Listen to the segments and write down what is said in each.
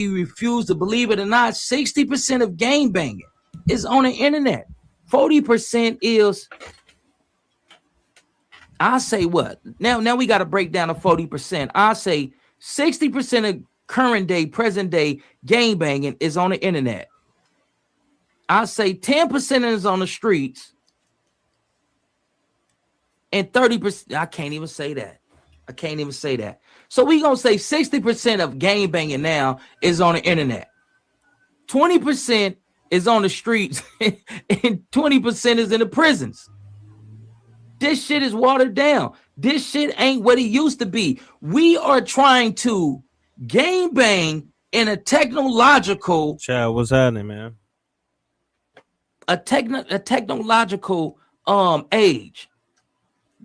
you refuse to believe it or not, 60% of gang banging is on the internet. 40% is, I say what? Now we got to break down to 40%. I say 60% of current day, present day gang banging is on the internet. I say 10% is on the streets. And 30%, I can't even say that. So we gonna say 60% of gang banging now is on the internet. 20% is on the streets and 20% is in the prisons. This shit is watered down. This shit ain't what it used to be. We are trying to gang bang in a technological. Chad, what's happening, man? A technological age.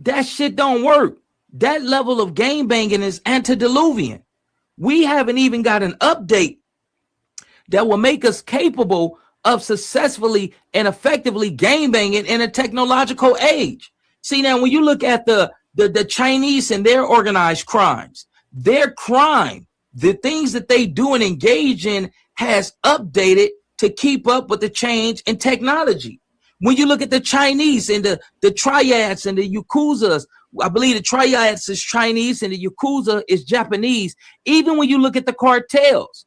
That shit don't work. That level of gang banging is antediluvian. We haven't even got an update that will make us capable of successfully and effectively gang banging in a technological age. See, now when you look at the Chinese and their organized crimes, their crime, the things that they do and engage in has updated to keep up with the change in technology. When you look at the Chinese and the triads and the Yakuzas, I believe the triads is Chinese and the Yakuza is Japanese. Even when you look at the cartels,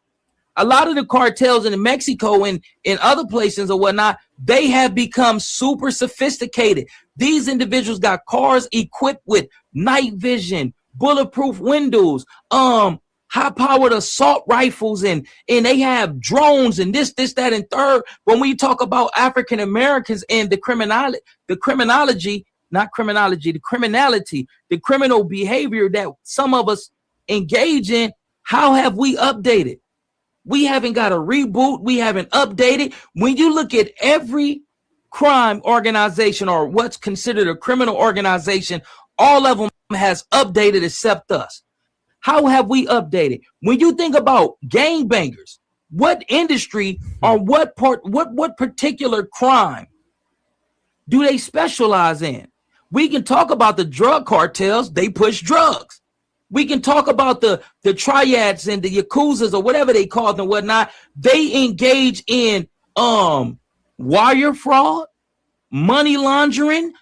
a lot of the cartels in Mexico and in other places or whatnot, they have become super sophisticated. These individuals got cars equipped with night vision, bulletproof windows, high-powered assault rifles, and they have drones and this, that, and third. When we talk about African Americans and the criminality, the criminal behavior that some of us engage in, how have we updated? We haven't got a reboot. We haven't updated. When you look at every crime organization or what's considered a criminal organization, all of them has updated except us. How have we updated? When you think about gangbangers, what industry or what particular crime do they specialize in? We can talk about the drug cartels. They push drugs. We can talk about the triads and the Yakuzas or whatever they call them, whatnot. They engage in wire fraud, money laundering,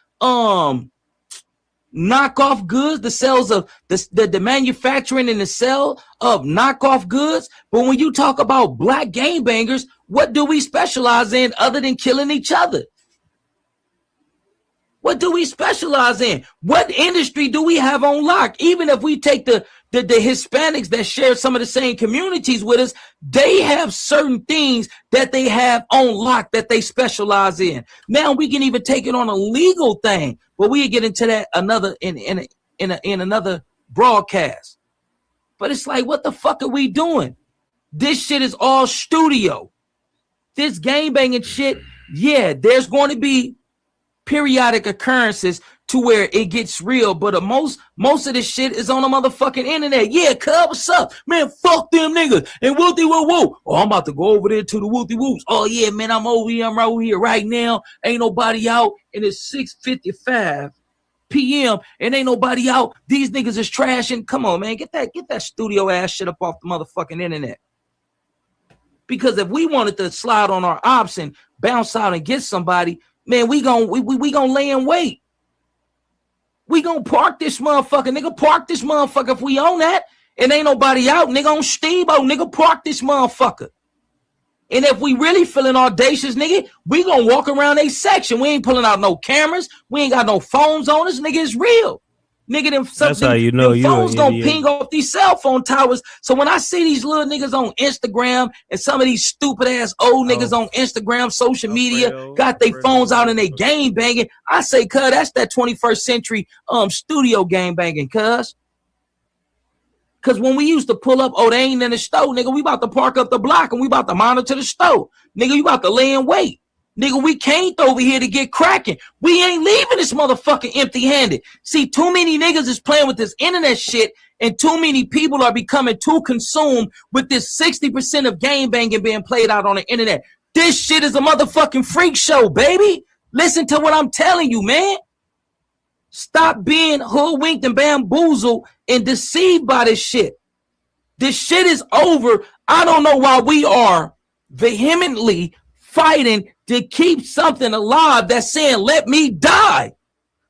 knockoff goods, the sales of the manufacturing and the sale of knockoff goods. But when you talk about black gangbangers, what do we specialize in other than killing each other? What do we specialize in? What industry do we have on lock? Even if we take the Hispanics that share some of the same communities with us, they have certain things that they have on lock that they specialize in. Now we can even take it on a legal thing, but we get into that in another broadcast. But it's like, what the fuck are we doing? This shit is all studio. This gang banging shit, yeah, there's going to be periodic occurrences to where it gets real, but most of this shit is on the motherfucking internet. Yeah, cuz, what's up? Man, fuck them niggas. And whoopty woo woo. Oh, I'm about to go over there to the whoopty woos. Oh yeah, man, I'm over here right now. Ain't nobody out, and it's 6:55 p.m. and ain't nobody out. These niggas is trashing. Come on, man, get that studio ass shit up off the motherfucking internet. Because if we wanted to slide on our ops and bounce out and get somebody, man, we gonna lay in wait. We gonna park this motherfucker, nigga. Park this motherfucker if we own that. And ain't nobody out, nigga, on Steamboat, nigga. Park this motherfucker. And if we really feeling audacious, nigga, we gonna walk around a section. We ain't pulling out no cameras. We ain't got no phones on us, nigga. It's real. Nigga, that's how you know you phones gonna ping off these cell phone towers. So when I see these little niggas on Instagram and some of these stupid ass old niggas on Instagram, social media, got their phones out and they game banging, I say, cuz, that's that 21st century studio game banging, cuz. Cause when we used to pull up, oh, they ain't in the store, nigga. We about to park up the block and we about to monitor the store. Nigga, you about to lay in wait. Nigga, we came over here to get cracking. We ain't leaving this motherfucker empty-handed. See, too many niggas is playing with this internet shit, and too many people are becoming too consumed with this 60% of game banging being played out on the internet. This shit is a motherfucking freak show, baby. Listen to what I'm telling you, man. Stop being hoodwinked and bamboozled and deceived by this shit. This shit is over. I don't know why we are vehemently fighting to keep something alive that's saying, let me die.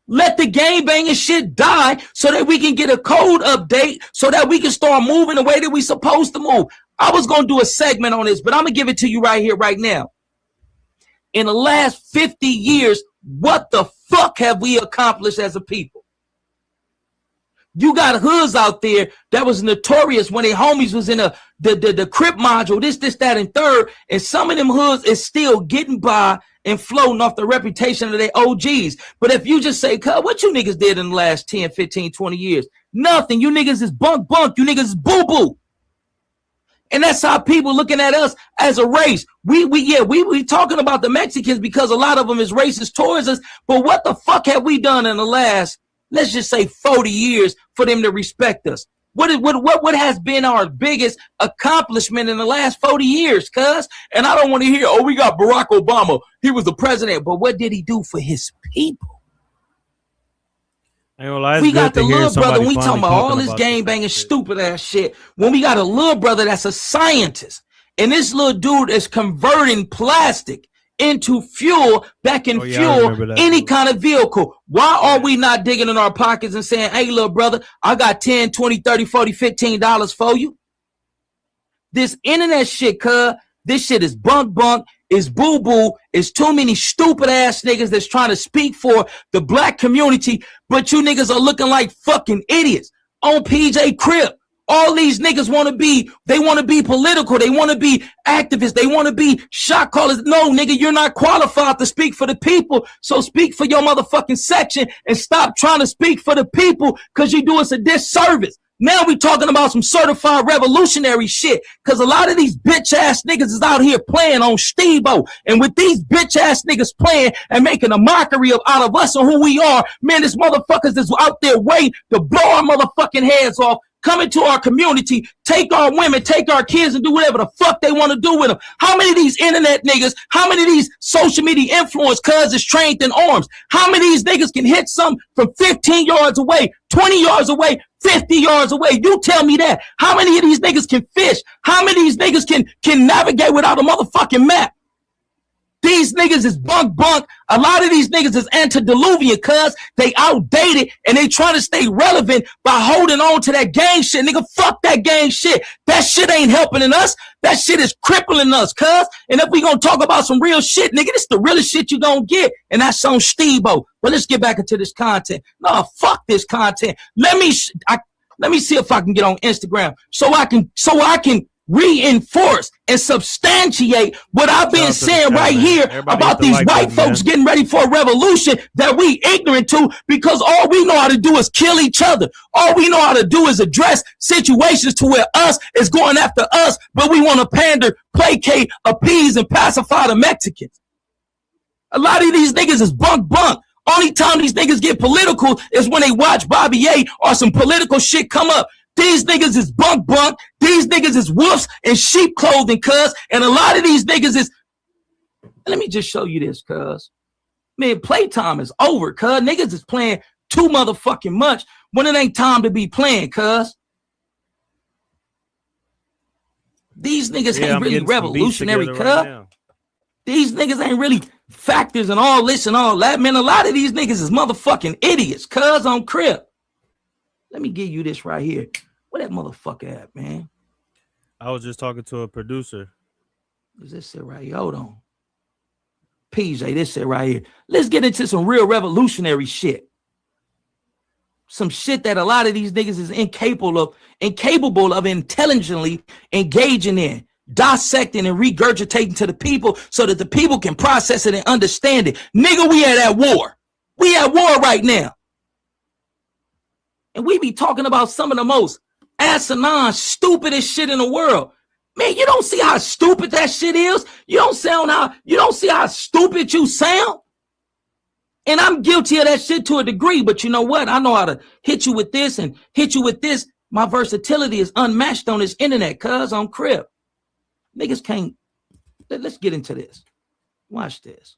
Let the game banging shit die so that we can get a code update so that we can start moving the way that we supposed to move. I was going to do a segment on this, but I'm going to give it to you right here, right now. In the last 50 years, what the fuck have we accomplished as a people? You got hoods out there that was notorious when their homies was in the Crip module, this, that, and third. And some of them hoods is still getting by and floating off the reputation of their OGs. But if you just say, "Cuz, what you niggas did in the last 10, 15, 20 years? Nothing. You niggas is bunk. You niggas is boo-boo." And that's how people looking at us as a race. We talking about the Mexicans because a lot of them is racist towards us. But what the fuck have we done in the last, let's just say 40 years for them to respect us? What has been our biggest accomplishment in the last 40 years, cuz? And I don't want to hear, oh, we got Barack Obama. He was the president. But what did he do for his people? We got the little brother, we talking about all this game banging stupid ass shit. When we got a little brother that's a scientist, and this little dude is converting plastic into fuel that can fuel any kind of vehicle. Why are we not digging in our pockets and saying, hey, little brother, I got 10, 20, 30, 40, $15 for you? This internet shit, cuz, this shit is bunk, is boo-boo, is too many stupid ass niggas that's trying to speak for the black community, but you niggas are looking like fucking idiots on PJ Crip. All these niggas want to be, they want to be political, they want to be activists, they want to be shot callers. No, nigga, you're not qualified to speak for the people, so speak for your motherfucking section and stop trying to speak for the people because you do us a disservice. Now we talking about some certified revolutionary shit because a lot of these bitch ass niggas is out here playing on Steve-O. And with these bitch ass niggas playing and making a mockery out of us and who we are, man, this motherfuckers is out there waiting to blow our motherfucking heads off, come into our community, take our women, take our kids, and do whatever the fuck they want to do with them. How many of these internet niggas, how many of these social media influence cuz is trained in arms? How many of these niggas can hit some from 15 yards away, 20 yards away, 50 yards away? You tell me that. How many of these niggas can fish? How many of these niggas can navigate without a motherfucking map? These niggas is bunk. A lot of these niggas is antediluvian, cuz they outdated and they trying to stay relevant by holding on to that gang shit. Nigga, fuck that gang shit. That shit ain't helping in us. That shit is crippling us, cuz. And if we gonna talk about some real shit, nigga, this the realest shit you gonna get. And that's on Steve-O. But let's get back into this content. No, fuck this content. Let me see if I can get on Instagram so I can reinforce and substantiate what I've been saying right here about these white folks getting ready for a revolution that we ignorant to, because all we know how to do is kill each other. All we know how to do is address situations to where us is going after us, but we want to pander, placate, appease, and pacify the Mexicans. A lot of these niggas is bunk. Only time these niggas get political is when they watch Bobby A or some political shit come up. These niggas is bunk. These niggas is wolves in sheep clothing, cuz. And a lot of these niggas is, let me just show you this, cuz. Man, playtime is over, cuz. Niggas is playing too motherfucking much when it ain't time to be playing, cuz. These niggas ain't really revolutionary, cuz. Right, these niggas ain't really factors and all this and all that. Man, a lot of these niggas is motherfucking idiots, cuz, on Crip. Let me give you this right here. Where that motherfucker at, man? I was just talking to a producer. Is this it right here? Hold on. PJ, this it right here. Let's get into some real revolutionary shit. Some shit that a lot of these niggas is incapable of intelligently engaging in, dissecting and regurgitating to the people so that the people can process it and understand it. Nigga, we at war. We at war right now. And we be talking about some of the most asinine, stupidest shit in the world. Man, you don't see how stupid that shit is? You don't see how stupid you sound? And I'm guilty of that shit to a degree, but you know what? I know how to hit you with this and hit you with this. My versatility is unmatched on this internet, cuz, on Crip. Niggas can't. Let's get into this. Watch this.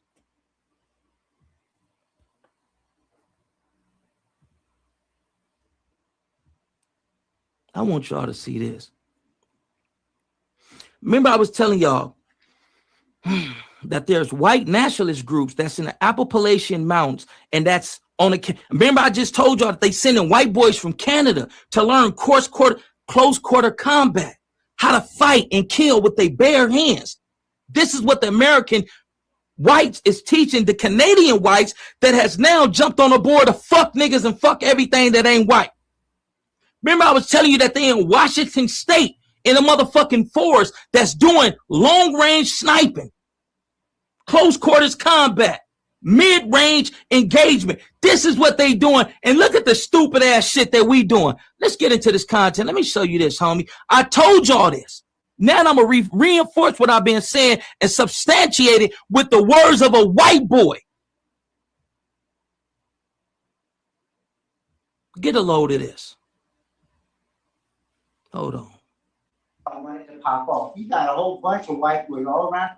I want y'all to see this. Remember I was telling y'all that there's white nationalist groups that's in the Appalachian Mountains, and that's on a. Remember I just told y'all that they sending white boys from Canada to learn close quarter combat, how to fight and kill with their bare hands. This is what the American whites is teaching the Canadian whites that has now jumped on the board to fuck niggas and fuck everything that ain't white. Remember I was telling you that they in Washington State in a motherfucking forest that's doing long range sniping, close quarters combat, mid range engagement. This is what they doing. And look at the stupid ass shit that we doing. Let's get into this content. Let me show you this, homie. I told y'all this. Now I'm going to reinforce what I've been saying and substantiate it with the words of a white boy. Get a load of this. Hold on. I wanted to pop off. You got a whole bunch of white boys all around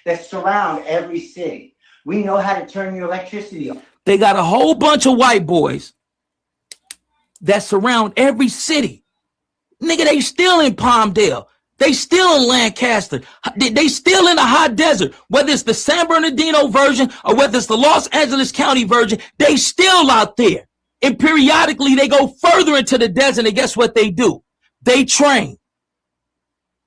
that surround every city. We know how to turn your electricity on. They got a whole bunch of white boys that surround every city. Nigga, they still in Palmdale. They still in Lancaster. They still in the hot desert. Whether it's the San Bernardino version or whether it's the Los Angeles County version, they still out there. And periodically they go further into the desert, and guess what they do? They train.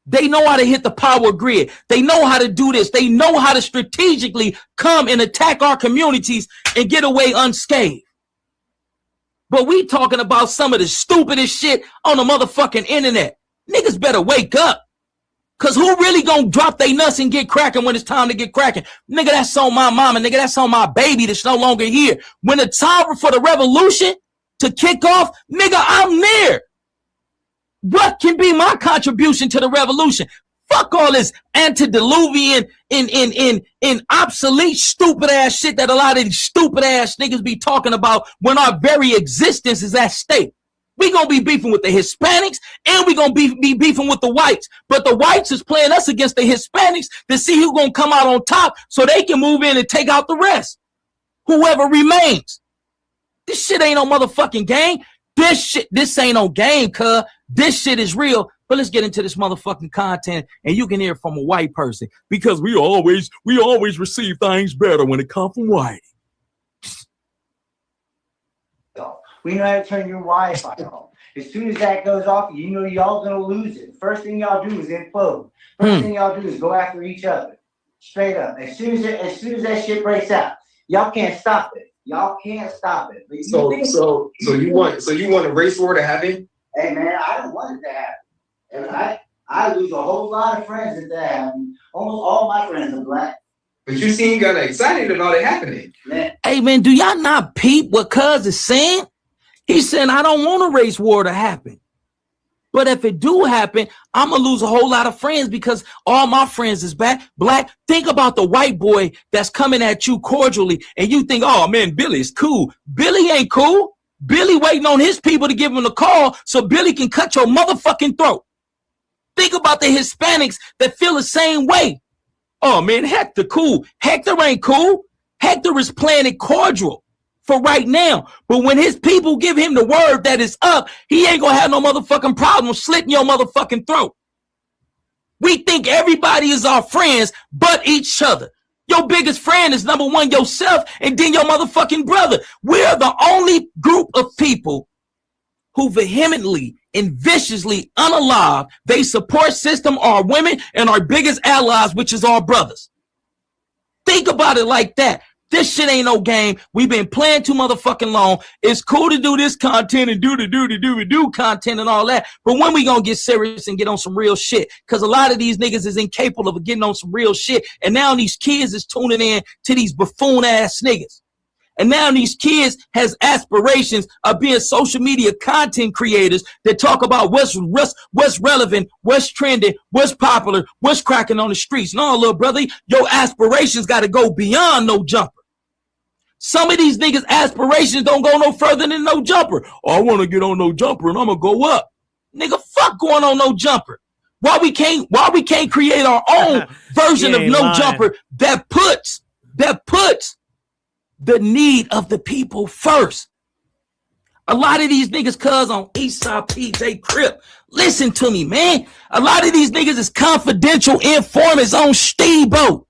They know how to hit the power grid. They know how to do this. They know how to strategically come and attack our communities and get away unscathed. But we talking about some of the stupidest shit on the motherfucking internet. Niggas better wake up. Cause who really gonna drop they nuts and get cracking when it's time to get cracking? Nigga, that's on my mama. Nigga, that's on my baby that's no longer here. When the time for the revolution to kick off, nigga, I'm there. What can be my contribution to the revolution? Fuck all this antediluvian in obsolete stupid ass shit that a lot of these stupid ass niggas be talking about when our very existence is at stake. We gonna be beefing with the Hispanics and we gonna be beefing with the whites. But the whites is playing us against the Hispanics to see who's gonna come out on top so they can move in and take out the rest. Whoever remains. This shit ain't no motherfucking game. This ain't no game, cuz. This shit is real. But let's get into this motherfucking content and you can hear it from a white person because we always receive things better when it comes from white. We know how to turn your Wi-Fi off. As soon as that goes off, you know y'all gonna lose it. First thing y'all do is implode. First thing y'all do is go after each other. Straight up. As soon as that shit breaks out, y'all can't stop it. Y'all can't stop it. But So you want a race war to happen? Hey man, I don't want it to happen. And I lose a whole lot of friends if that happens. Almost all my friends are black. But you seem kind of excited about it happening. Man. Hey man, do y'all not peep what Cuz is saying? He's saying, I don't want a race war to happen. But if it do happen, I'm going to lose a whole lot of friends because all my friends is black. Think about the white boy that's coming at you cordially and you think, oh man, Billy's cool. Billy ain't cool. Billy waiting on his people to give him a call so Billy can cut your motherfucking throat. Think about the Hispanics that feel the same way. Oh man, Hector cool. Hector ain't cool. Hector is playing it cordial for right now. But when his people give him the word that is up, he ain't gonna have no motherfucking problem slitting your motherfucking throat. We think everybody is our friends but each other. Your biggest friend is number one yourself and then your motherfucking brother. We're the only group of people who vehemently and viciously unalive they support system, our women, and our biggest allies, which is our brothers. Think about it like that. This shit ain't no game. We've been playing too motherfucking long. It's cool to do this content and do content and all that. But when we gonna get serious and get on some real shit? Because a lot of these niggas is incapable of getting on some real shit. And now these kids is tuning in to these buffoon ass niggas. And now these kids has aspirations of being social media content creators that talk about what's relevant, what's trending, what's popular, what's cracking on the streets. No, little brother, your aspirations got to go beyond no jumper. Some of these niggas' aspirations don't go no further than no jumper. Oh, I want to get on no jumper and I'm gonna go up. Nigga, fuck going on no jumper. Why we can't create our own version of no jumper that puts the need of the people first. A lot of these niggas, cuz on Eastside PJ Crip, Listen to me, man. A lot of these niggas is confidential informants on Steamboat.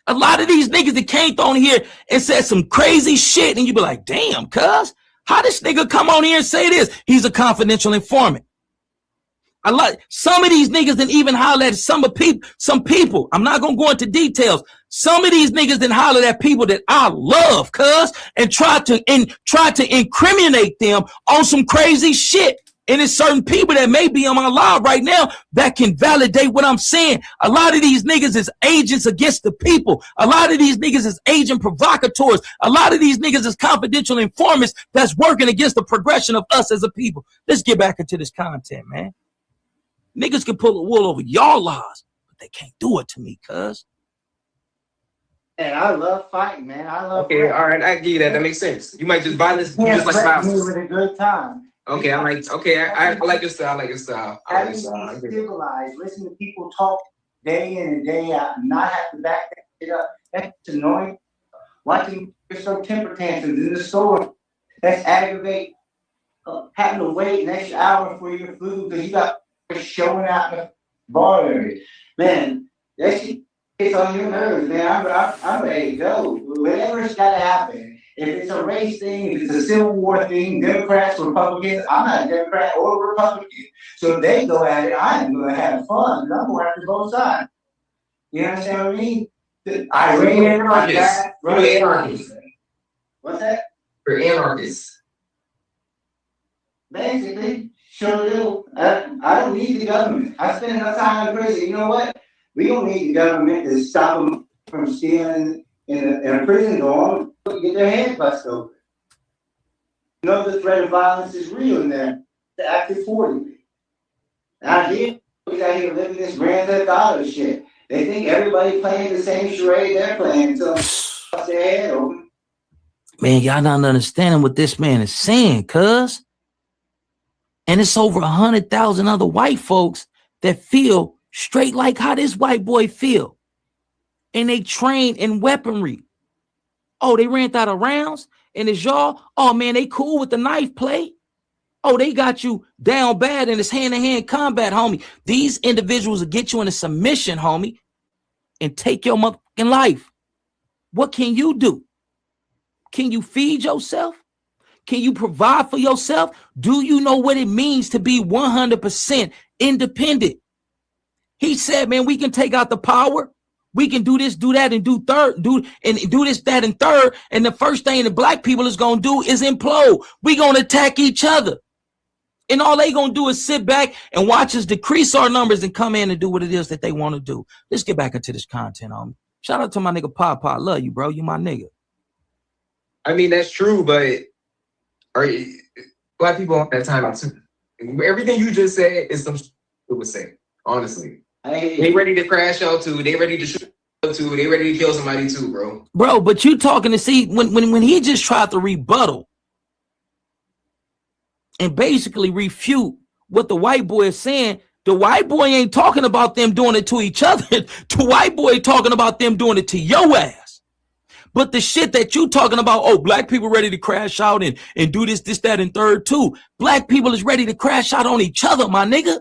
A lot of these niggas that came on here and said some crazy shit, and you be like, damn, cuz, how this nigga come on here and say this? He's a confidential informant. Some of these niggas didn't even holler at some people. I'm not gonna go into details. Some of these niggas didn't holler at people that I love, cuz, and try to incriminate them on some crazy shit. And it's certain people that may be on my live right now that can validate what I'm saying. A lot of these niggas is agents against the people. A lot of these niggas is agent provocateurs. A lot of these niggas is confidential informants that's working against the progression of us as a people. Let's get back into this content, man. Niggas can pull the wool over y'all lies, but they can't do it to me, cuz. And I love fighting, man. I love Okay, fighting. all right, I give you that. That makes sense. You might just violence, you just like me violence. with a good time. Okay, I like your style. I like your style. I like your style. Having to be civilized, listen to people talk day in and day out, and not have to back that shit up. That's annoying. Watching some temper tantrums in the store. That's aggravate. Having to wait an extra hour for your food because you got showing out in the bar area. Man, that shit gets on your nerves, man. I'm ready to go. Whatever's got to happen. If it's a race thing, if it's a Civil War thing, Democrats, Republicans, I'm not a Democrat or Republican. So if they go at it, I'm going to have fun. And I'm going after both sides. You understand what I mean? Iran, Anarchists. What's that? For anarchists. Basically, sure do. I don't need the government. I spend enough time in prison. You know what? We don't need the government to stop them from stealing in a prison dorm. Get their head bust open. You know the threat of violence is real in there. The active 40. Out here, we out here living this Grand Theft Auto shit. They think everybody playing the same charade they're playing until they bust their head open. Man, y'all not understanding what this man is saying, cuz. And it's over 100,000 other white folks that feel straight like how this white boy feel. And they train in weaponry. Oh, they ran out of rounds and it's y'all. Oh man, they cool with the knife play. Oh, they got you down bad and it's hand-to-hand combat, homie. These individuals will get you in a submission, homie, and take your motherfucking life. What can you do? Can you feed yourself? Can you provide for yourself? Do you know what it means to be 100% independent? He said, man, we can take out the power. We can do this, do that, and do this, that, and third. And the first thing the black people is going to do is implode. We're going to attack each other. And all they going to do is sit back and watch us decrease our numbers and come in and do what it is that they want to do. Let's get back into this content, homie. Shout out to my nigga Papa. I love you, bro. You my nigga. I mean, that's true, but black people on that time too. Everything you just said is some shit would say, honestly. They ready to crash out too. They ready to shoot too. They ready to kill somebody too, bro. Bro, but you talking to see when he just tried to rebuttal and basically refute what the white boy is saying, the white boy ain't talking about them doing it to each other. The white boy talking about them doing it to your ass. But the shit that you talking about, oh, black people ready to crash out and do this, that, and third too. Black people is ready to crash out on each other, my nigga.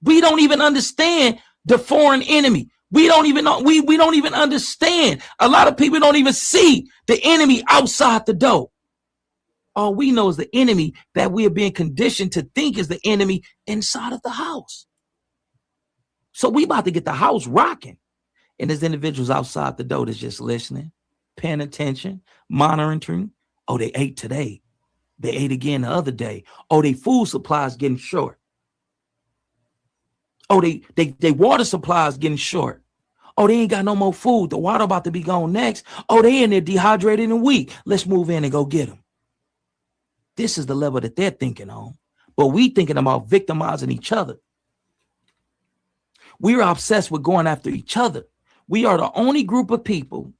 We don't even understand the foreign enemy. We don't even know. We don't even understand. A lot of people don't even see the enemy outside the door. All we know is the enemy that we are being conditioned to think is the enemy inside of the house. So we about to get the house rocking. And there's individuals outside the door that's just listening, paying attention, monitoring. Oh, they ate today. They ate again the other day. Oh, their food supply is getting short. Oh, they water supply is getting short. Oh, they ain't got no more food. The water about to be gone next. Oh, they in there dehydrated and weak. Let's move in and go get them. This is the level that they're thinking on. But we thinking about victimizing each other. We are obsessed with going after each other. We are the only group of people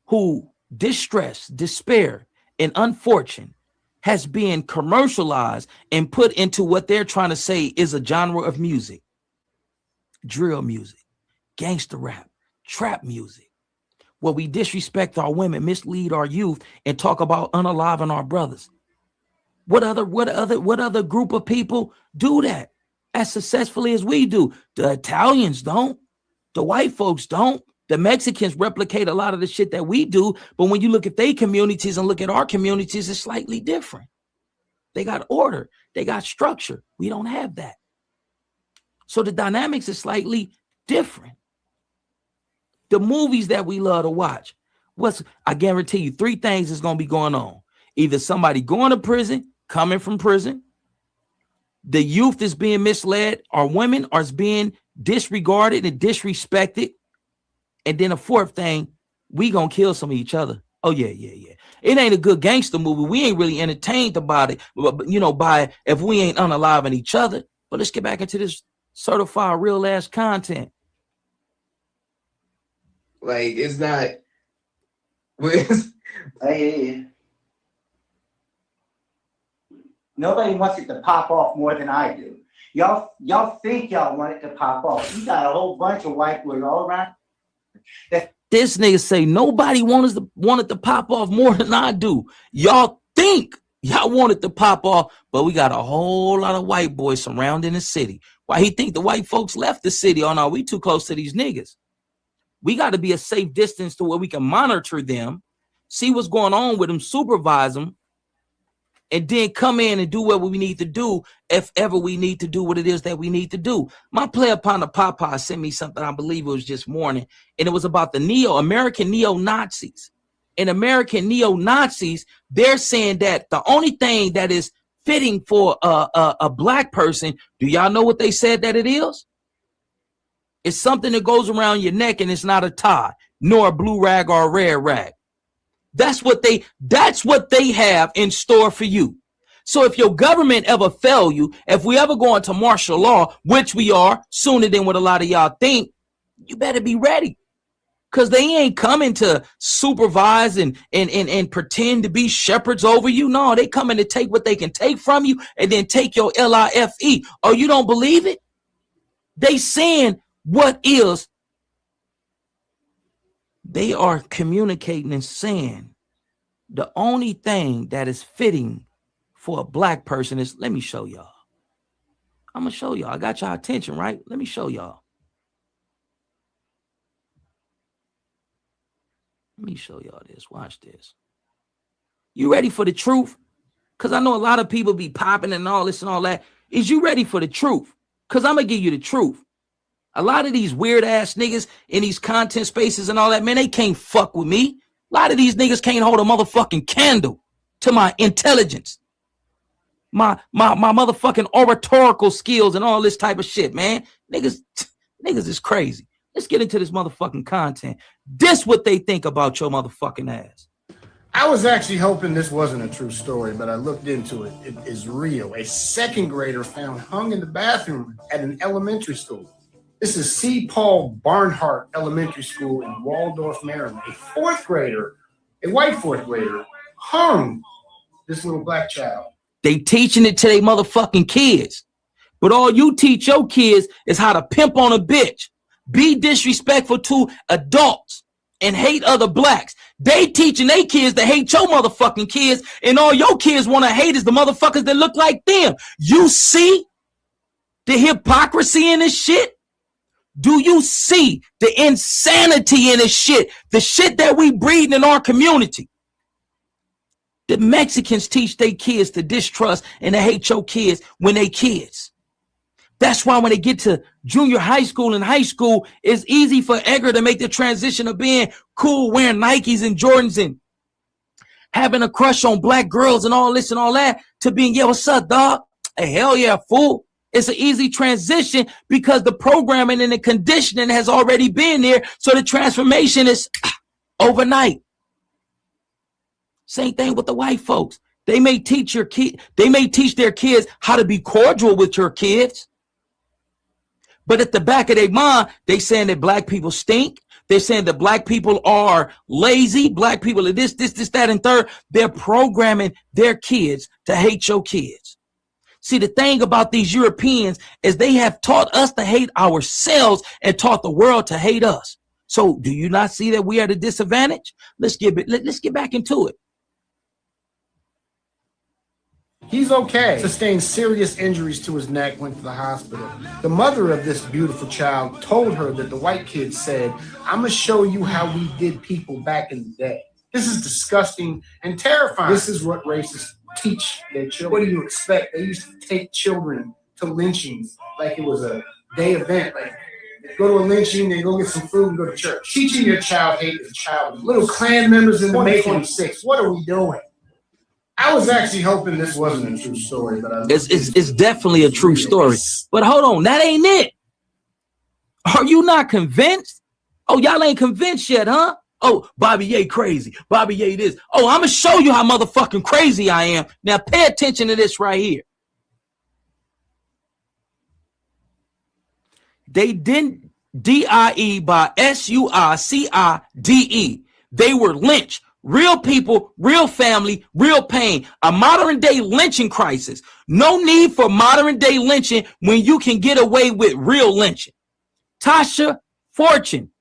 who distress, despair, and unfortune has been commercialized and put into what they're trying to say is a genre of music. Drill music, gangster rap, trap music, where we disrespect our women, mislead our youth, and talk about unaliving our brothers. What other group of people do that as successfully as we do? The Italians don't. The white folks don't. The Mexicans replicate a lot of the shit that we do. But when you look at their communities and look at our communities, it's slightly different. They got order. They got structure. We don't have that. So the dynamics is slightly different. The movies that we love to watch, I guarantee you 3 things is going to be going on. Either somebody going to prison, coming from prison, the youth is being misled, or women are being disregarded and disrespected. And then a 4th thing, we going to kill some of each other. Oh, yeah. It ain't a good gangster movie. We ain't really entertained about it, by if we ain't unaliving each other. But let's get back into this certified real ass content. Like, it's not. Nobody wants it to pop off more than I do. Y'all think y'all want it to pop off. You got a whole bunch of white boys all around. This nigga say nobody wanted to pop off more than I do. Y'all think y'all want it to pop off, but we got a whole lot of white boys surrounding the city. Why he think the white folks left the city? Oh no, we too close to these niggas. We got to be a safe distance to where we can monitor them, see what's going on with them, supervise them, and then come in and do what we need to do if ever we need to do what it is that we need to do. My player upon the Papa sent me something, I believe it was just morning, and it was about the American neo-Nazis. And American neo-Nazis, they're saying that the only thing that is fitting for a black person, do y'all know what they said that it is? It's something that goes around your neck and it's not a tie, nor a blue rag or a red rag. That's what they have in store for you. So if your government ever fail you, if we ever go into martial law, which we are sooner than what a lot of y'all think, you better be ready. Because they ain't coming to supervise and pretend to be shepherds over you. No, they coming to take what they can take from you and then take your life. Oh, you don't believe it? They saying what is. They are communicating and saying the only thing that is fitting for a black person is, let me show y'all. I'm going to show y'all. I got y'all attention, right? Let me show y'all. Let me show y'all this. Watch this. You ready for the truth? Because I know a lot of people be popping and all this and all that. Is you ready for the truth? Because I'm going to give you the truth. A lot of these weird ass niggas in these content spaces and all that, man, they can't fuck with me. A lot of these niggas can't hold a motherfucking candle to my intelligence, my motherfucking oratorical skills and all this type of shit, man. Niggas is crazy. Let's get into this motherfucking content. This what they think about your motherfucking ass. I was actually hoping this wasn't a true story, but I looked into it. It is real. A 2nd grader found hung in the bathroom at an elementary school. This is C. Paul Barnhart Elementary School in Waldorf, Maryland. A 4th grader, a white 4th grader, hung this little black child. They teaching it to their motherfucking kids. But all you teach your kids is how to pimp on a bitch, be disrespectful to adults, and hate other blacks. They teaching their kids to hate your motherfucking kids, and all your kids want to hate is the motherfuckers that look like them. You see the hypocrisy in this shit? Do you see the insanity in this shit? The shit that we breed in our community. The Mexicans teach their kids to distrust and to hate your kids when they kids. That's why when they get to junior high school and high school, it's easy for Edgar to make the transition of being cool, wearing Nikes and Jordans and having a crush on black girls and all this and all that, to being, yeah, what's up, dog? Hey, hell yeah, fool. It's an easy transition because the programming and the conditioning has already been there. So the transformation is overnight. Same thing with the white folks. They may teach their kids how to be cordial with your kids. But at the back of their mind, they saying that black people stink. They're saying that black people are lazy. Black people are this, that, and third. They're programming their kids to hate your kids. See, the thing about these Europeans is they have taught us to hate ourselves and taught the world to hate us. So do you not see that we are at a disadvantage? Let's get back into it. He's okay. Sustained serious injuries to his neck, went to the hospital. The mother of this beautiful child told her that the white kid said, "I'm gonna show you how we did people back in the day." This is disgusting and terrifying. This is what racists teach their children. What do you expect? They used to take children to lynchings like it was a day event. Like, go to a lynching, then go get some food and go to church. Teaching your child hate is child. Little Klan members in the May 26. What are we doing? I was actually hoping this wasn't a true story, but it's definitely a true story. But hold on, that ain't it. Are you not convinced? Oh, y'all ain't convinced yet, huh? Oh, Bobby Ye crazy. Bobby Ye this. Oh, I'm gonna show you how motherfucking crazy I am. Now pay attention to this right here. They didn't DIE by SUICIDE. They were lynched. Real people, real family, real pain. A modern day lynching crisis. No need for modern day lynching when you can get away with real lynching. Tasha Fortune,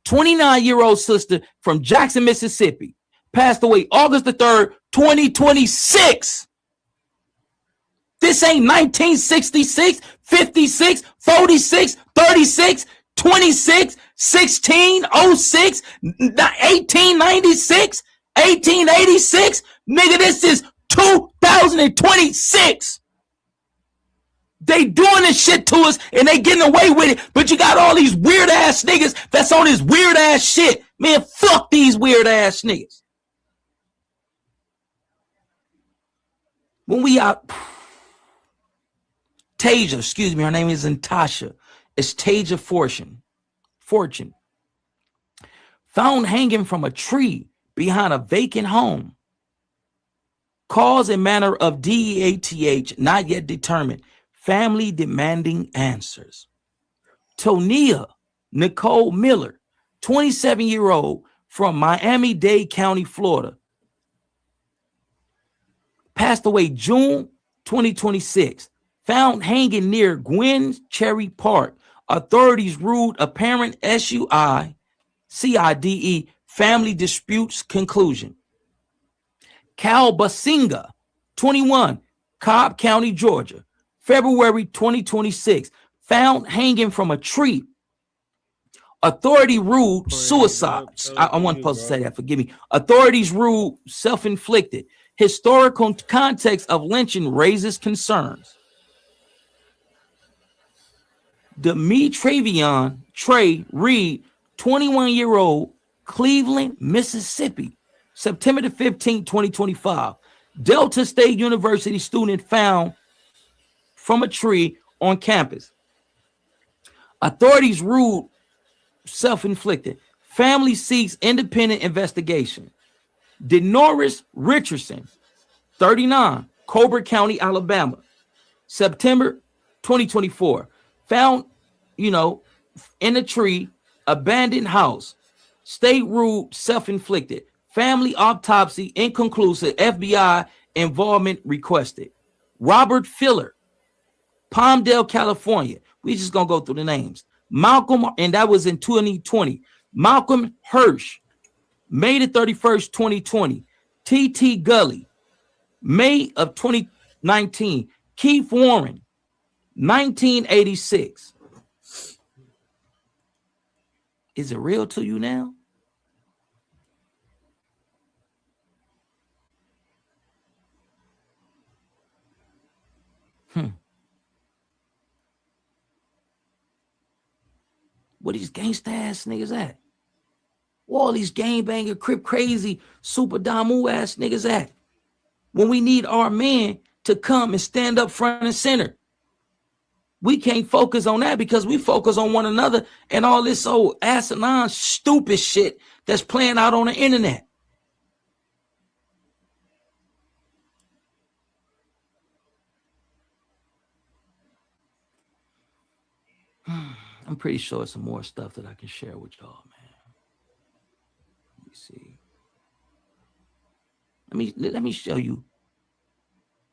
29-year-old sister from Jackson, Mississippi, passed away August the 3rd, 2026. This ain't 1966, 56, 46, 36, 26, 16, 06, 1896, 1886. Nigga, this is 2026. They doing this shit to us and they getting away with it. But you got all these weird ass niggas that's on this weird ass shit. Man, fuck these weird ass niggas. When we out, Tasia, excuse me, her name isn't Tasha. It's Tasia Fortune. Found hanging from a tree behind a vacant home. Cause and manner of DEATH not yet determined. Family demanding answers. Tonia Nicole Miller, 27-year-old from Miami-Dade County, Florida, passed away June 2026. Found hanging near Gwen Cherry Park. Authorities ruled apparent SUICIDE family disputes conclusion. Cal Basinga, 21, Cobb County, Georgia, February 2026, found hanging from a tree. Authority ruled suicide. I wasn't supposed to say that, forgive me. Authorities ruled self-inflicted. Historical context of lynching raises concerns. Demetravion Trey Reed, 21-year-old, Cleveland, Mississippi, September the 15th, 2025. Delta State University student found from a tree on campus. Authorities ruled self-inflicted. Family seeks independent investigation. Denoris Richardson, 39, Colbert County, Alabama, September 2024. Found, in a tree, abandoned house. State ruled self-inflicted. Family autopsy inconclusive. FBI involvement requested. Robert Filler, Palmdale, California. We just gonna go through the names. Malcolm, and that was in 2020. Malcolm Hirsch, May the 31st, 2020. T.T. Gully, May of 2019. Keith Warren, 1986. Is it real to you now? Where these gangsta ass niggas at? Where all these gangbanger, crip crazy, super damu ass niggas at? When we need our men to come and stand up front and center. We can't focus on that because we focus on one another and all this old asinine, stupid shit that's playing out on the internet. I'm pretty sure some more stuff that I can share with y'all, man. Let me see. Let me show you.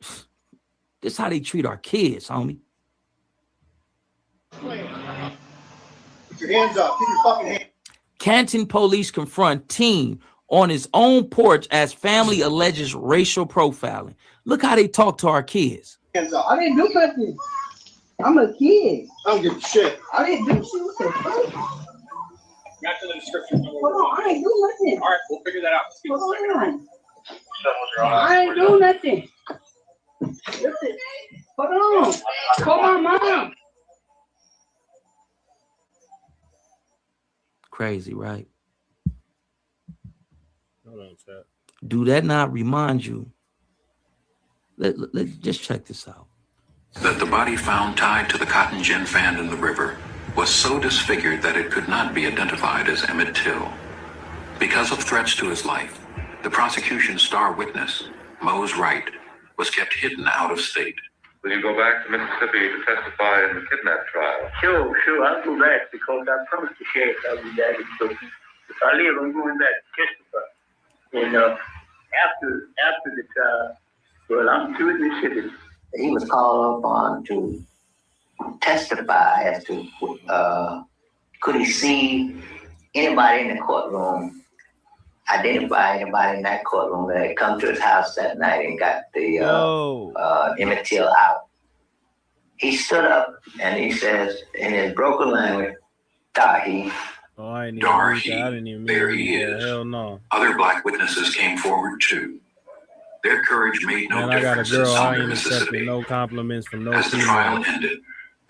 This is how they treat our kids, homie. Put your hands up. Keep your fucking hands. Canton police confront teen on his own porch as family alleges racial profiling. Look how they talk to our kids. I didn't do nothing. I'm a kid. I don't give a shit. I didn't do shit. What the fuck? Got to the description. Hold on, I ain't do nothing. All right, we'll figure that out. Hold on. I ain't do nothing. Listen, hold on. Call my mom. Crazy, right? Hold on, chat. Do that not remind you? Let's just check this out. That the body found tied to the cotton gin fan in the river was so disfigured that it could not be identified as Emmett Till. Because of threats to his life, the prosecution's star witness, Mose Wright, was kept hidden out of state. Will you go back to Mississippi to testify in the kidnap trial? Sure. I'll go back because I promised the sheriff I'll be back. So if I live, I'm going back to testify. And after the trial, well, I'm through Mississippi. He was called upon to testify as to could he see anybody in the courtroom, identify anybody in that courtroom that had come to his house that night and got the Emmett Till out. He stood up and he says in his broken language, Dahi. Oh, I didn't even there he is. Hell no. Other black witnesses came forward too. Their courage made no difference in Sumner, Mississippi. No compliments from no As the trial ended,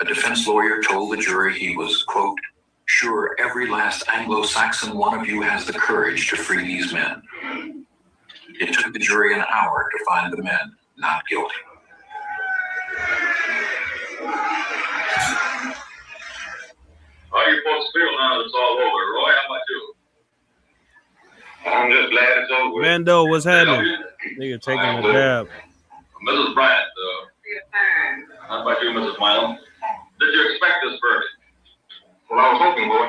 a defense lawyer told the jury he was, quote, sure every last Anglo-Saxon one of you has the courage to free these men. It took the jury an hour to find the men not guilty. How do you folks feel now that it's all over? Roy, how about you? I'm just glad it's over. Mando, what's happening? Nigga taking a dab. Mrs. Bryant, how about you, Mrs. Milam? Did you expect this verdict? Well, I was hoping, boy.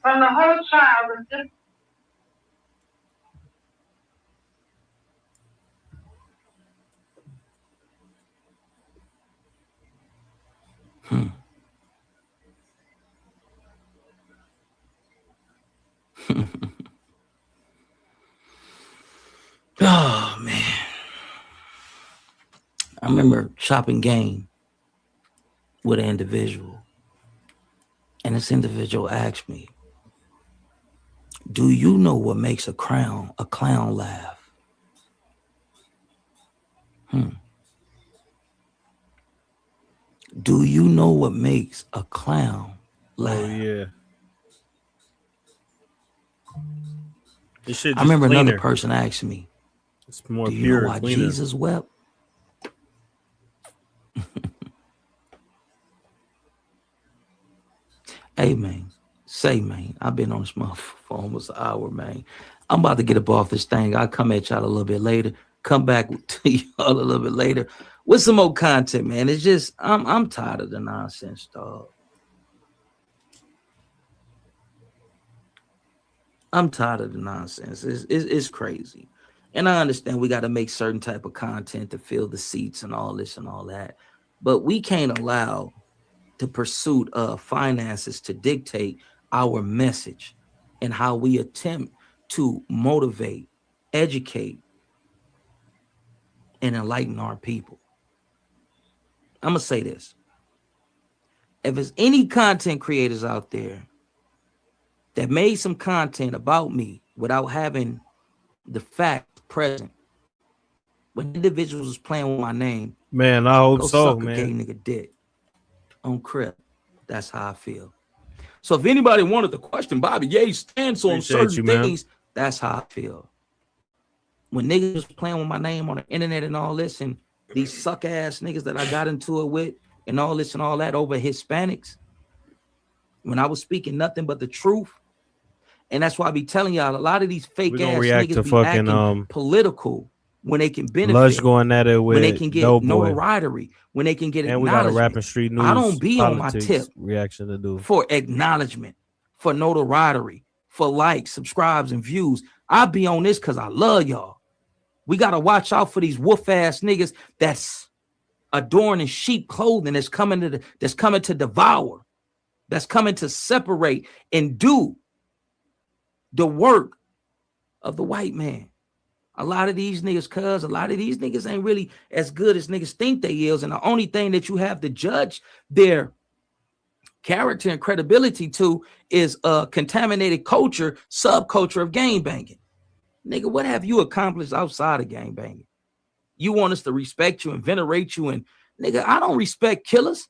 From the whole trial was just Oh man, I remember shopping game with an individual, and this individual asked me, do you know what makes a clown laugh? Do you know what makes a clown laugh? Oh yeah. This shit I remember cleaner. Another person asked me, it's more do you pure, know why cleaner. Jesus wept? Hey man, man, I've been on this motherfucker for almost an hour, man. I'm about to get up off this thing. I'll come at y'all a little bit later. Come back to y'all a little bit later with some more content, man. It's just I'm tired of the nonsense, dog. I'm tired of the nonsense. It's crazy. And I understand we got to make certain type of content to fill the seats and all this and all that. But we can't allow the pursuit of finances to dictate our message and how we attempt to motivate, educate, and enlighten our people. I'm going to say this. If there's any content creators out there that made some content about me without having the fact present, when individuals was playing with my name, man, I hope go so, suck man. a gay nigga dick on Crip. That's how I feel. So if anybody wanted to question Bobby Ye's stance on Appreciate certain you, man. things, that's how I feel. When niggas was playing with my name on the internet and all this, and these suck ass niggas that I got into it with, and all this and all that over Hispanics, when I was speaking nothing but the truth. And that's why I be telling y'all, a lot of these fake ass niggas be acting political when they can benefit. Lush going at it with when they can get Doboy. Notoriety, when they can get and we got a acknowledgement. rapping street news. I don't be on my tip reaction to do for acknowledgement, for notoriety, for likes, subscribes, and views. I be on this because I love y'all. We gotta watch out for these wolf ass niggas that's adorned in sheep clothing that's coming to devour. that's coming to separate and do the work of the white man. A lot of these niggas ain't really as good as niggas think they is. And the only thing that you have to judge their character and credibility to is a contaminated culture, subculture of gangbanging. Nigga, what have you accomplished outside of gangbanging? You want us to respect you and venerate you, and nigga, I don't respect killers.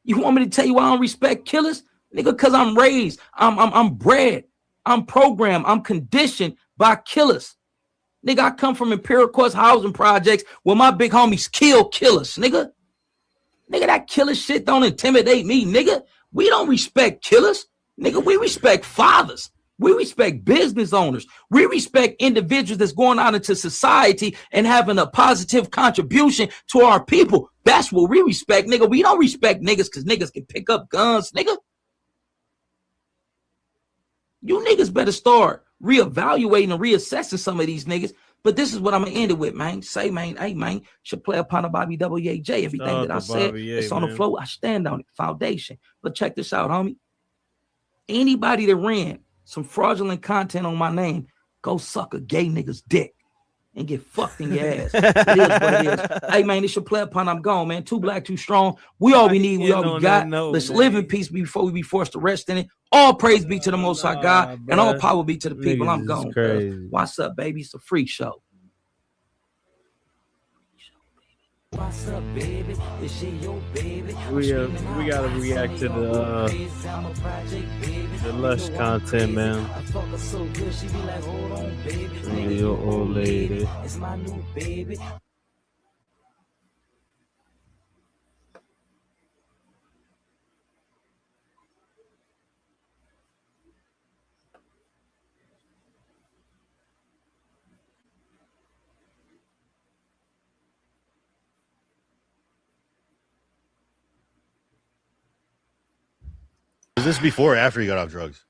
You want me to tell you why I don't respect killers? Nigga, because I'm raised, I'm bred, I'm programmed, I'm conditioned by killers. Nigga, I come from Imperial Courts housing projects where my big homies kill killers, nigga. Nigga, that killer shit don't intimidate me, nigga. We don't respect killers. Nigga, we respect fathers. We respect business owners. We respect individuals that's going out into society and having a positive contribution to our people. That's what we respect, nigga. We don't respect niggas because niggas can pick up guns, nigga. You niggas better start reevaluating and reassessing some of these niggas. But this is what I'm gonna end it with, man. Say, man, hey, man, should play upon a Bobby WAJ. Everything that I said, it's on the floor. I stand on it. Foundation. But check this out, homie. Anybody that ran some fraudulent content on my name, go suck a gay nigga's dick and get fucked in your ass. It is what it is. Hey, man, this should play upon. I'm gone, man. Too black, too strong. We all we need, we all we got. Let's live in peace before we be forced to rest in it. All praise be to the Most High God, and all power be to the people. I'm gone. What's up, baby? It's a freak show. What's up, baby? Is she your baby? We gotta react to the Lush content, man. Your old lady. It's my new baby. Was this before or after he got off drugs?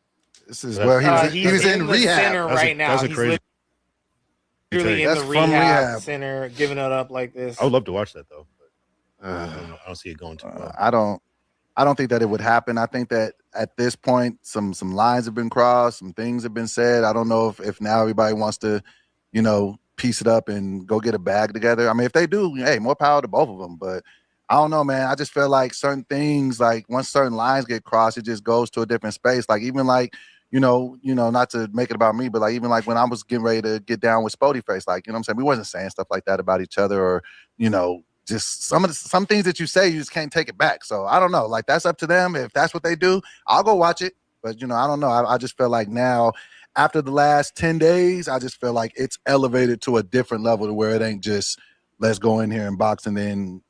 This is where he was in rehab right now. That's a crazy. Really in the rehab center, giving it up like this. I would love to watch that though. But I don't see it going too well. I don't think that it would happen. I think that at this point, some lines have been crossed, some things have been said. I don't know if now everybody wants to, piece it up and go get a bag together. I mean, if they do, hey, more power to both of them. But I don't know, man. I just feel like certain things, like once certain lines get crossed, it just goes to a different space. Like even like, not to make it about me, but like even like when I was getting ready to get down with Spody Face, like, what I'm saying? We wasn't saying stuff like that about each other or, just some things that you say, you just can't take it back. So I don't know. Like that's up to them. If that's what they do, I'll go watch it. But, I don't know. I just feel like now after the last 10 days, I just feel like it's elevated to a different level to where it ain't just let's go in here and box and then,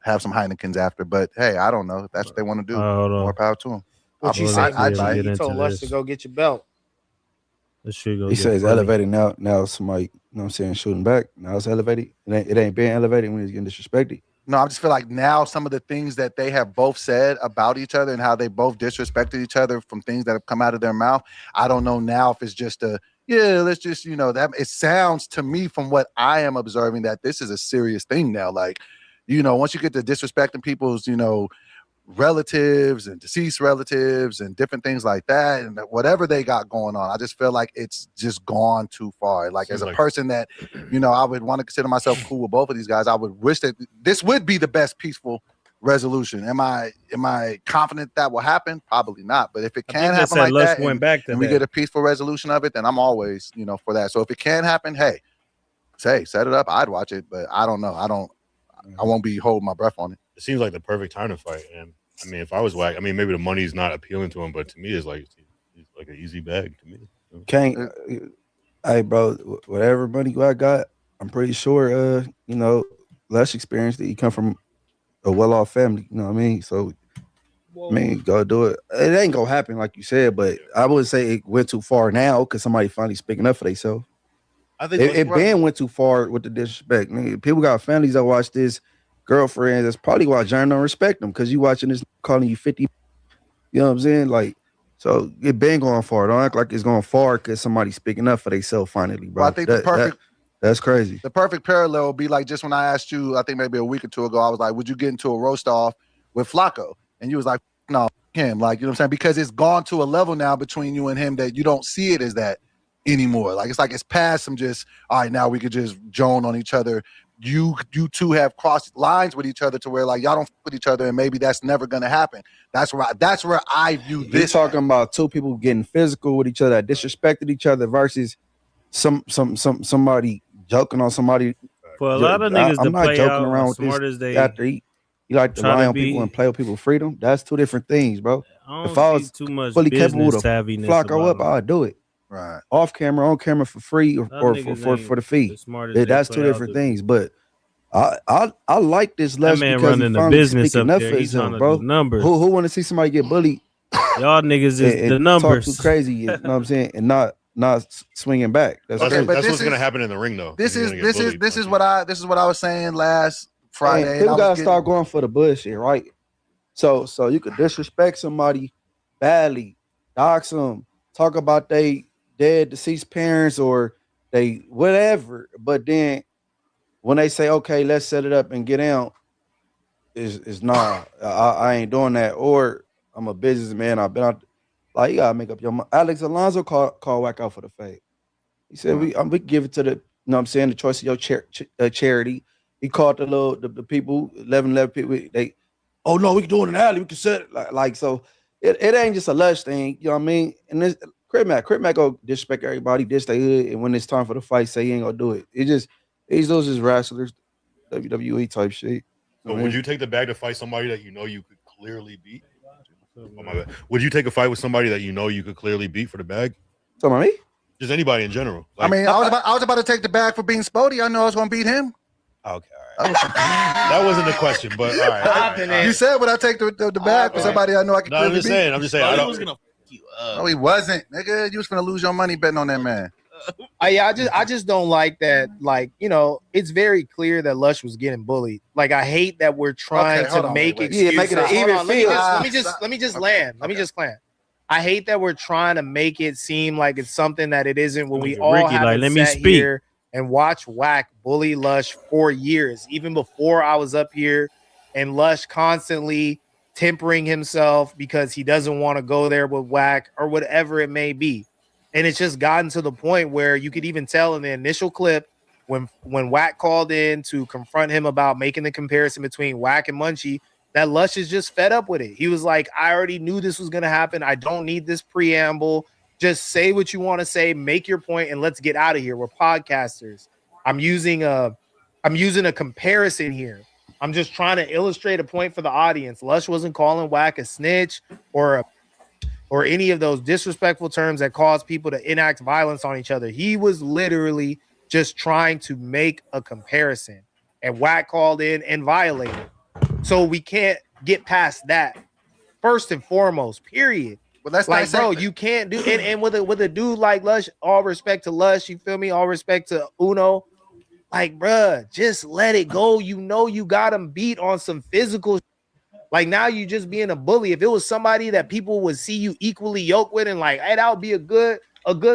have some Heinekens after. But hey, I don't know if that's what they want to do. More power to them. What you said? You told Lush to go get your belt. He says elevated now. Now somebody, shooting back. Now it's elevated. It ain't being elevated when he's getting disrespected. No, I just feel like now some of the things that they have both said about each other and how they both disrespected each other from things that have come out of their mouth. I don't know now if it's just let's just, that it sounds to me from what I am observing that this is a serious thing now. Like, once you get to disrespecting people's, relatives and deceased relatives and different things like that and whatever they got going on, I just feel like it's just gone too far. Like as a person that, I would want to consider myself cool with both of these guys, I would wish that this would be the best peaceful resolution. Am I confident that will happen? Probably not. But if it can happen like that and we get a peaceful resolution of it, then I'm always, for that. So if it can happen, hey, set it up. I'd watch it, but I don't know. I won't be holding my breath on it. It seems like the perfect time to fight. And I mean, if I was Wack, maybe the money's not appealing to him, but to me, it's like an easy bag to me. Hey, bro, whatever money I got, I'm pretty sure, Lush experienced that. You come from a well-off family, you know what I mean? So, go do it. It ain't gonna happen like you said, but I would say it went too far now because somebody finally speaking up for themselves. I think it went too far with the disrespect. People got families that watch this, girlfriends. That's probably why John don't respect them because you watching this calling you 50. You know what I'm saying? Like, so it been going far. Don't act like it's going far because somebody's speaking up for themselves finally, bro. Well, I think that's crazy. The perfect parallel would be like just when I asked you, I think maybe a week or two ago, I was like, would you get into a roast off with Flacco? And you was like, no. him. Like, you know what I'm saying? Because it's gone to a level now between you and him that you don't see it as that anymore. Like it's past some just, all right, now we could just joan on each other. You two have crossed lines with each other to where like y'all don't fuck with each other, and maybe that's never gonna happen. That's where I view this. You're talking about two people getting physical with each other, that disrespected each other versus somebody joking on somebody. For a lot of niggas, I'm not joking around with smart this as they after you like to lie on people and play with people's freedom. That's two different things, bro. If I was too much fully capable to savviness flock her up, I'd do it. Right. Off camera, on camera for free or for the fee. That's two different things. But I like this Lush because running the business up there. He's trying to bro. do numbers. Who want to see somebody get bullied? Y'all niggas is the numbers. Talk too crazy, you know what I'm saying, and not swinging back. That's what's gonna happen in the ring, though. This is what I was saying last Friday. People gotta start going for the bullshit, right? So you could disrespect somebody badly, dox them, talk about they dead deceased parents or they whatever, but then when they say, okay, let's set it up and get out, is nah, I ain't doing that. Or I'm a businessman. I've been out. Like, you gotta make up your mind. Alex Alonso called Wack out for the fade. He said, we give it to the, you know what I'm saying, the choice of your charity. He called the people, 11 people, they, oh no, we can do it in the alley. We can set it. Like so it ain't just a Lush thing, you know what I mean? And this Crip Mac go disrespect everybody, diss they hood, and when it's time for the fight, say he ain't gonna do it. These those just wrestlers, WWE type shit. So would you take the bag to fight somebody that you know you could clearly beat? Oh, my bad. Would you take a fight with somebody that you know you could clearly beat for the bag? Talking about me? Just anybody in general. Like, I mean, I was about to take the bag for being Spody. I know I was gonna beat him. Okay, all right. That wasn't the question, but all right. You said, would I take the bag for somebody I know I could clearly beat? I'm just saying. I was gonna fuck you up. No, he wasn't, nigga. You was gonna lose your money betting on that man. I just don't like that. Like, you know, it's very clear that Lush was getting bullied. Like, I hate that we're trying to make excuses. Yeah, make it an even feel. Let me just land. I hate that we're trying to make it seem like it's something that it isn't when we all have sat here and watch Wack bully Lush for years, even before I was up here, and Lush constantly tempering himself because he doesn't want to go there with Wack or whatever it may be. And it's just gotten to the point where you could even tell in the initial clip when Wack called in to confront him about making the comparison between Wack and Munchie, that Lush is just fed up with it. He was like, I already knew this was going to happen. I don't need this preamble. Just say what you want to say, make your point, and let's get out of here. We're podcasters. I'm using a comparison here. I'm just trying to illustrate a point for the audience. Lush wasn't calling Wack a snitch or any of those disrespectful terms that cause people to enact violence on each other. He was literally just trying to make a comparison, and Wack called in and violated. So we can't get past that first and foremost, period. Well, that's like, bro, you can't do and with a dude like Lush, all respect to Lush, you feel me? All respect to Uno. Like, bruh, just let it go. You know you got him beat on some physical. Like, now you just being a bully. If it was somebody that people would see you equally yoked with and like, hey, that would be a good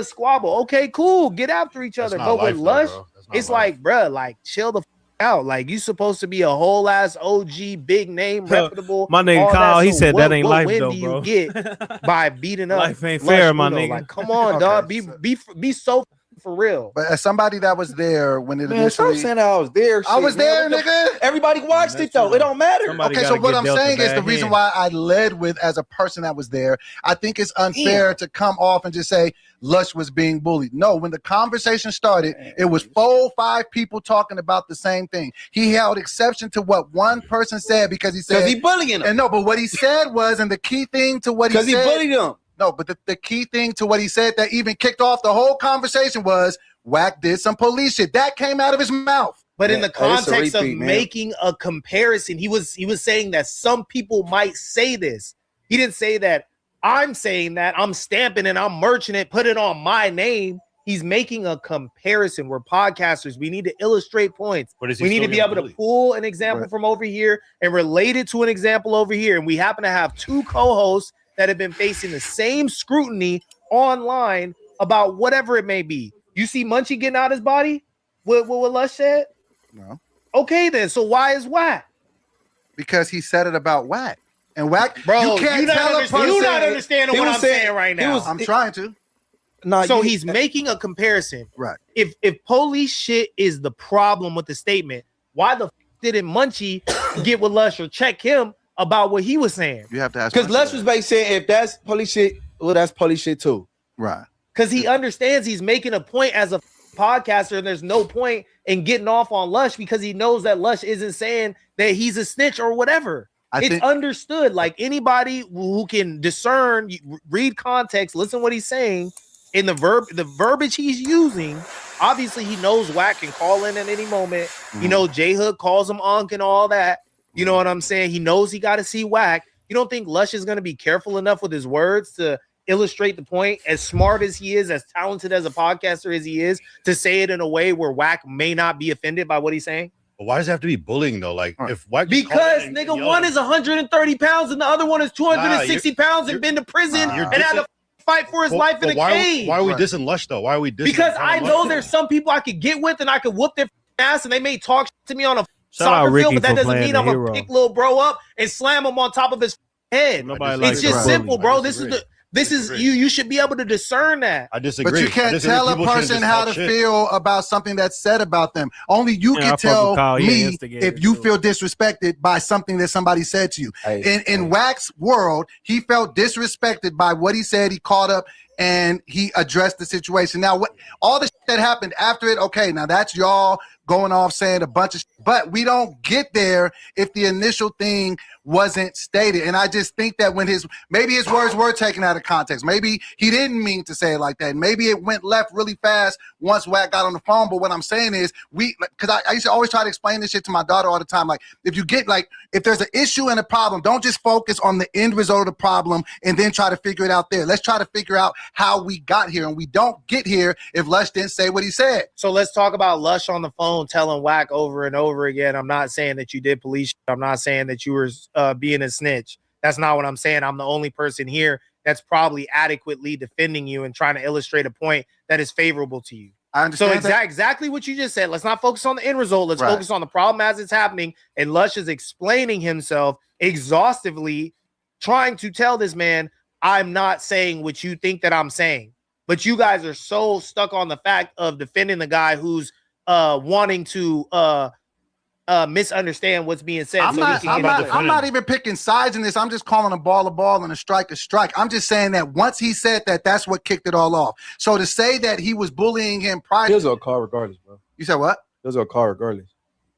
squabble. Okay, cool. Get after each other. But with Lush, it's like, bruh, like, chill the out. Like, you supposed to be a whole ass OG, big name, reputable. My nigga Kyle, he said that ain't life though, do bro. You get by beating up? Life ain't fair, my nigga. Like, come on, dog. Be so for real. But as somebody that was there when it initially, stop saying I was there. I was there, nigga. Everybody watched it though. It don't matter. Okay, so what I'm saying is the reason why I led with as a person that was there. I think it's unfair to come off and just say Lush was being bullied. No, when the conversation started, it was 4 or 5 people talking about the same thing. He held exception to what one person said because he said he bullying him. And no, but what he said was, and the key thing to what he said, because he bullied him. No, but the key thing to what he said that even kicked off the whole conversation was Wack did some police shit. That came out of his mouth. But in the context of making a comparison, he was saying that some people might say this. He didn't say that I'm saying that, I'm stamping and I'm merching it, put it on my name. He's making a comparison. We're podcasters. We need to illustrate points. We need to be able to pull an example from over here and relate it to an example over here. And we happen to have 2 co-hosts that have been facing the same scrutiny online about whatever it may be. You see Munchie getting out his body? What Lush said? No. Okay, then. So why is Wack? Because he said it about Wack. And Wack, bro, you can't tell a person. You're not understanding what I'm saying right now. I'm trying to. So he's making a comparison. Right. If police shit is the problem with the statement, why the didn't Munchie get with Lush or check him about what he was saying? You have to ask. Because Lush was basically saying if that's police shit, well, that's police shit too. Right. Because he understands he's making a point as a podcaster, and there's no point in getting off on Lush because he knows that Lush isn't saying that he's a snitch or whatever. It's understood. Like anybody who can discern, read context, listen what he's saying. In the verbiage he's using, obviously he knows Wack can call in at any moment. You know, J Hood calls him Unk and all that. You know what I'm saying? He knows he got to see Wack. You don't think Lush is going to be careful enough with his words to illustrate the point? As smart as he is, as talented as a podcaster as he is, to say it in a way where Wack may not be offended by what he's saying? But why does it have to be bullying though? Like if Wack because nigga, one is 130 pounds and the other one is 260 pounds and been to prison and had to fight for his life in a cage. Why are we dissing Lush though? Why are we dissing? Because I know there's some people I could get with and I could whoop their ass and they may talk to me on a soccer field, but that doesn't mean I'm gonna pick little bro up and slam him on top of his head. It's just simple, bro. This is you should be able to discern that. I disagree. But you can't tell a person how to feel about something that's said about them. Only you can tell me if you feel disrespected by something that somebody said to you. In Wack's world, he felt disrespected by what he said. He caught up and he addressed the situation. Now, all the shit that happened after it, okay, now that's y'all going off saying a bunch of shit, but we don't get there if the initial thing wasn't stated. And I just think that when maybe his words were taken out of context. Maybe he didn't mean to say it like that. Maybe it went left really fast once Wack got on the phone. But what I'm saying is because I used to always try to explain this shit to my daughter all the time. Like if there's an issue and a problem, don't just focus on the end result of the problem and then try to figure it out there. Let's try to figure out how we got here. And we don't get here if Lush didn't say what he said. So let's talk about Lush on the phone telling Wack over and over again, I'm not saying that you did police. I'm not saying that you were being a snitch. That's not what I'm saying. I'm the only person here that's probably adequately defending you and trying to illustrate a point that is favorable to you. I understand. So exactly what you just said. Let's not focus on the end result. Let's focus on the problem as it's happening. And Lush is explaining himself exhaustively, trying to tell this man, I'm not saying what you think that I'm saying. But you guys are so stuck on the fact of defending the guy who's wanting to misunderstand what's being said. I'm not even picking sides in this. I'm just calling a ball and a strike a strike. I'm just saying that once he said that, that's what kicked it all off. So to say that he was bullying him prior, he was on call regardless, bro. You said what? He was on call regardless.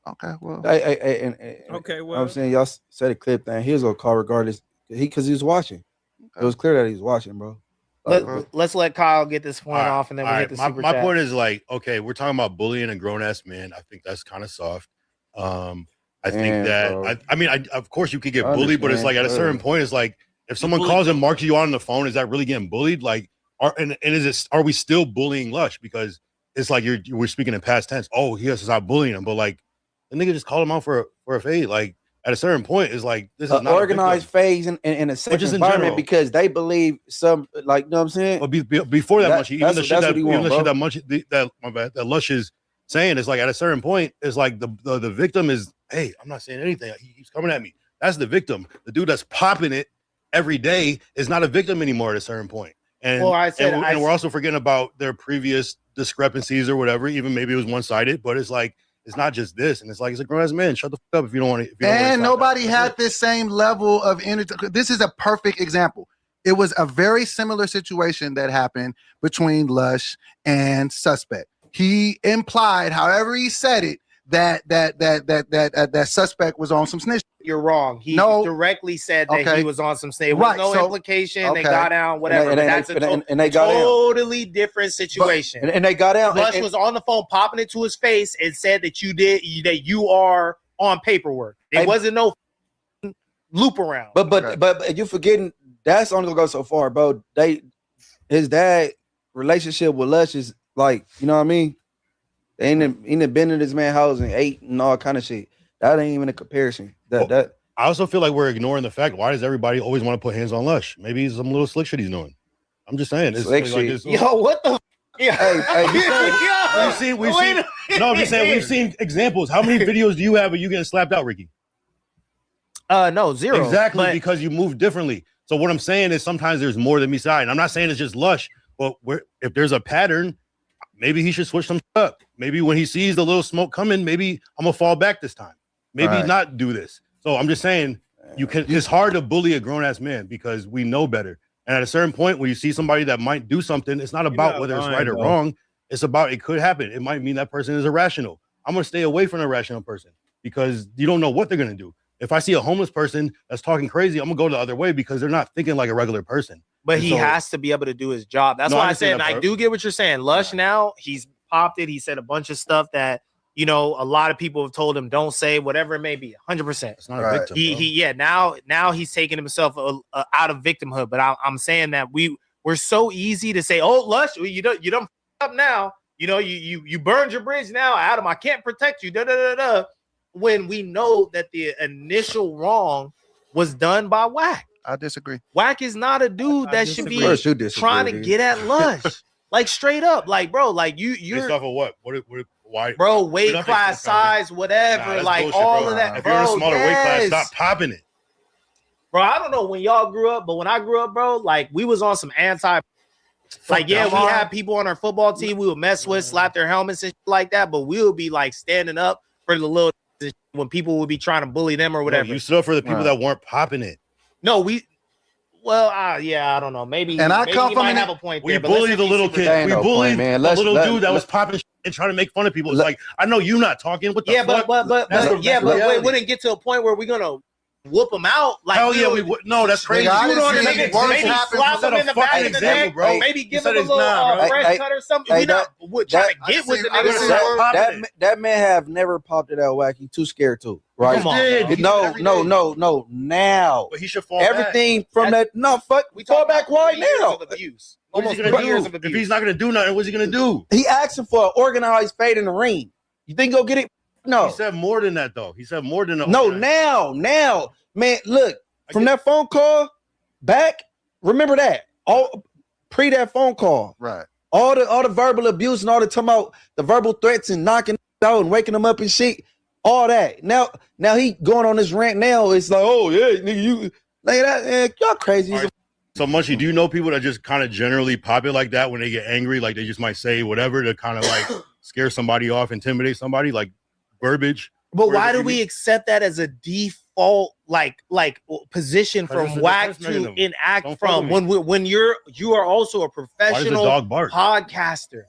Okay, well, okay, well, I'm saying y'all said a clip thing. He was on call regardless because he was watching. Okay. It was clear that he was watching, bro. Let's let Kyle get this point off, and then we hit the super chat. My point is like, okay, we're talking about bullying a grown ass man. I think that's kind of soft. I think that I mean, of course you could get bullied, but it's like at a certain point, it's like if someone calls and marks you on the phone, is that really getting bullied? Like, are we still bullying Lush? Because it's like we're speaking in past tense. Oh, he has to stop bullying him, but like the nigga just called him out for a fade. Like at a certain point, it's like this is not organized phase in a safe environment because they believe some, like, you know what I'm saying. Well, before that much, even the shit that Lush is saying is like at a certain point, it's like the victim is, hey, I'm not saying anything. He keeps coming at me. That's the victim. The dude that's popping it every day is not a victim anymore at a certain point. And, we're also forgetting about their previous discrepancies or whatever. Even maybe it was one-sided, but it's like it's not just this. And it's like it's a grown-ass man. Shut the fuck up if you don't want to. And nobody had this same level of energy. This is a perfect example. It was a very similar situation that happened between Lush and Suspect. He implied, however he said it, that Suspect was on some snitch. You're wrong. He directly said that he was on some snitch. There was no implication. They got down, whatever. That's a totally different situation. And they got out. Lush was on the phone, popping it to his face, and said that you are on paperwork. It wasn't no loop around. But you're forgetting that's only gonna go so far, bro. His dad relationship with Lush is like, you know what I mean? They ain't been in this man's house and ate and all kind of shit. That ain't even a comparison. I also feel like we're ignoring the fact. Why does everybody always want to put hands on Lush? Maybe he's some little slick shit he's doing. I'm just saying. Slick shit. Yo, what the? We've seen examples. How many videos do you have of you getting slapped out, Ricky? No, zero. Exactly, because you move differently. So what I'm saying is sometimes there's more than me side. And I'm not saying it's just Lush, but if there's a pattern, maybe he should switch some up. Maybe when he sees the little smoke coming, maybe I'm gonna fall back this time. Maybe not do this. So I'm just saying it's hard to bully a grown-ass man because we know better. And at a certain point, when you see somebody that might do something, it's not about whether it's right or wrong. It's about it could happen. It might mean that person is irrational. I'm gonna stay away from an irrational person because you don't know what they're gonna do. If I see a homeless person that's talking crazy, I'm gonna go the other way because they're not thinking like a regular person. But he has to be able to do his job. That's why I said, and I do get what you're saying. Lush now, he's popped it. He said a bunch of stuff that, you know, a lot of people have told him don't say, whatever it may be. 100%. It's not a victim. Now he's taking himself out of victimhood. But I'm saying that we're so easy to say, oh, Lush, you don't up now. You know, you burned your bridge now, Adam. I can't protect you. When we know that the initial wrong was done by Wack. I disagree. Wack is not a dude that should be trying to get at Lush. Like straight up. Like, bro, like you're based off of what? Why? Bro, weight class, size, whatever. Nah, like bullshit, all bro. of that. If you're in a smaller weight class, stop popping it. Bro, I don't know when y'all grew up, but when I grew up, bro, like we was on some anti. Like, we had people on our football team we would mess with, slap their helmets and shit like that, but we would be like standing up for the little when people would be trying to bully them or whatever. No, you stood up for the people that weren't popping it. No, I don't know. Maybe and I come from have a point we there. bully the little kid. We bully the little dude that was popping shit and trying to make fun of people. It's like, I know you not talking. What the fuck? But we wouldn't get to a point where we're gonna whoop them out. Like, hell yeah, we would. No, that's crazy. Maybe slap them in the back of the neck, bro. Maybe give them a little fresh cut or something. We're not trying to get with the niggas. That man have never popped it out Wack. He too scared to. Right? No. Now, but he should fall everything back. from that. No, fuck. We fall back right now. What is he gonna do? If he's not gonna do nothing, what's he gonna do? He asking for an organized fade in the ring. You think he'll get it? No. He said more than that though. He said more than no. Now, man. Look, from that phone call back. Remember that all pre that phone call. Right. All the verbal abuse and all the talking about the verbal threats and knocking out and waking them up and shit. All that. Now he going on this rant. Now it's like, oh yeah, nigga, you like that. Man, y'all crazy. Right. So Munchie, do you know people that just kind of generally pop it like that when they get angry? Like they just might say whatever to kind of like scare somebody off, intimidate somebody, like verbiage. But why do we accept that as a default like position from Wack to enact from when you are also a professional podcaster?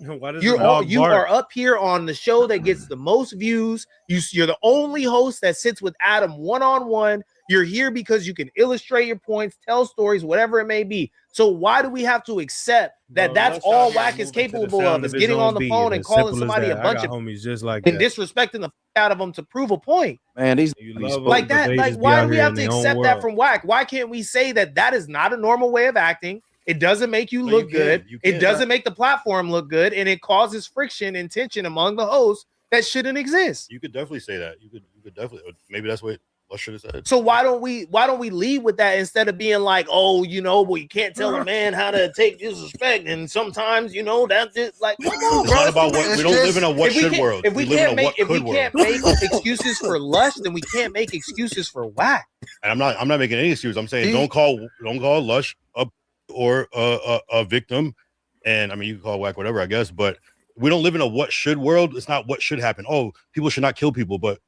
You are up here on the show that gets the most views. You're the only host that sits with Adam one-on-one. You're here because you can illustrate your points, tell stories, whatever it may be. So why do we have to accept that that's all Wack is capable of, is getting on the phone and calling somebody a bunch of homies just like and disrespecting the out of them to prove a point? Man, these like that. Like, why do we have to accept that from Wack? Why can't we say that is not a normal way of acting? It doesn't make you look good. It doesn't make the platform look good, and it causes friction and tension among the hosts that shouldn't exist. You could definitely say that. You could definitely. Maybe that's what I should have said. So why don't we lead with that instead of being like, oh, well, you can't tell a man how to take disrespect, and sometimes that's just like, come on, it's bro. not about what we don't live in a what should world. If we can't make excuses for Lush, then we can't make excuses for Wack. And I'm not making any excuses. I'm saying don't call Lush or a victim, and I mean you can call Wack whatever, I guess, but we don't live in a what should world. It's not what should happen. Oh, people should not kill people, but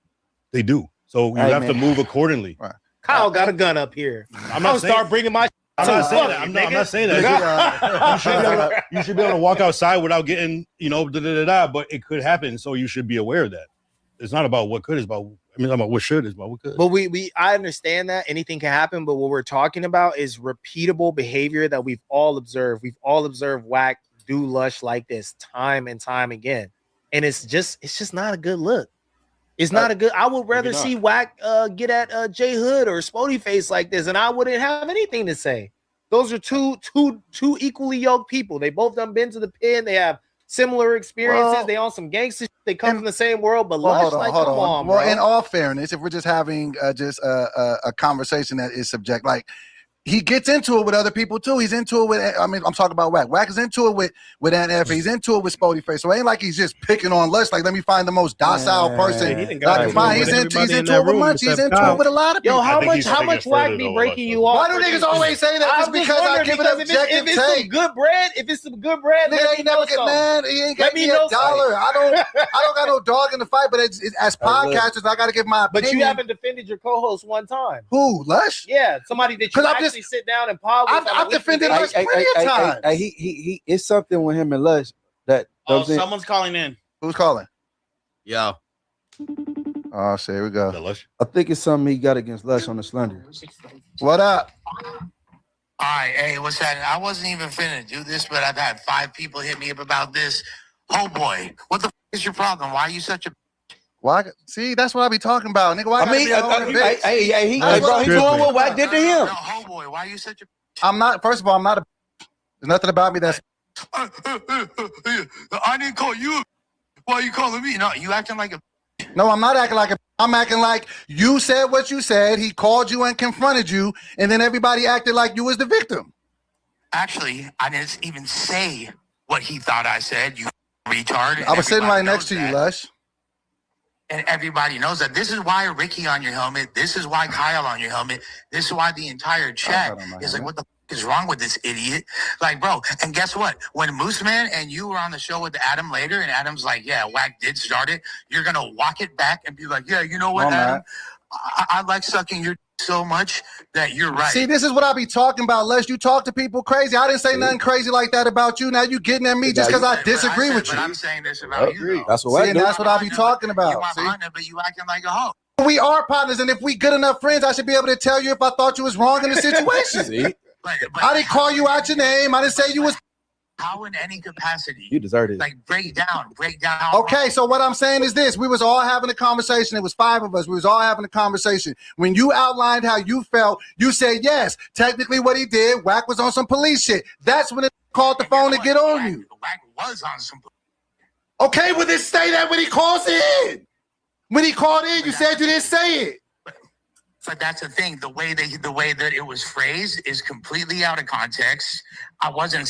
they do. So you have to move accordingly. Right. Kyle got a gun up here. I'm not start bringing my. I'm not saying that. I'm not saying that. You should be able to walk outside without getting, but it could happen. So you should be aware of that. It's not about what could. It's about what should. It's about what could. But I understand that anything can happen. But what we're talking about is repeatable behavior that we've all observed. We've all observed Wack do Lush like this time and time again, and it's just not a good look. It's not a good. I would rather see Wack get at J Hood or Spody Face like this, and I wouldn't have anything to say. Those are two equally yoked people. They both done been to the pen. They have similar experiences. They on some gangster. They come from the same world, but Lush, come on, bro. Well, in all fairness, if we're just having a conversation that is subject, like he gets into it with other people too. He's into it with, I mean, I'm talking about Wack. Wack is into it with Aunt Effie. He's into it with Spody Face. So it ain't like he's just picking on Lush. Like, let me find the most docile person that I can find. He's into it with Munch. He's into it with a lot of people. Yo, how much Wack be breaking you off? Why do niggas always say that? Just because I give it objective take. If it's some good bread, nigga ain't never get mad. He ain't got me $1. I don't got no dog in the fight, but as podcasters, I got to give my opinion. But you haven't defended your co-host one time. Who, Lush? Yeah, somebody that you actually sit down and pod with. I've defended Lush plenty of times. He it's something with him and Lush that. Oh, someone's calling in. Who's calling? Yo. Oh, shit, here we go. I think it's something he got against Lush on the Slender. What up? All right, hey, what's happening? I wasn't even finna do this, but I've had 5 people hit me up about this. Oh boy, what the is your problem? Why are you such a? Why? See, that's what I be talking about, nigga. Why? He's doing what Wack did to him. No, oh boy, why are you such a? I'm not. First of all, I'm not a. There's nothing about me that's. I didn't call you. Why are you calling me? No, you acting like a. No, I'm not acting like a. I'm acting like you said what you said. He called you and confronted you, and then everybody acted like you was the victim. Actually, I didn't even say what he thought I said. You retard. I was sitting right next to you, Lush. And everybody knows that. This is why Ricky on your helmet. This is why Kyle on your helmet. This is why the entire chat is like, what the f is wrong with this idiot? Like, bro, and guess what? When Moose Man and you were on the show with Adam later, and Adam's like, yeah, Wack did start it, you're going to walk it back and be like, yeah, you know what, Adam? I like sucking your so much that you're right. See, this is what I be talking about, Les. You talk to people crazy. I didn't say nothing crazy like that about you. Now you getting at me just because I disagree with you. But I'm saying this about you. That's what I be talking about. You my partner, but you acting like a hoe. We are partners, and if we good enough friends, I should be able to tell you if I thought you was wrong in the situation. I didn't call you out your name. I didn't say you was. How in any capacity? You deserve it. Like break down. Okay, so what I'm saying is this: we was all having a conversation. It was 5 of us. We was all having a conversation. When you outlined how you felt, you said yes. Technically, what he did, Wack was on some police shit. That's when it called the phone to get on you. Wack was on some. Okay, well then say that when he calls in. When he called in, you said you didn't say it. But that's the thing. The way that it was phrased is completely out of context. I wasn't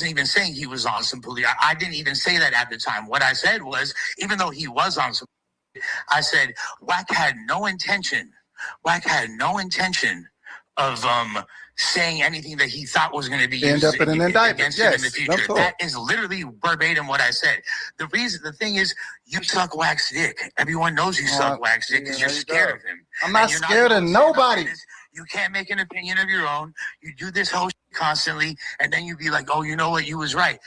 even saying he was on some police. I didn't even say that at the time. What I said was, even though he was on some, I said Wack had no intention of saying anything that he thought was going to be used against him in the future. That is literally verbatim what I said. The thing is, you suck Wack's dick. Everyone knows you suck Wack's dick because you're scared of him. I'm not scared of nobody. You can't make an opinion of your own. You do this whole shit constantly, and then you be like, oh, you know what? You was right.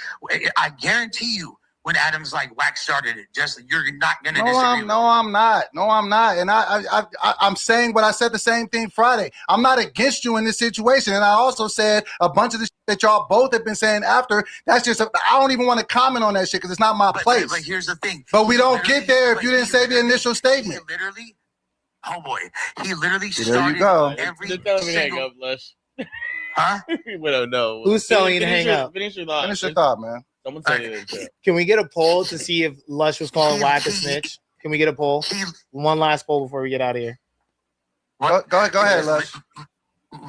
I guarantee you, when Adam's like, Wack started it, just you're not going to disagree. No, I'm not. And I'm saying what I said the same thing Friday. I'm not against you in this situation. And I also said a bunch of the shit that y'all both have been saying after. That's just, I don't even want to comment on that shit because it's not my place. But here's the thing. But we don't get there if you didn't say the initial statement. Oh boy, he literally started every hang up, Lush. Huh? We don't know. Who's telling you to hang up? Finish your thought. Finish your thought, man. Someone's telling you to. Can we get a poll to see if Lush was calling Wack a snitch? Can we get a poll? One last poll before we get out of here. Go ahead, Lush.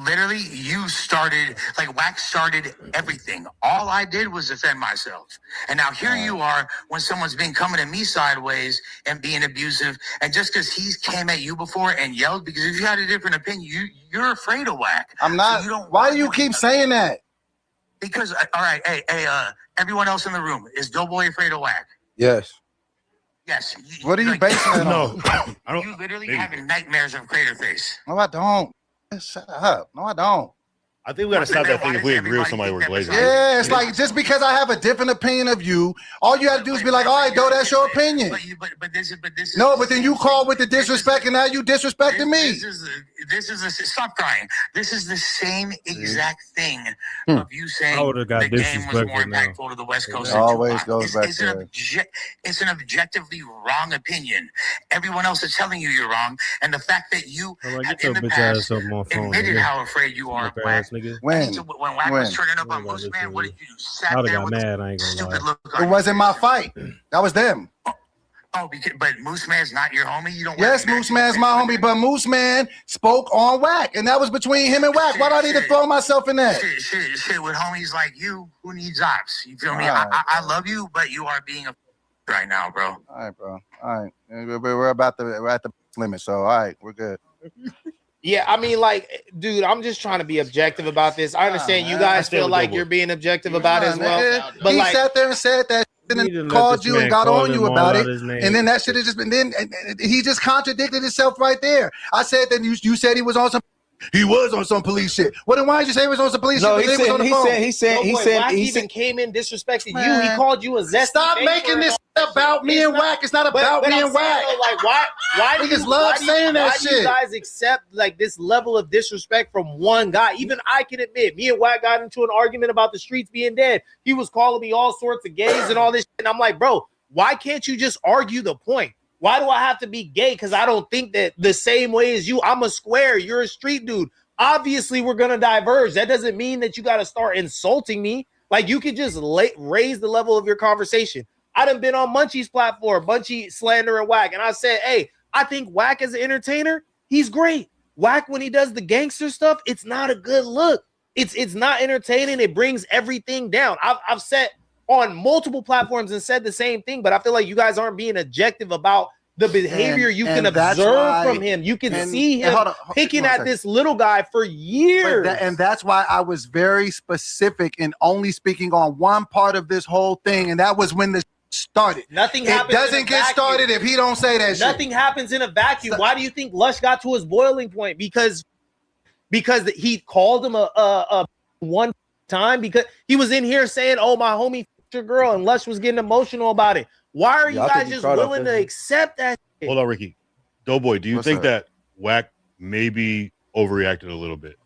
Literally, you started, like Wack started everything. All I did was defend myself. And now here you are when someone's been coming at me sideways and being abusive. And just because he came at you before and yelled, because if you had a different opinion, you're afraid of Wack. I'm not. So why do you keep saying that? Because, all right, hey, everyone else in the room, is Doboy afraid of Wack? Yes. Yes. What are you basing it on? You literally having nightmares of Crater Face. No, I don't. Shut up. No, I don't. I think we gotta stop that thing if we agree with somebody we're glazing. Yeah, it's like just because I have a different opinion of you, all you have to do is be like, all right, though, that's your opinion. But this is no, but then you call with the disrespect, and now you disrespecting me. Stop crying. This is the same exact thing of you saying the game was more impactful to the West Coast. It always goes back to it's an objectively wrong opinion. Everyone else is telling you you're wrong, and the fact that you in the past admitted how afraid you are of Wack. When Wack was turning up on Moose Man, what did you do? Sat there with a stupid look. It wasn't my fight. That was them. Oh, but Moose Man's not your homie? You don't Yes, Moose Man's my homie, but Moose Man spoke on Wack, and that was between him and Wack. Why do I need to throw myself in that? Shit, with homies like you, who needs ops? You feel me? Right, I love you, but you are being a right now, bro. All right, bro. All right. We're at the limit, so all right, we're good. Yeah, I mean, like, dude, I'm just trying to be objective about this. I understand you guys feel like you're being objective about it as well. But he like, sat there and said that and called you and got on you about it, and then that should have just been. Then he just contradicted himself right there. I said that you said he was on some. He was on some police shit. Well, then why did you say he was on some police shit? he said came in disrespected you. He called you a zesty. Stop making this about me and Wack. It's not about me and Wack. Like, why do you love saying that shit? Why do you guys accept like this level of disrespect from one guy? Even I can admit, me and Wack got into an argument about the streets being dead. He was calling me all sorts of gays and all this shit. And I'm like, bro, why can't you just argue the point? Why do I have to be gay? Because I don't think that the same way as you. I'm a square. You're a street dude. Obviously, we're going to diverge. That doesn't mean that you got to start insulting me. Like, you could just raise the level of your conversation. I done been on Munchie's platform, Munchie slander and Wack. And I said, hey, I think Wack as an entertainer, he's great. Wack, when he does the gangster stuff, it's not a good look. It's not entertaining. It brings everything down. I've said on multiple platforms and said the same thing, but I feel like you guys aren't being objective about the behavior you can observe from him. You can see him picking at this little guy for years. And that's why I was very specific in only speaking on one part of this whole thing, and that was when the started. Nothing happens. It doesn't get started if he don't say that shit. Nothing happens in a vacuum. Why do you think Lush got to his boiling point? Because he called him a one time because he was in here saying, "Oh, my homie your girl," and Lush was getting emotional about it. Why are you guys just willing to accept that shit? Hold on, Ricky. Doughboy, do you think that Wack maybe overreacted a little bit?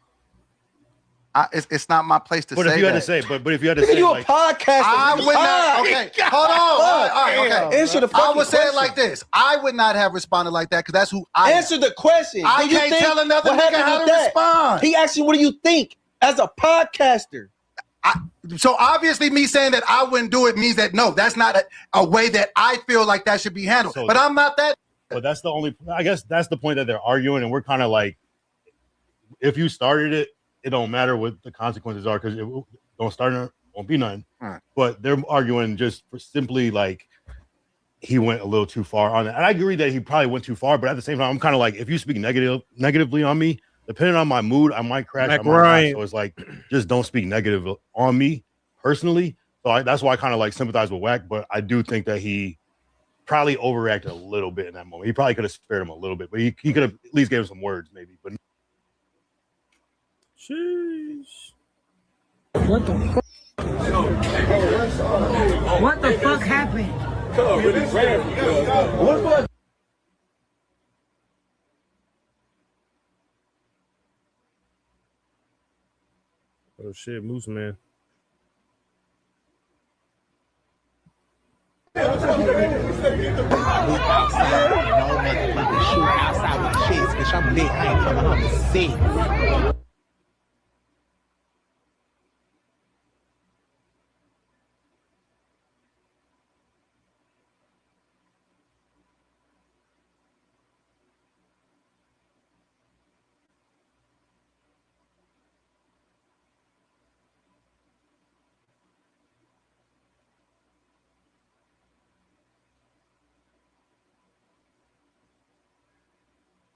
It's not my place to say that. But if you had to say, but if you had to say, you like, a podcast, I would not. Okay, hold on. All right, okay. Answer the fucking I would say it question. like this. I would not have responded like that because that's who I am. Answer the question. I can't tell another nigga how to respond. He asked you, what do you think as a podcaster? So obviously me saying that I wouldn't do it means that no, that's not a way that I feel like that should be handled. But I'm not that. But that's the only, I guess that's the point that they're arguing. And we're kind of like, if you started it, it don't matter what the consequences are because it don't start, it won't be none. Right. But they're arguing just for simply like he went a little too far on it. And I agree that he probably went too far. But at the same time, I'm kind of like, if you speak negatively on me, depending on my mood, I might crash. I might not. So it's like, just don't speak negative on me personally. So that's why I kind of like sympathize with Wack. But I do think that he probably overreacted a little bit in that moment. He probably could have spared him a little bit, but he could have at least gave him some words, maybe. But sheesh. What the fuck? What the fuck happened? What? Oh shit, Moose Man.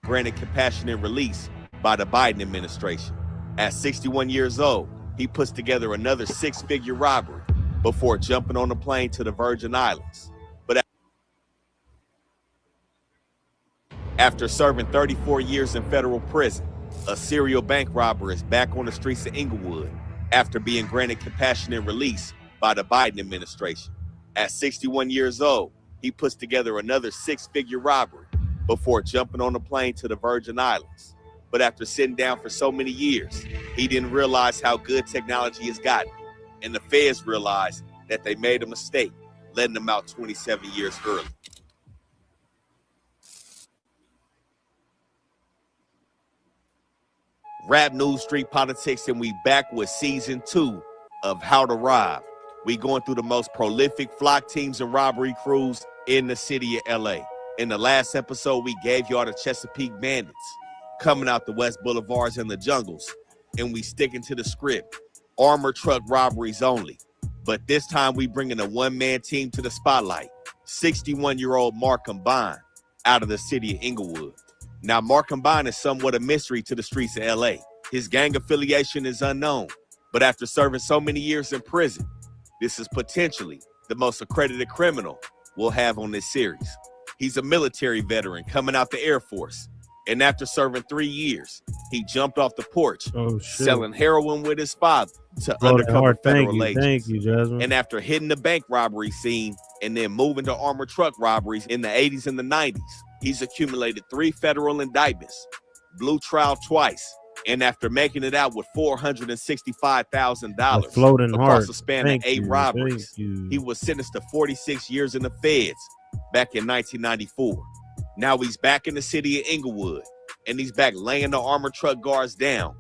Granted compassionate release by the Biden administration. At 61 years old, he puts together another six-figure robbery before jumping on a plane to the Virgin Islands. But after serving 34 years in federal prison, a serial bank robber is back on the streets of Inglewood after being granted compassionate release by the Biden administration. At 61 years old, he puts together another six-figure robbery before jumping on a plane to the Virgin Islands. But after sitting down for so many years, he didn't realize how good technology has gotten. And the feds realized that they made a mistake, letting him out 27 years early. Rap news, street politics, and we back with season 2 of How to Rob. We going through the most prolific flock teams and robbery crews in the city of LA. In the last episode, we gave y'all the Chesapeake Bandits coming out the West Boulevards and the jungles, and we sticking to the script. Armored truck robberies only. But this time we bringing a one-man team to the spotlight. 61-year-old Markham Bond out of the city of Inglewood. Now, Markham Bond is somewhat a mystery to the streets of LA. His gang affiliation is unknown, but after serving so many years in prison, this is potentially the most accredited criminal we'll have on this series. He's a military veteran coming out the Air Force, and after serving 3 years, he jumped off the porch, selling heroin with his father to undercover federal agents. Thank you, Jasmine. And after hitting the bank robbery scene and then moving to armored truck robberies in the 80s and the 90s, he's accumulated 3 federal indictments, blew trial twice, and after making it out with $465,000 across a span of 8 robberies, he was sentenced to 46 years in the feds back in 1994. Now he's back in the city of Inglewood, and he's back laying the armored truck guards down,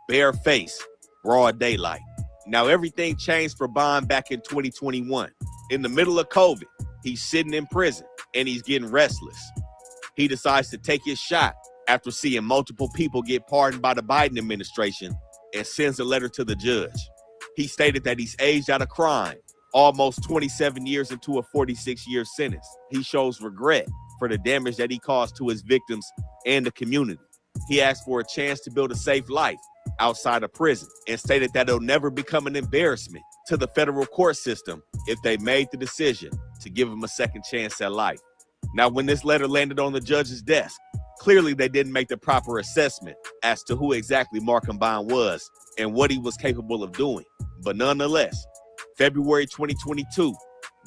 bare face, broad daylight. Now everything changed for Bond back in 2021. In the middle of COVID, he's sitting in prison, and he's getting restless. He decides to take his shot after seeing multiple people get pardoned by the Biden administration, and sends a letter to the judge. He stated that he's aged out of crime, almost 27 years into a 46-year sentence. He shows regret for the damage that he caused to his victims and the community. He asked for a chance to build a safe life outside of prison, and stated that it'll never become an embarrassment to the federal court system if they made the decision to give him a second chance at life. Now, when this letter landed on the judge's desk, clearly they didn't make the proper assessment as to who exactly Markham Bond was and what he was capable of doing. But nonetheless, February 2022,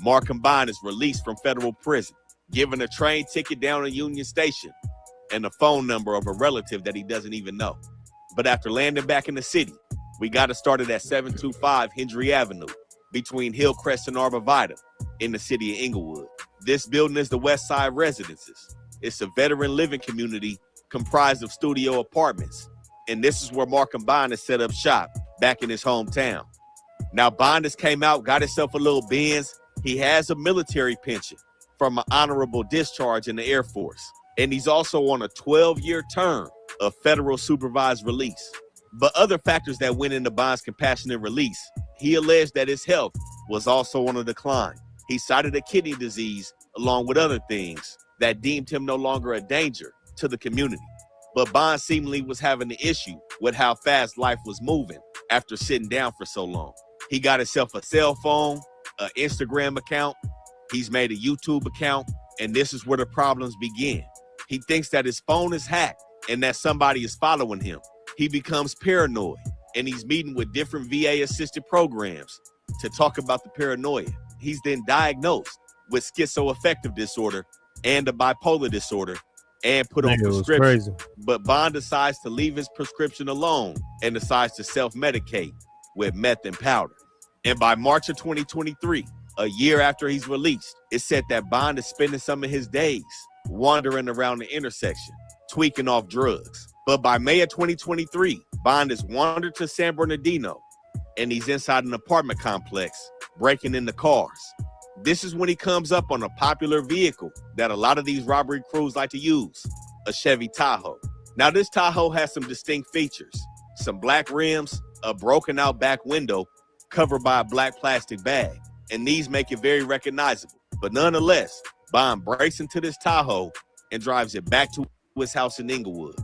Markham Bond is released from federal prison, given a train ticket down to Union Station and the phone number of a relative that he doesn't even know. But after landing back in the city, we got to start it at 725 Hendry Avenue between Hillcrest and Arborvitae in the city of Inglewood. This building is the West Side Residences. It's a veteran living community comprised of studio apartments. And this is where Markham Bond has set up shop back in his hometown. Now, Bond has came out, got himself a little Benz. He has a military pension from an honorable discharge in the Air Force. And he's also on a 12-year term of federal supervised release. But other factors that went into Bond's compassionate release, he alleged that his health was also on a decline. He cited a kidney disease along with other things that deemed him no longer a danger to the community. But Bond seemingly was having an issue with how fast life was moving after sitting down for so long. He got himself a cell phone, an Instagram account, he's made a YouTube account, and this is where the problems begin. He thinks that his phone is hacked and that somebody is following him. He becomes paranoid, and he's meeting with different VA-assisted programs to talk about the paranoia. He's then diagnosed with schizoaffective disorder and a bipolar disorder and put on prescription. But Bond decides to leave his prescription alone and decides to self-medicate with meth and powder. And by March of 2023, a year after he's released, it's said that Bond is spending some of his days wandering around the intersection, tweaking off drugs. But by May of 2023, Bond has wandered to San Bernardino, and he's inside an apartment complex, breaking into cars. This is when he comes up on a popular vehicle that a lot of these robbery crews like to use, a Chevy Tahoe. Now, this Tahoe has some distinct features: some black rims, a broken out back window covered by a black plastic bag, and these make it very recognizable. But nonetheless, Bond breaks into this Tahoe and drives it back to his house in Inglewood.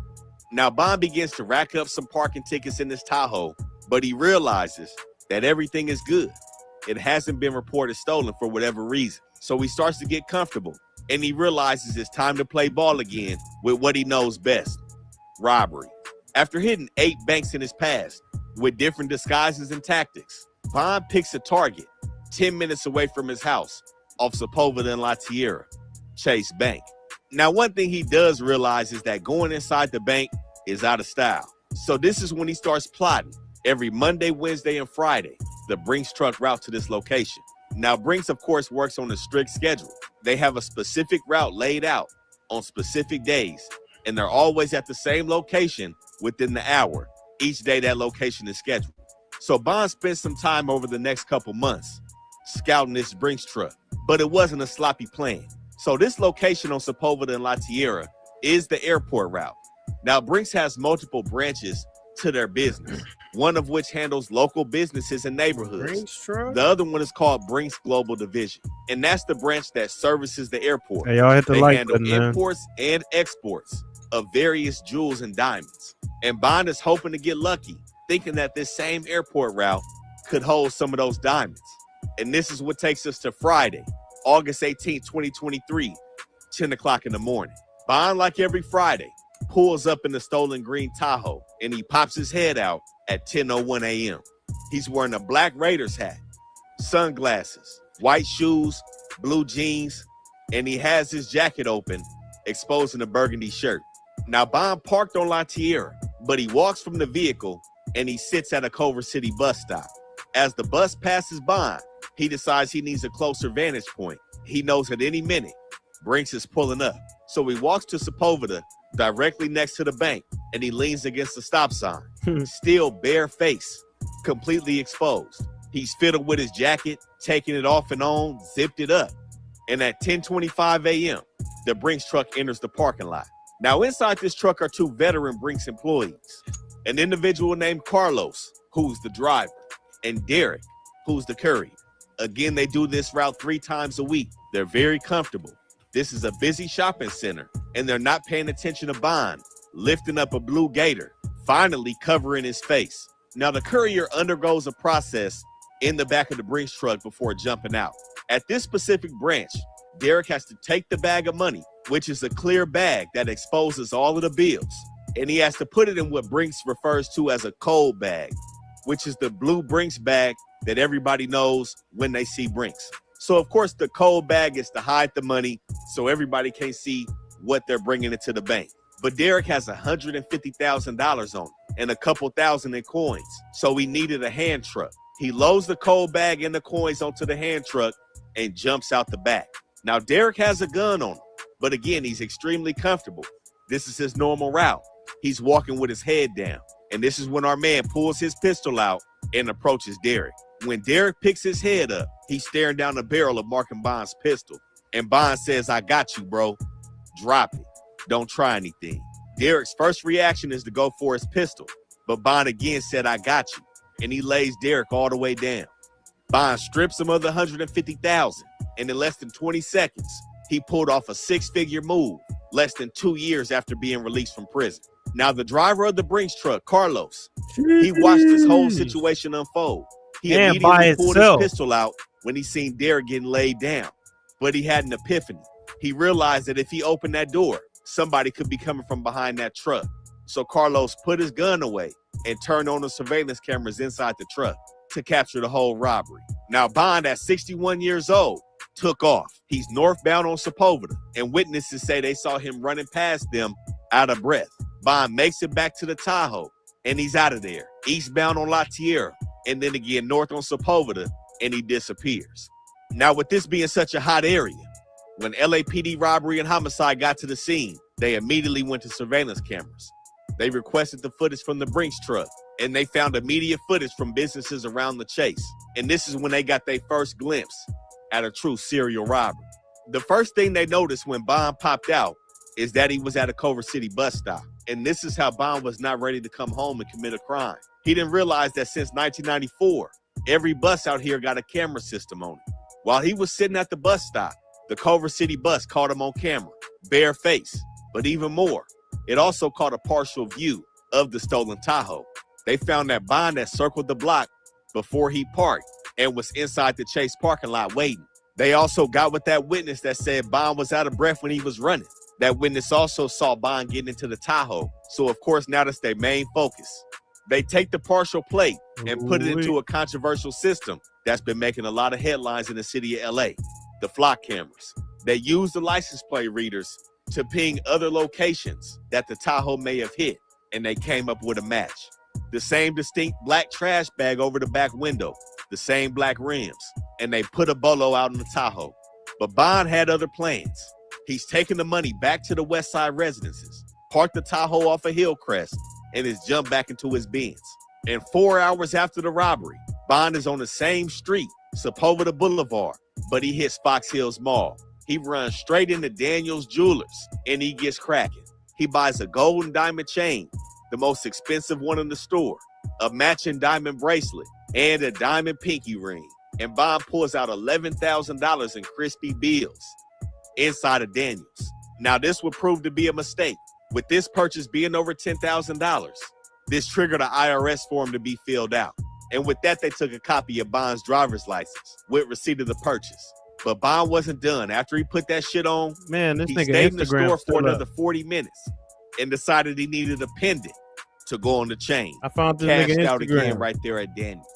Now, Bond begins to rack up some parking tickets in this Tahoe, but he realizes that everything is good. It hasn't been reported stolen for whatever reason. So he starts to get comfortable, and he realizes it's time to play ball again with what he knows best: robbery. After hitting 8 banks in his past with different disguises and tactics, Bond picks a target 10 minutes away from his house off Sepulveda and La Tierra, Chase Bank. Now, one thing he does realize is that going inside the bank is out of style. So this is when he starts plotting every Monday, Wednesday, and Friday the Brinks truck route to this location. Now, Brinks, of course, works on a strict schedule. They have a specific route laid out on specific days, and they're always at the same location within the hour each day that location is scheduled. So Bond spent some time over the next couple months scouting this Brinks truck, but it wasn't a sloppy plan. So this location on Sepulveda and La Tierra is the airport route. Now, Brinks has multiple branches to their business, one of which handles local businesses and neighborhoods. The other one is called Brinks Global Division, and that's the branch that services the airport. Hey, y'all hit the They like handle button, man. imports and exports of various jewels and diamonds. And Bond is hoping to get lucky, thinking that this same airport route could hold some of those diamonds. And this is what takes us to Friday, August 18, 2023, 10 o'clock in the morning. Bond, like every Friday, pulls up in the stolen green Tahoe, and he pops his head out at 10:01 a.m. He's wearing a black Raiders hat, sunglasses, white shoes, blue jeans, and he has his jacket open, exposing a burgundy shirt. Now, Bond parked on La Tierra, but he walks from the vehicle and he sits at a Culver City bus stop. As the bus passes Bond, he decides he needs a closer vantage point. He knows at any minute Brinks is pulling up. So he walks to Sepulveda, directly next to the bank, and he leans against the stop sign, still bare face, completely exposed. He's fiddled with his jacket, taking it off and on, zipped it up. And at 10:25 a.m., the Brinks truck enters the parking lot. Now, inside this truck are two veteran Brinks employees, an individual named Carlos, who's the driver, and Derek, who's the courier. Again, they do this route 3 times a week. They're very comfortable. This is a busy shopping center, and they're not paying attention to Bond, lifting up a blue gator, finally covering his face. Now, the courier undergoes a process in the back of the Brinks truck before jumping out. At this specific branch, Derek has to take the bag of money, which is a clear bag that exposes all of the bills, and he has to put it in what Brinks refers to as a cold bag, which is the blue Brinks bag that everybody knows when they see Brinks. So, of course, the cold bag is to hide the money so everybody can't see what they're bringing into the bank. But Derek has $150,000 on it and a couple thousand in coins, so he needed a hand truck. He loads the cold bag and the coins onto the hand truck and jumps out the back. Now, Derek has a gun on him, but again, he's extremely comfortable. This is his normal route. He's walking with his head down, and this is when our man pulls his pistol out and approaches Derek. When Derek picks his head up, he's staring down the barrel of Mark and Bond's pistol. And Bond says, "I got you, bro. Drop it. Don't try anything." Derek's first reaction is to go for his pistol, but Bond again said, "I got you." And he lays Derek all the way down. Bond strips him of the $150,000, and in less than 20 seconds, he pulled off a 6-figure move, less than 2 years after being released from prison. Now, the driver of the Brinks truck, Carlos, he watched this whole situation unfold. He immediately pulled his pistol out when he seen Derek getting laid down. But he had an epiphany. He realized that if he opened that door, somebody could be coming from behind that truck. So Carlos put his gun away and turned on the surveillance cameras inside the truck to capture the whole robbery. Now, Bond, at 61 years old, took off. He's northbound on Sepulveda, and witnesses say they saw him running past them out of breath. Bond makes it back to the Tahoe, and he's out of there, eastbound on La Tierra, and then again north on Sepulveda, and he disappears. Now, with this being such a hot area, when LAPD robbery and homicide got to the scene, they immediately went to surveillance cameras. They requested the footage from the Brinks truck, and they found immediate footage from businesses around the chase. And this is when they got their first glimpse at a true serial robber. The first thing they noticed when Bond popped out is that he was at a Culver City bus stop. And this is how Bond was not ready to come home and commit a crime. He didn't realize that since 1994, every bus out here got a camera system on it. While he was sitting at the bus stop, the Culver City bus caught him on camera, bare face. But even more, it also caught a partial view of the stolen Tahoe. They found that Bond had circled the block before he parked and was inside the Chase parking lot waiting. They also got with that witness that said Bond was out of breath when he was running. That witness also saw Bond getting into the Tahoe. So, of course, now that's their main focus. They take the partial plate and put it into a controversial system that's been making a lot of headlines in the city of LA, the flock cameras. They use the license plate readers to ping other locations that the Tahoe may have hit, and they came up with a match. The same distinct black trash bag over the back window, the same black rims, and they put a bolo out in the Tahoe. But Bond had other plans. He's taking the money back to the West Side residences, parked the Tahoe off a Hillcrest, and has jumped back into his Benz. And 4 hours after the robbery, Bond is on the same street, Sepulveda Boulevard, but he hits Fox Hills Mall. He runs straight into Daniel's Jewelers, and he gets cracking. He buys a gold and diamond chain, the most expensive one in the store, a matching diamond bracelet, and a diamond pinky ring. And Bond pulls out $11,000 in crispy bills inside of Daniel's. Now, this would prove to be a mistake. With this purchase being over $10,000, this triggered an IRS form to be filled out. And with that, they took a copy of Bond's driver's license with receipt of the purchase. But Bond wasn't done. After he put that shit on, man, this he nigga stayed in the Instagram store still for another up. 40 minutes and decided he needed a pendant to go on the chain. I found this Cashed nigga out again Instagram right there at Daniel's.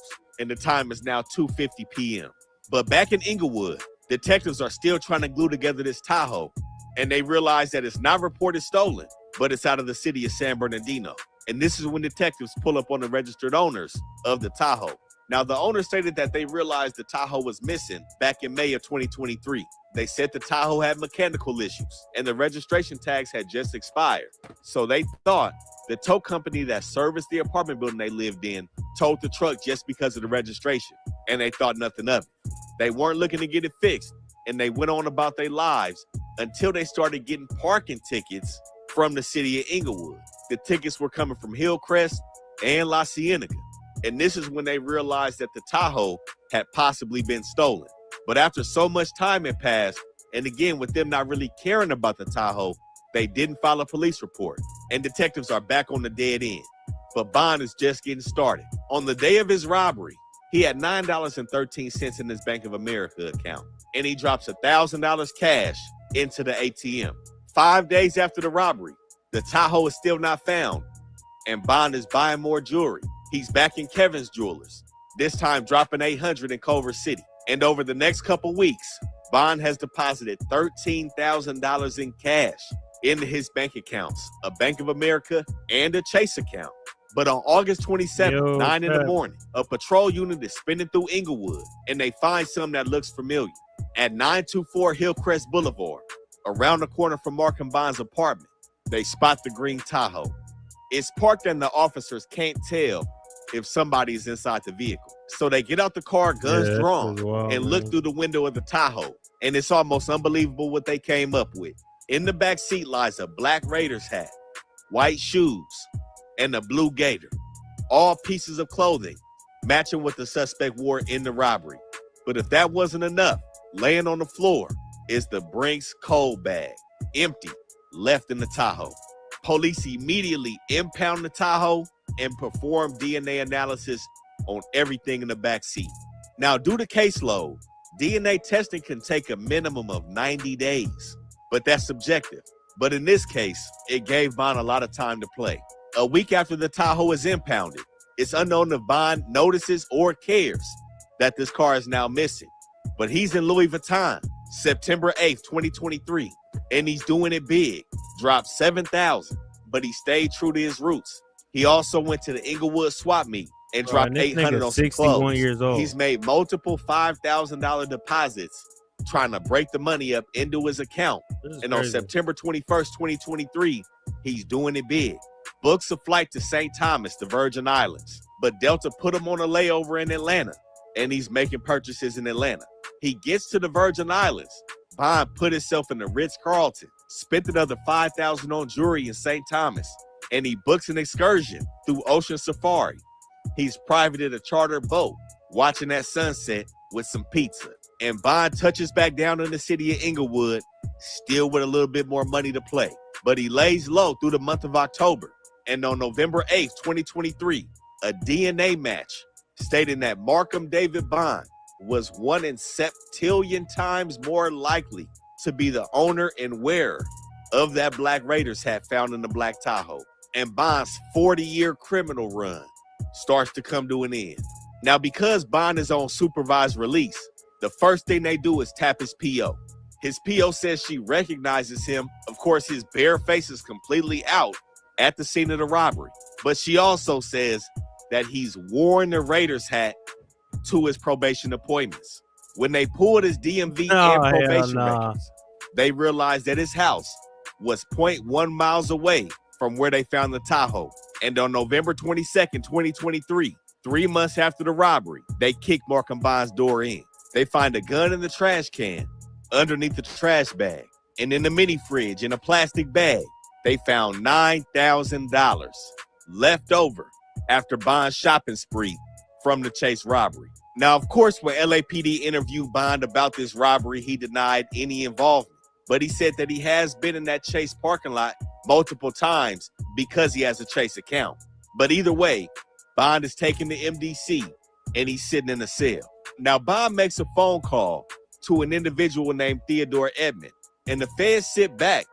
And the time is now 2:50 p.m. But back in Inglewood, detectives are still trying to glue together this Tahoe, and they realize that it's not reported stolen, but it's out of the city of San Bernardino. And this is when detectives pull up on the registered owners of the Tahoe. Now, the owner stated that they realized the Tahoe was missing back in May of 2023. They said the Tahoe had mechanical issues and the registration tags had just expired. So they thought the tow company that serviced the apartment building they lived in towed the truck just because of the registration, and they thought nothing of it. They weren't looking to get it fixed, and they went on about their lives until they started getting parking tickets from the city of Inglewood. The tickets were coming from Hillcrest and La Cienega. And this is when they realized that the Tahoe had possibly been stolen. But after so much time had passed, and again, with them not really caring about the Tahoe, they didn't file a police report. And detectives are back on the dead end. But Bond is just getting started. On the day of his robbery, he had $9.13 in his Bank of America account. And he drops $1,000 cash into the ATM. 5 days after the robbery, the Tahoe is still not found. And Bond is buying more jewelry. He's back in Kevin's Jewelers, this time dropping $800 in Culver City. And over the next couple weeks, Bond has deposited $13,000 in cash into his bank accounts, a Bank of America and a Chase account. But on August 27th, 9 in the morning, a patrol unit is spinning through Inglewood, and they find something that looks familiar. At 924 Hillcrest Boulevard, around the corner from Mark and Bond's apartment, they spot the green Tahoe. It's parked and the officers can't tell if somebody is inside the vehicle. So they get out the car, guns drawn, and look through the window of the Tahoe. And it's almost unbelievable what they came up with. In the back seat lies a black Raiders hat, white shoes, and a blue gator. All pieces of clothing matching what the suspect wore in the robbery. But if that wasn't enough, laying on the floor is the Brinks cold bag, empty, left in the Tahoe. Police immediately impound the Tahoe and perform DNA analysis on everything in the back seat. Now, due to caseload, DNA testing can take a minimum of 90 days, but that's subjective. But in this case, it gave Bond a lot of time to play. A week after the Tahoe is impounded, it's unknown if Bond notices or cares that this car is now missing. But he's in Louis Vuitton, September 8th, 2023, and he's doing it big. Dropped $7,000, but he stayed true to his roots. He also went to the Inglewood swap meet and dropped $800 on some 61 clothes. years old. He's made multiple $5,000 deposits trying to break the money up into his account. And on September 21st, 2023, he's doing it big. Books a flight to St. Thomas, the Virgin Islands. But Delta put him on a layover in Atlanta, and he's making purchases in Atlanta. He gets to the Virgin Islands. Bond put himself in the Ritz-Carlton, spent another $5,000 on jewelry in St. Thomas, and he books an excursion through Ocean Safari. He's privated a charter boat, watching that sunset with some pizza. And Bond touches back down in the city of Inglewood, still with a little bit more money to play. But he lays low through the month of October. And on November 8th, 2023, a DNA match stating that Markham David Bond was 1 in septillion times more likely to be the owner and wearer of that Black Raiders hat found in the Black Tahoe. And Bond's 40-year criminal run starts to come to an end. Now, because Bond is on supervised release, the first thing they do is tap his PO. His PO says she recognizes him. Of course, his bare face is completely out at the scene of the robbery. But she also says that he's worn the Raiders hat to his probation appointments. When they pulled his DMV and probation records, they realized that his house was 0.1 miles away from where they found the Tahoe. And on November 22nd, 2023, 3 months after the robbery, they kicked Markham Bond's door in. They find a gun in the trash can, Underneath the trash bag and in the mini fridge in a plastic bag, they found $9,000 left over after Bond's shopping spree from the Chase robbery. Now, of course, when LAPD interviewed Bond about this robbery, he denied any involvement, but he said that he has been in that Chase parking lot multiple times because he has a Chase account. But either way, Bond is taking the MDC and he's sitting in a cell. Now, Bond makes a phone call to an individual named Theodore Edmond, and the feds sit back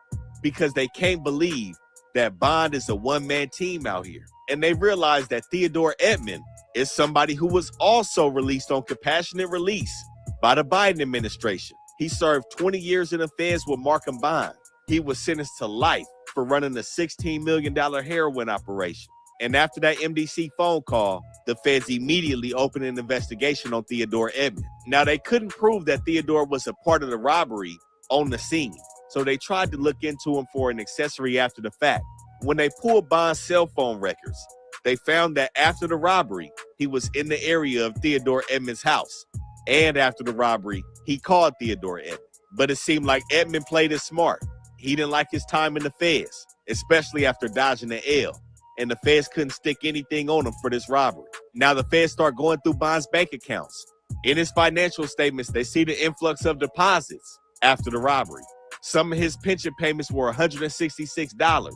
because they can't believe that Bond is a one-man team out here. And they realize that Theodore Edmond is somebody who was also released on compassionate release by the Biden administration. He served 20 years in the feds with Markham Bond. He was sentenced to life for running a $16 million heroin operation. And after that MDC phone call, the feds immediately opened an investigation on Theodore Edmond. Now, they couldn't prove that Theodore was a part of the robbery on the scene, so they tried to look into him for an accessory after the fact. When they pulled Bond's cell phone records, they found that after the robbery, he was in the area of Theodore Edmond's house. And after the robbery, he called Theodore Edmond. But it seemed like Edmond played it smart. He didn't like his time in the feds, especially after dodging the L. And the feds couldn't stick anything on him for this robbery. Now the feds start going through Bond's bank accounts. In his financial statements, they see the influx of deposits after the robbery. Some of his pension payments were $166,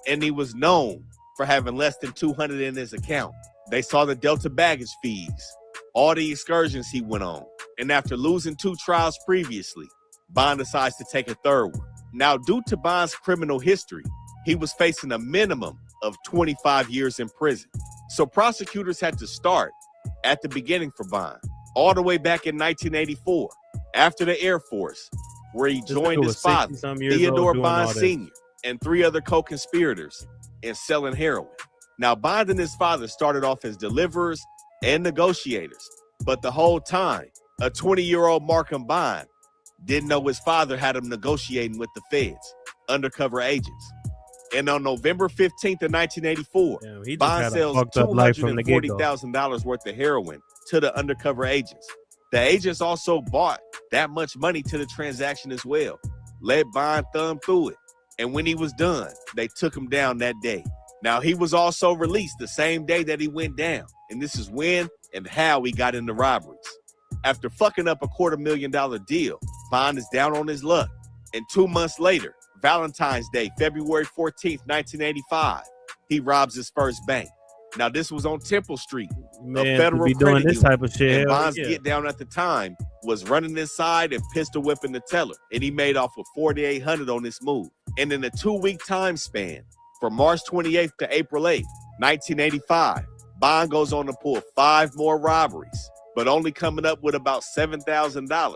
and he was known for having less than $200 in his account. They saw the Delta baggage fees, all the excursions he went on. And after losing 2 trials previously, Bond decides to take a third one. Now, due to Bond's criminal history, he was facing a minimum of 25 years in prison. So prosecutors had to start at the beginning for Bond, all the way back in 1984, after the Air Force, where he joined his father, Theodore Bond Sr., and 3 other co-conspirators in selling heroin. Now, Bond and his father started off as deliverers and negotiators, but the whole time, a 20-year-old Markham Bond didn't know his father had him negotiating with the feds, undercover agents. And on November 15th of 1984, Bond sells $240,000 worth of heroin to the undercover agents. The agents also bought that much money to the transaction as well, let Bond thumb through it. And when he was done, they took him down that day. Now, he was also released the same day that he went down. And this is when and how he got into robberies. After fucking up a $250,000 deal, Bond is down on his luck. And 2 months later, Valentine's Day, February 14th, 1985, he robs his first bank. Now, this was on Temple Street, a federal doing this type of shit. And Bond's get down at the time was running inside and pistol whipping the teller. And he made off with $4,800 on this move. And in a 2-week time span, from March 28th to April 8th, 1985, Bond goes on to pull 5 more robberies, but only coming up with about $7,000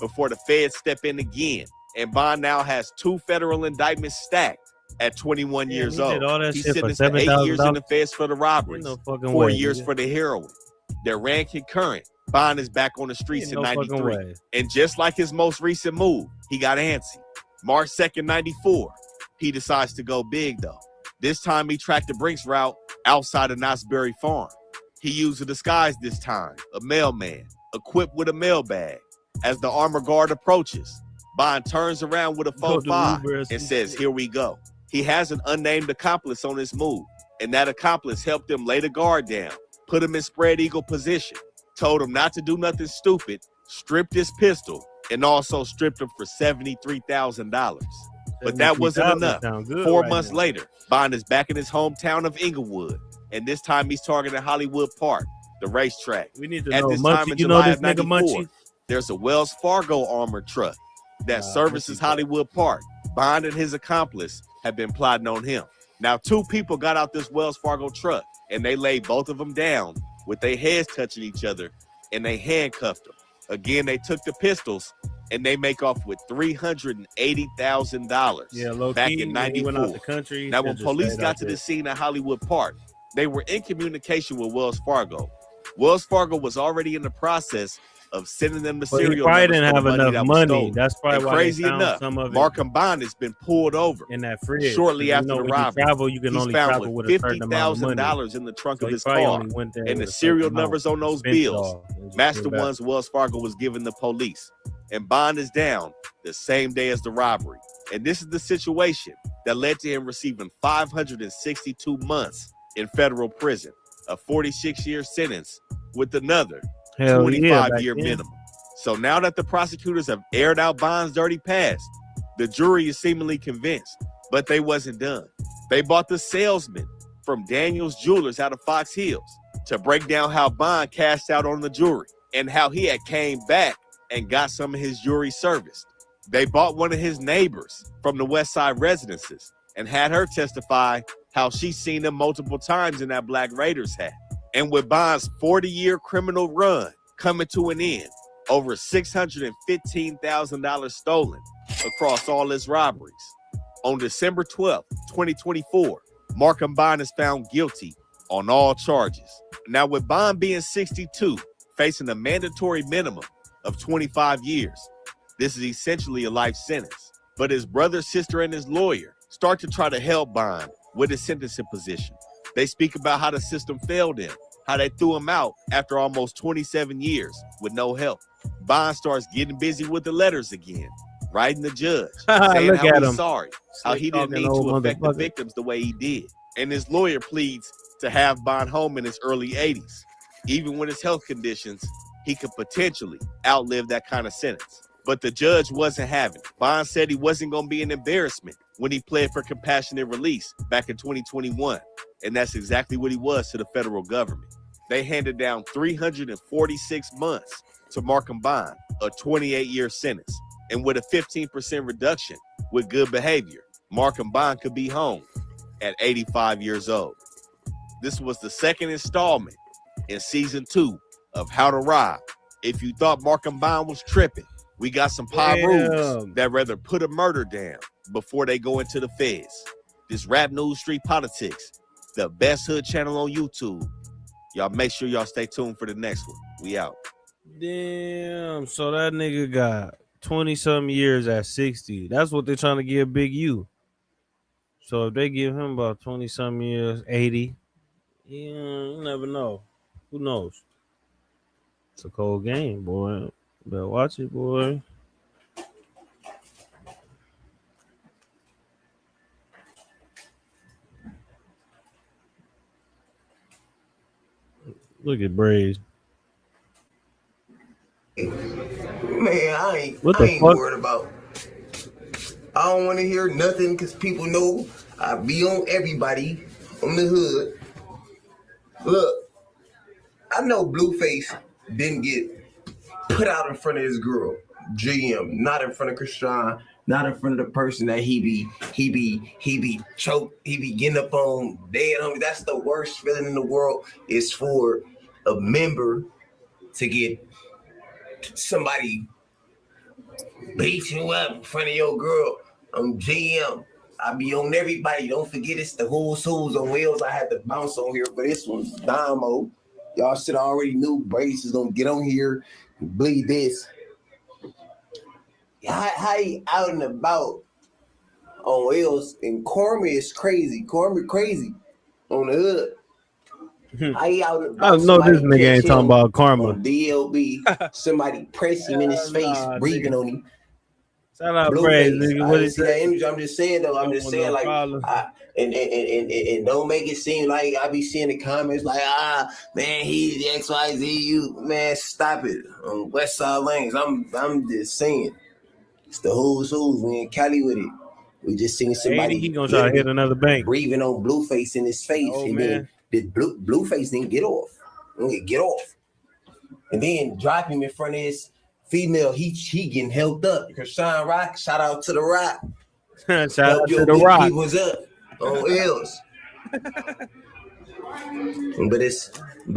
before the feds step in again. And Bond now has 2 federal indictments stacked at 21 years old. He's sentenced to 8 years in the feds for the robberies, 4 years for the heroin. That ran concurrent. Bond is back on the streets in 93. And just like his most recent move, he got antsy. March 2nd, 94, he decides to go big though. This time he tracked the Brinks route outside of Knott's Berry Farm. He used a disguise this time, a mailman, equipped with a mail bag. As the armor guard approaches, Bond turns around with a 4.5 and says, "Here we go." He has an unnamed accomplice on his move, and that accomplice helped him lay the guard down, put him in spread eagle position, told him not to do nothing stupid, stripped his pistol, and also stripped him for $73,000. But that wasn't enough. 4 months later, Bond is back in his hometown of Inglewood, and this time he's targeting Hollywood Park, the racetrack. We need to At know this Munchie. time in You know July this of nigga 94, Munchie? there's a Wells Fargo armored truck that services Hollywood Park. Bond and his accomplice have been plotting on him. Now, 2 people got out this Wells Fargo truck, and they laid both of them down with their heads touching each other, and they handcuffed them. Again, they took the pistols, and they make off with $380,000 back in 94. Now, when police got to the scene at Hollywood Park, they were in communication with Wells Fargo. Wells Fargo was already in the process of sending them the serial numbers didn't have enough money. That's probably why crazy they found enough, some of it Markham Bond has been pulled over in that fridge shortly after the when robbery. You travel, you can He's only found travel with a certain amount of money. $50,000 in the trunk of his probably car, only went there and with the a serial certain amount, numbers on those spent it bills all, and just match came the back. ones Wells Fargo was giving the police. and bond is down the same day as the robbery. And this is the situation that led to him receiving 562 months in federal prison, a 46-year sentence with another 25-year minimum. So now that the prosecutors have aired out Bond's dirty past, the jury is seemingly convinced, but they wasn't done. They bought the salesman from Daniel's Jewelers out of Fox Hills to break down how Bond cashed out on the jewelry and how he had came back and got some of his jewelry serviced. They bought one of his neighbors from the West Side residences and had her testify how she's seen him multiple times in that Black Raiders hat. And with Bond's 40-year criminal run coming to an end, over $615,000 stolen across all his robberies. On December 12th, 2024, Markham Bond is found guilty on all charges. Now, with Bond being 62, facing a mandatory minimum of 25 years, this is essentially a life sentence. But his brother, sister, and his lawyer start to try to help Bond with his sentencing position. They speak about how the system failed him, how they threw him out after almost 27 years with no help. Bond starts getting busy with the letters again, writing the judge, saying how he's sorry, how he didn't mean to affect the victims the way he did. And his lawyer pleads to have Bond home in his early 80s. Even with his health conditions, he could potentially outlive that kind of sentence. But the judge wasn't having it. Bond said he wasn't going to be an embarrassment when he pled for compassionate release back in 2021. And that's exactly what he was to the federal government. They handed down 346 months to Markham Bond, a 28-year sentence. And with a 15% reduction with good behavior, Markham Bond could be home at 85 years old. This was the second installment in season 2 of How to Rob. If you thought Markham Bond was tripping, we got some Pyrus that rather put a murder down before they go into the feds. This Rap News Street Politics, the best hood channel on YouTube. Y'all make sure y'all stay tuned for the next one. We out. Damn, so that nigga got 20-something years at 60. That's what they're trying to give Big U. So if they give him about 20-something years, 80, yeah, you never know. Who knows? It's a cold game, boy. Better watch it, boy. Look at Braves. Man, I ain't worried about. I don't want to hear nothing because people know I be on everybody on the hood. Look, I know Blueface didn't get put out in front of his girl, GM, not in front of Krishan, not in front of the person that he be choked, he be getting up on dead homie. That's the worst feeling in the world, is for a member to get somebody beat you up in front of your girl. I'm GM. I be on everybody. Don't forget it's the who's on wheels. I had to bounce on here, but this one's Damo. Y'all should already knew Brace is gonna get on here and bleed this. How he out and about on wheels, and Cormier is crazy. Cormier crazy on the hood. How he out and about? I know this nigga ain't talking about karma. DLB, somebody press him in his face, breathing on him. Shout out Braves, nigga. What is that image? I'm just saying though. I'm just saying, like, and don't make it seem like I be seeing the comments like, man, he's the XYZ. You man, stop it. On West Side Lanes, I'm just saying, it's the who's. We in Cali with it. We just seeing somebody. He gonna try to hit another bank. Breathing on Blueface in his face, and then the Blueface didn't get off. Get off, and then drop him in front of his female. He getting held up. Krishan Rock, shout out to the Rock. Shout out to the Rock. He was up on L's. But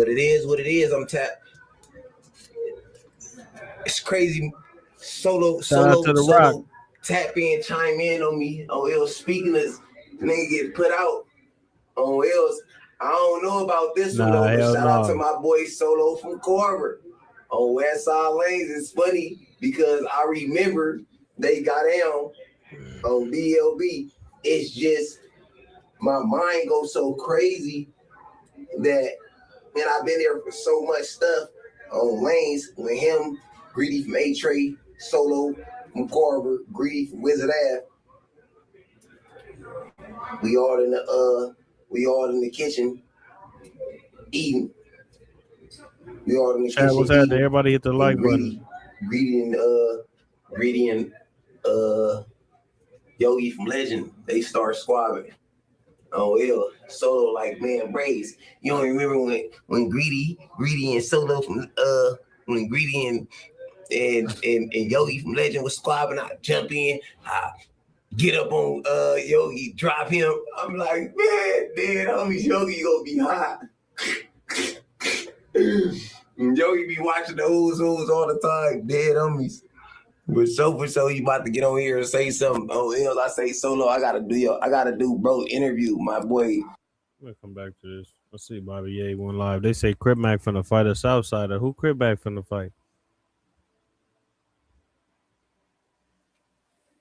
it is what it is. I'm tapped. It's crazy. Solo tap in, chime in on me on L's. Speaking as nigga get put out on L's. I don't know about this one though. But shout out to my boy Solo from Corver. On West Side Lanes, it's funny because I remember they got down on DLB. It's just my mind goes so crazy that, man, I've been there for so much stuff on Lanes with him, Greedy from A-Tray, Solo from Carver, Greedy from Wizard Ave. We all in the kitchen eating. We all in the Chat, kitchen what's happening? eating. Everybody hit the like button. Greedy and Yogi from Legend, they start squabbling. Oh well, Solo like, man, Braves. You don't remember when Greedy and Solo from when Greedy and Yogi from Legend was squabbling, I jump in, I get up on Yogi, drop him. I'm like, man, dead homies, Yogi gonna be hot. And Yogi be watching the O's all the time, dead homies. But for so you about to get on here and say something. Oh, else I say Solo, I gotta do bro interview, my boy. I'm gonna come back to this. Let's see, Bobby Ye went live. They say Crip Mac finna fight a Southsider. Who Crip Mac finna fight?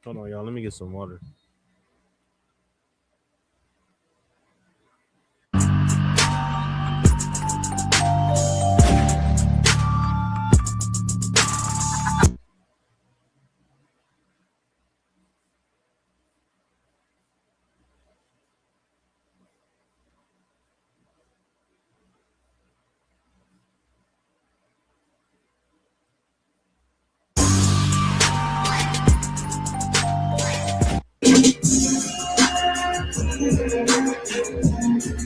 Hold on, y'all. Let me get some water.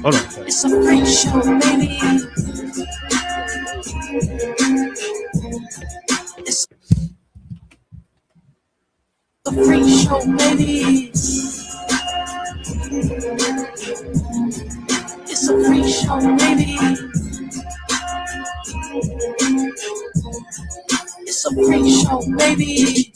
Hold on. It's a freak show, baby. It's a freak show, baby. It's a freak show, baby. It's a freak show, baby.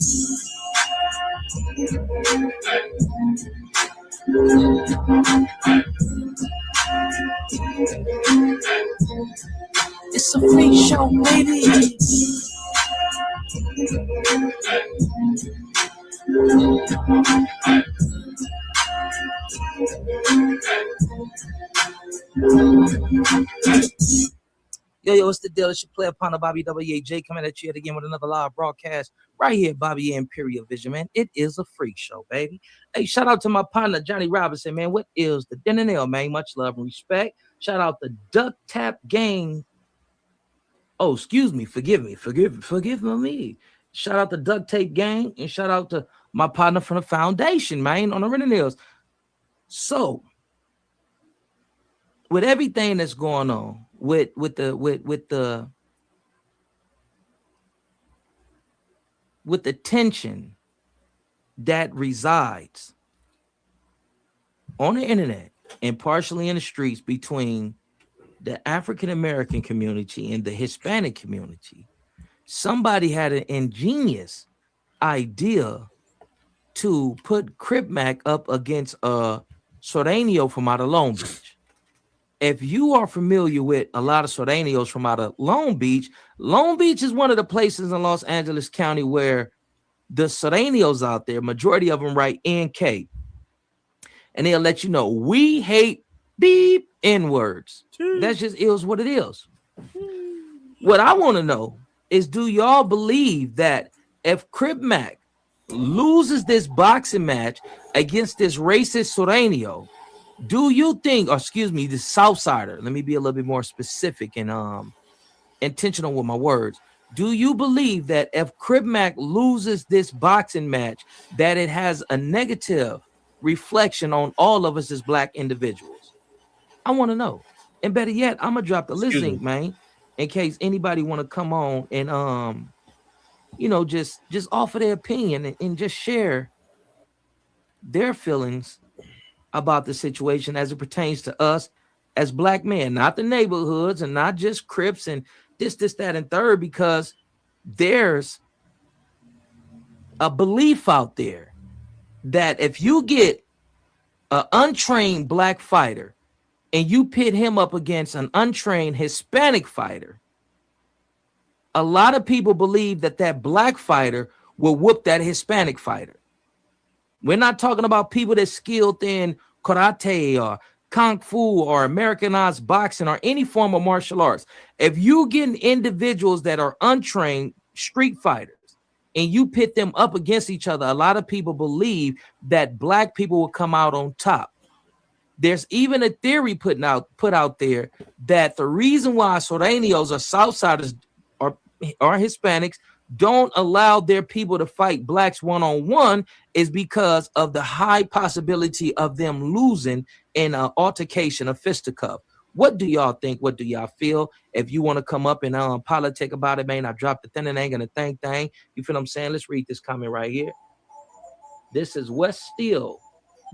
It's a freak show, baby. Yo, it's the deal. It's your player partner, Bobby WAJ, coming at you yet again with another live broadcast right here at Bobby Imperial Vision, man. It is a freak show, baby. Hey, shout out to my partner, Johnny Robinson, man. What is the DNL, man? Much love and respect. Shout out the Duck Tap Gang. Oh, excuse me. Forgive me. Shout out the Duct Tape Gang and shout out to my partner from the foundation, man, on the Renegades. So, with everything that's going on, with the tension that resides on the internet and partially in the streets between the African American community and the Hispanic community, somebody had an ingenious idea to put Crip Mac up against Sordenio from out of Long Beach. If you are familiar with a lot of Sordeños from out of Long Beach is one of the places in Los Angeles County where the Sordeños out there, majority of them write NK. And they'll let you know, we hate beep N-words. That's just is what it is. What I want to know is, do y'all believe that if Crip Mac loses this boxing match against this racist Sordenio, do you think, or excuse me, the Southsider, let me be a little bit more specific and intentional with my words. Do you believe that if Crip Mac loses this boxing match, that it has a negative reflection on all of us as black individuals? I want to know. And better yet, I'm gonna drop the link, man, in case anybody want to come on and just offer their opinion and just share their feelings about the situation as it pertains to us as black men, not the neighborhoods and not just Crips and this, that, and third, because there's a belief out there that if you get an untrained black fighter and you pit him up against an untrained Hispanic fighter, a lot of people believe that black fighter will whoop that Hispanic fighter. We're not talking about people that's skilled in karate or kung fu or Americanized boxing or any form of martial arts. If you get individuals that are untrained street fighters and you pit them up against each other, a lot of people believe that black people will come out on top. There's even a theory put out there that the reason why Sureños or Southsiders or Hispanics don't allow their people to fight blacks one-on-one is because of the high possibility of them losing in an altercation, a fisticuff. What do y'all think? What do y'all feel? If you want to come up and politic about it, man, I dropped the thin and ain't gonna thing. You feel what I'm saying? Let's read this comment right here. This is West Steele.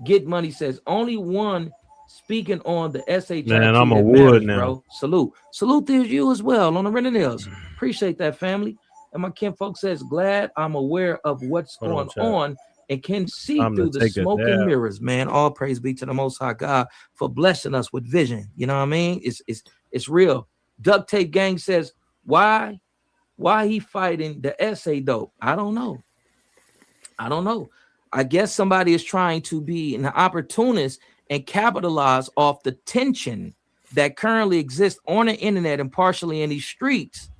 Get Money says only one speaking on the SHIT. Man, I'm a that wood matters, now. bro. Salute to you as well on the Renton Hills. Appreciate that, family. And my kinfolk says, glad I'm aware of what's going on and can see through the smoke and mirrors, man. All praise be to the Most High God for blessing us with vision. You know what I mean? It's real. Duct Tape Gang says, why he fighting the SA dope? I don't know. I guess somebody is trying to be an opportunist and capitalize off the tension that currently exists on the internet and partially in these streets.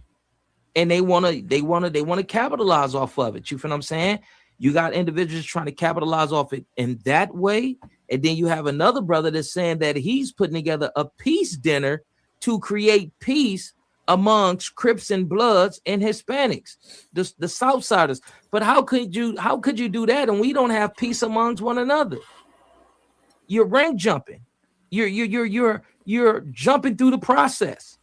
And they want to capitalize off of it. You feel what I'm saying? You got individuals trying to capitalize off it in that way. And then you have another brother that's saying that he's putting together a peace dinner to create peace amongst Crips and Bloods and Hispanics, the Southsiders. But how could you do that? And we don't have peace amongst one another. You're rank jumping. You're jumping through the process.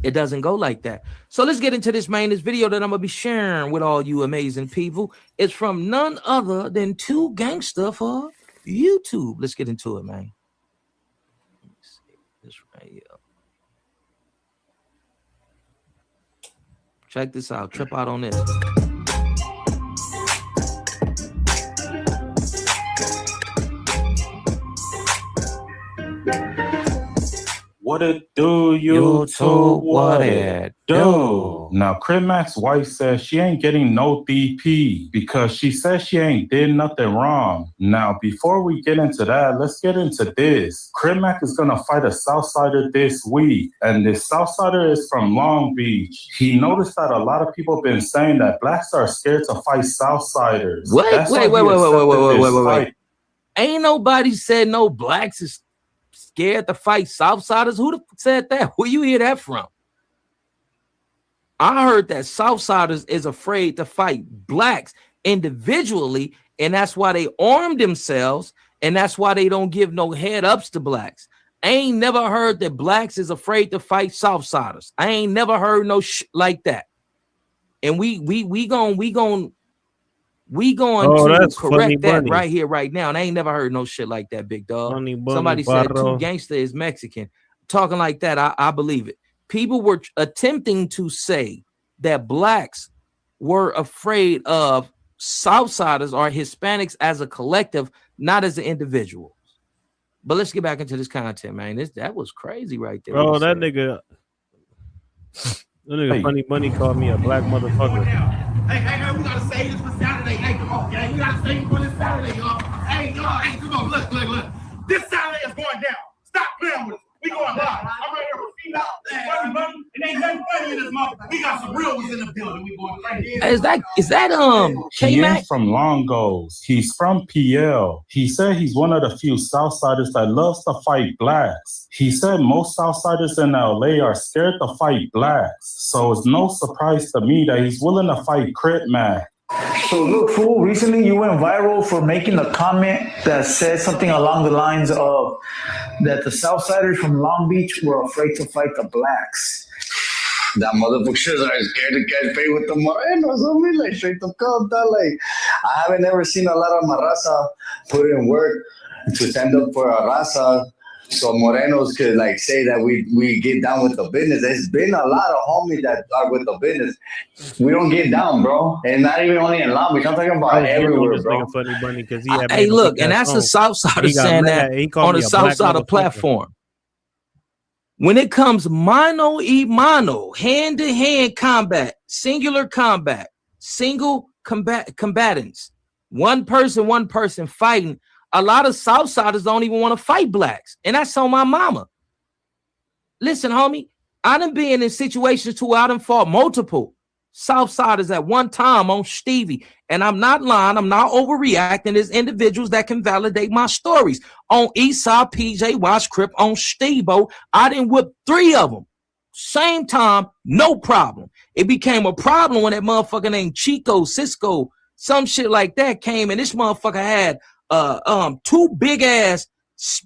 It doesn't go like that. So let's get into this, man. This video that I'm gonna be sharing with all you amazing people is from none other than two gangster for YouTube. Let's get into it, man. Let me see this right here. Check this out. Trip out on this. What it do, YouTube? What it do? Now, Crip Mac's wife says she ain't getting no DP because she says she ain't did nothing wrong. Now, before we get into that, let's get into this. Crip Mac is gonna fight a Southsider this week, and this Southsider is from Long Beach. He noticed that a lot of people have been saying that blacks are scared to fight Southsiders. Wait. Ain't nobody said no blacks is scared to fight Southsiders. Who the fuck said that? Where you hear that from? I heard that Southsiders is afraid to fight blacks individually, and that's why they arm themselves, and that's why they don't give no head ups to blacks. I ain't never heard that blacks is afraid to fight Southsiders. I ain't never heard no shit like that. And we going to correct that right here, right now. And I ain't never heard no shit like that, big dog. Somebody said two gangster is Mexican. Talking like that, I believe it. People were attempting to say that blacks were afraid of Southsiders or Hispanics as a collective, not as an individual. But let's get back into this content, man. That was crazy right there. Bro, that nigga Funny Bunny called me a black motherfucker. Hey, we gotta save this for Saturday. Hey, come on, gang. We gotta save it for this Saturday, y'all. Hey, come on, look. This Saturday is going down. Stop playing with us. We going live. I'm right here with feet out. It ain't nothing funny in this month. We got some real ones in the building. We going crazy. Is that He ain't from Longos. He's from PL. He said he's one of the few Southsiders that loves to fight blacks. He said most Southsiders in LA are scared to fight blacks. So it's no surprise to me that he's willing to fight Crip Mac. So look, fool, recently you went viral for making a comment that said something along the lines of that the Southsiders from Long Beach were afraid to fight the blacks. That motherfuckers are scared to catch bait with the morenos. I mean, like straight up come down. Like, I haven't ever seen a lot of my raza put in work to stand up for a raza. So morenos could like say that we get down with the business. There's been a lot of homies that are with the business. We don't get down, bro. And not even only in Long Beach. I'm talking about everywhere, bro. Funny Bunny, hey, look, and that's the Southsider saying that on the Southsider platform. When it comes mano y mano, hand-to-hand combat, single combatants, one person fighting, a lot of Southsiders don't even want to fight blacks. And that's on my mama. Listen, homie, I done been in situations to where I done fought multiple. Southsiders at one time on Stevie. And I'm not lying. I'm not overreacting. There's individuals that can validate my stories. On Eastside, PJ Watch Crip, on Steve-O, I didn't whip 3 of them. Same time, no problem. It became a problem when that motherfucker named Chico, Cisco, some shit like that came, and this motherfucker had 2 big ass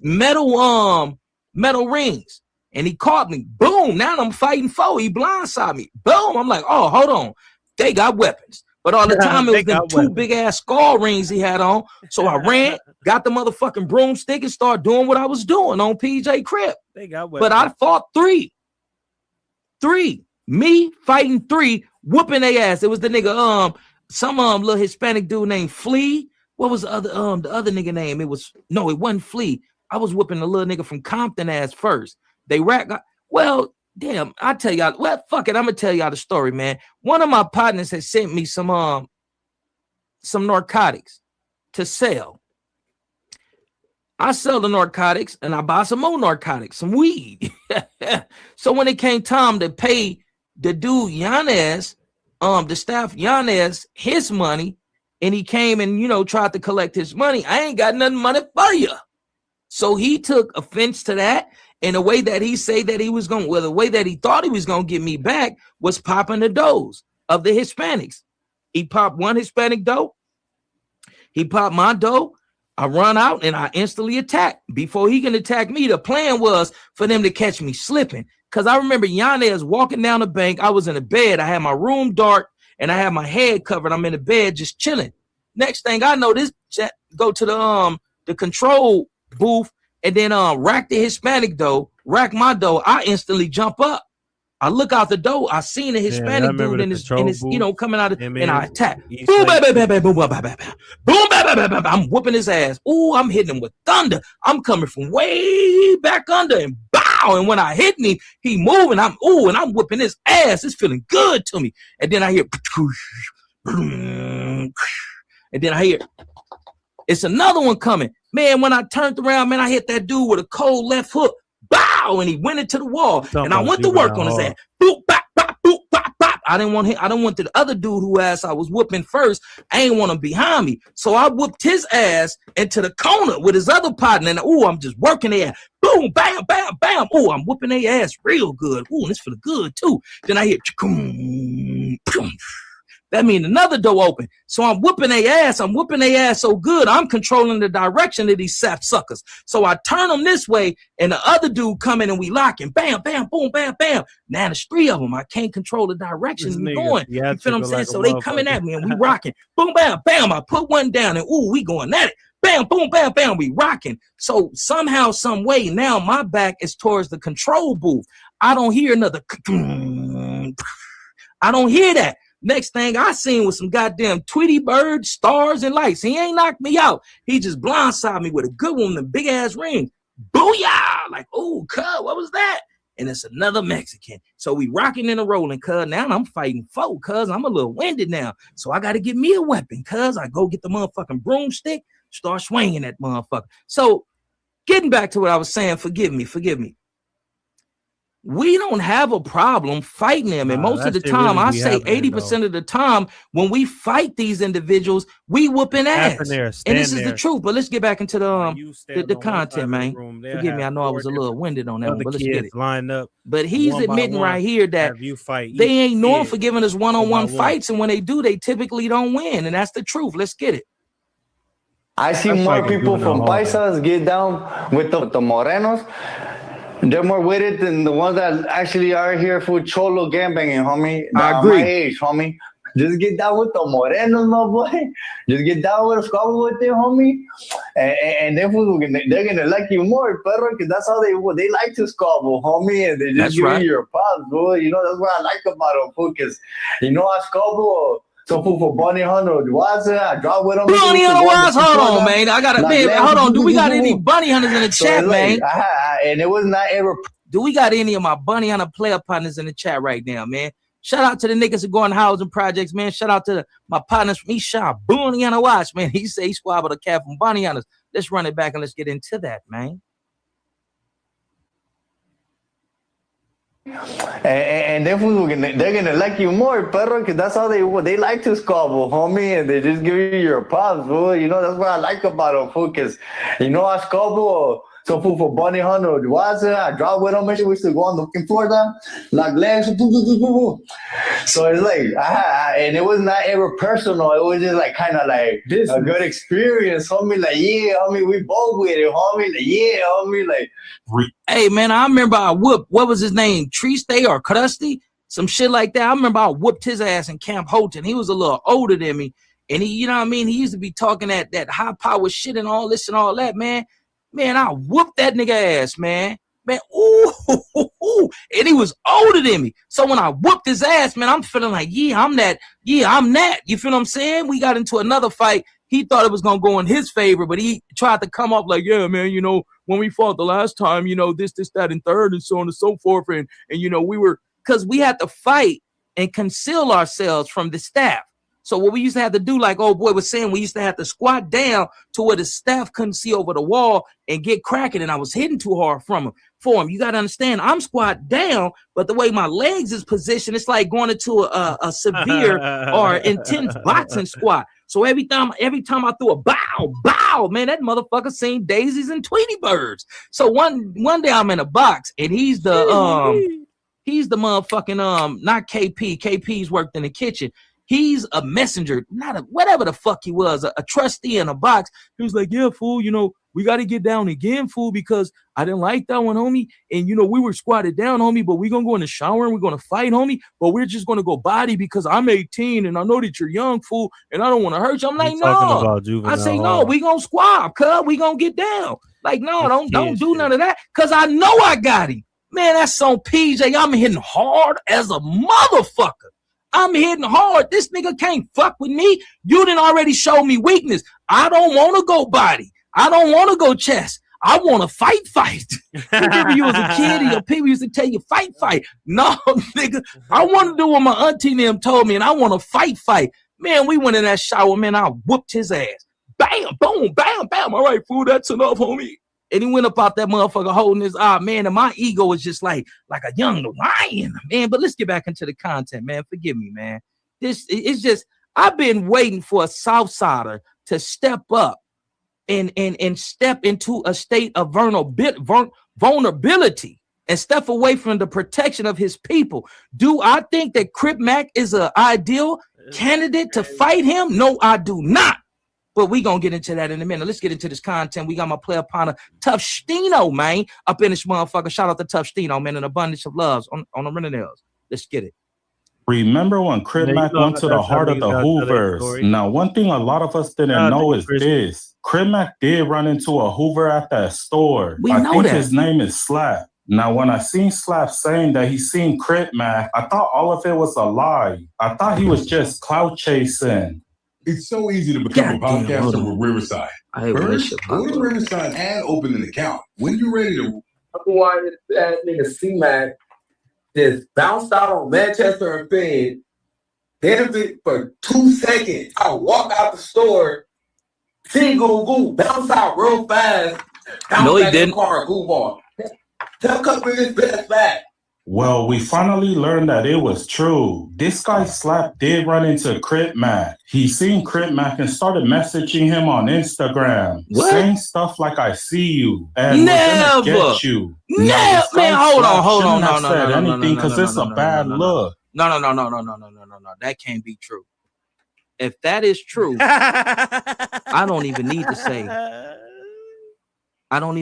metal rings. And he caught me. Boom. Now I'm fighting foe. He blindsided me. Boom. I'm like, oh, hold on. They got weapons. But all the time it was them 2 big ass skull rings he had on. So I ran, got the motherfucking broomstick, and started doing what I was doing on PJ Crip. They got weapons. But I fought 3. Me fighting 3, whooping their ass. It was the nigga, some little Hispanic dude named Flea. What was the other nigga name? It wasn't Flea. I was whooping the little nigga from Compton ass first. They well, damn, I tell y'all, well, fuck it, I'm gonna tell y'all the story, man. One of my partners had sent me some narcotics to sell. I sell the narcotics and I buy some more narcotics, some weed. So when it came time to pay the dude Yanez, the staff Yanez, his money, and he came and tried to collect his money, I ain't got nothing money for you. So he took offense to that. And the way that he said that he was going, the way that he thought he was going to get me back was popping the doughs of the Hispanics. He popped one Hispanic dough. He popped my dough. I run out and I instantly attack. Before he can attack me, the plan was for them to catch me slipping. Because I remember Yanez walking down the bank. I was in a bed. I had my room dark and I had my head covered. I'm in the bed just chilling. Next thing I know, this go to the control booth. And then rack the Hispanic dough, rack my dough. I instantly jump up. I look out the door. I seen a Hispanic dude in his coming out of, and I attack. Boom, bam, bam, bam, bam, boom, bam, bam, bam, boom, bam, bam, bam, bam. I'm whooping his ass. Ooh, I'm hitting him with thunder. I'm coming from way back under and bow. And when I hit him, he moving. I'm whooping his ass. It's feeling good to me. And then I hear, and then I hear, it's another one coming. Man, when I turned around, man, I hit that dude with a cold left hook. Bow! And he went into the wall. And I went to work on his ass. Boop, bop, bop, boop, bop, bop. I didn't want the other dude who ass I was whooping first. I ain't want him behind me. So I whooped his ass into the corner with his other partner. And I'm just working there. Boom, bam, bam, bam. I'm whooping their ass real good. And it's feeling good too. Then I hear that means another door open. So I'm whooping their ass. I'm whooping their ass so good, I'm controlling the direction of these sap suckers. So I turn them this way, and the other dude come in, and we locking. Bam, bam, boom, bam, bam. Now there's 3 of them. I can't control the direction we going. You feel what I'm saying? So they coming at me, and we rocking. Boom, bam, bam. I put one down, and we going at it. Bam, boom, bam, bam. We rocking. So somehow, some way, now my back is towards the control booth. I don't hear another. I don't hear that. Next thing I seen was some goddamn Tweety Bird, stars, and lights. He ain't knocked me out. He just blindsided me with a good one, the big ass ring. Booyah! Like, oh, cuz, what was that? And it's another Mexican. So we rocking and rolling, cuz. Now I'm fighting foe, cuz. I'm a little winded now. So I got to get me a weapon, cuz. I go get the motherfucking broomstick, start swinging that motherfucker. So getting back to what I was saying, forgive me. We don't have a problem fighting them. And most of the time, I say 80% of the time, when we fight these individuals, we whooping ass. And this is the truth. But let's get back into the content, man. Forgive me, I know I was a little winded on that one, but let's get it. Line up. But he's admitting right here that they ain't known for giving us one-on-one fights. And when they do, they typically don't win. And that's the truth. Let's get it. I see more people from Paisas get down with the Morenos. They're more with it than the ones that actually are here for cholo gangbanging, homie. I agree. My age, homie. Just get down with the Morenos, my boy. Just get down with a squabble with them, homie. And then they're gonna like you more, perro, because that's how they like to squabble, homie. And they just give you your props, bro. That's what I like about them, because I squabble. So for Bunny Hunter, I drop with them. Bunny Hunter, hold on, man. I got a bit. Hold on. Do we got any Bunny Hunters in the chat, man? And it was not ever. Do we got any of my Bunny Hunter player partners in the chat right now, man? Shout out to the niggas who go on housing projects, man. Shout out to my partners from East Shore, Bunny Hunter Watch, man. He say he squabbled a cat from Bunny Hunters. Let's run it back and let's get into that, man. I see more people from Paisas get down with the Morenos. They're more with it than the ones that actually are here for cholo gangbanging, homie. My age, homie. Just get down with a squabble with them, homie. And then Let's run it back and let's get into that, man. And they're gonna like you more, perro, because that's how they like to squabble, homie, and they just give you your props, fool. You know, that's what I like about them, fool, because, you know, I squabble, so fool for Bunny Hunter, I drive with them, we used to go on looking for them, like legs, so it's like, and it was not ever personal, it was just like kind of like a good experience, homie, like, yeah, homie, we both with it, homie, like, yeah, homie, like. Hey, man, I remember I whooped, what was his name, Triste or Crusty? Some shit like that. I remember I whooped his ass in Camp Holton. He was a little older than me. And he, you know what I mean? He used to be talking that high power shit and all this and all that, man. Man, I whooped that nigga ass, man. Man, ooh, and he was older than me. So when I whooped his ass, man, I'm feeling like, yeah, I'm that. You feel what I'm saying? We got into another fight. He thought it was going to go in his favor, but he tried to come up like, yeah, man, you know, when we fought the last time, you know, this, that, and third, and so on and so forth. And you know, because we had to fight and conceal ourselves from the staff. So what we used to have to do, like old boy was saying, we used to have to squat down to where the staff couldn't see over the wall and get cracking. And I was hitting too hard for him. You got to understand, I'm squat down, but the way my legs is positioned, it's like going into a severe or intense boxing squat. So every time I threw a bow, man, that motherfucker seen daisies and Tweety birds. So one day I'm in a box and he's the motherfucking not KP. KP's worked in the kitchen. He's a messenger, not a whatever the fuck he was, a trustee in a box. He was like, yeah, fool, you know, we got to get down again, fool, because I didn't like that one, homie. And, you know, we were squatted down, homie, but we're going to go in the shower and we're going to fight, homie. But we're just going to go body because I'm 18 and I know that you're young, fool, and I don't want to hurt you. I'm like, no. I say, no, we going to squab, cuz. We going to get down. Like, no, don't do none of that because I know I got him. Man, that's on PJ. I'm hitting hard as a motherfucker. I'm hitting hard. This nigga can't fuck with me. You done already showed me weakness. I don't want to go body. I don't want to go chest. I want to fight. Remember you was a kid and your people used to tell you fight. No, nigga. I want to do what my auntie and them told me, and I want to fight. Man, we went in that shower, man. I whooped his ass. Bam, boom, bam, bam. All right, fool, that's enough, homie. And he went up out that motherfucker holding his man, and my ego was just like a young lion, man. But let's get back into the content, man. Forgive me, man. It's just I've been waiting for a Southsider to step up and step into a state of vulnerability and step away from the protection of his people. Do I think that Crip Mac is an ideal candidate to fight him? No, I do not. But we gonna get into that in a minute. Let's get into this content. We got my player partner, Tough Stino, man, up in this motherfucker. Shout out to Tough Stino, man, an abundance of loves on the Renanels. Let's get it. Remember when Crip Mac went to the heart of the Hoovers? Now, one thing a lot of us didn't know is this. Crip Mac did run into a Hoover at that store. I think his name is Slap. Now, when I seen Slap saying that he seen Crip Mac, I thought all of it was a lie. I thought he was just clout chasing. It's so easy to become a podcaster with Riverside. First, go to Riverside and open an account. When you're ready to... Why that nigga C-Mac just bounced out on Manchester and Fed, hit it for 2 seconds. I walk out the store, see Goo, bounce out real fast. No, he didn't. Car, Goo ball. Tell Cup bring his best back. Well, we finally learned that it was true. This guy Slap did run into Crip Mac. He seen Crip Mac and started messaging him on Instagram, saying stuff like "I see you" and "We're gonna get you." Never, man. Hold on. No, anything because it's a bad look. No. That can't be true. If that is true, I don't even need to say. I don't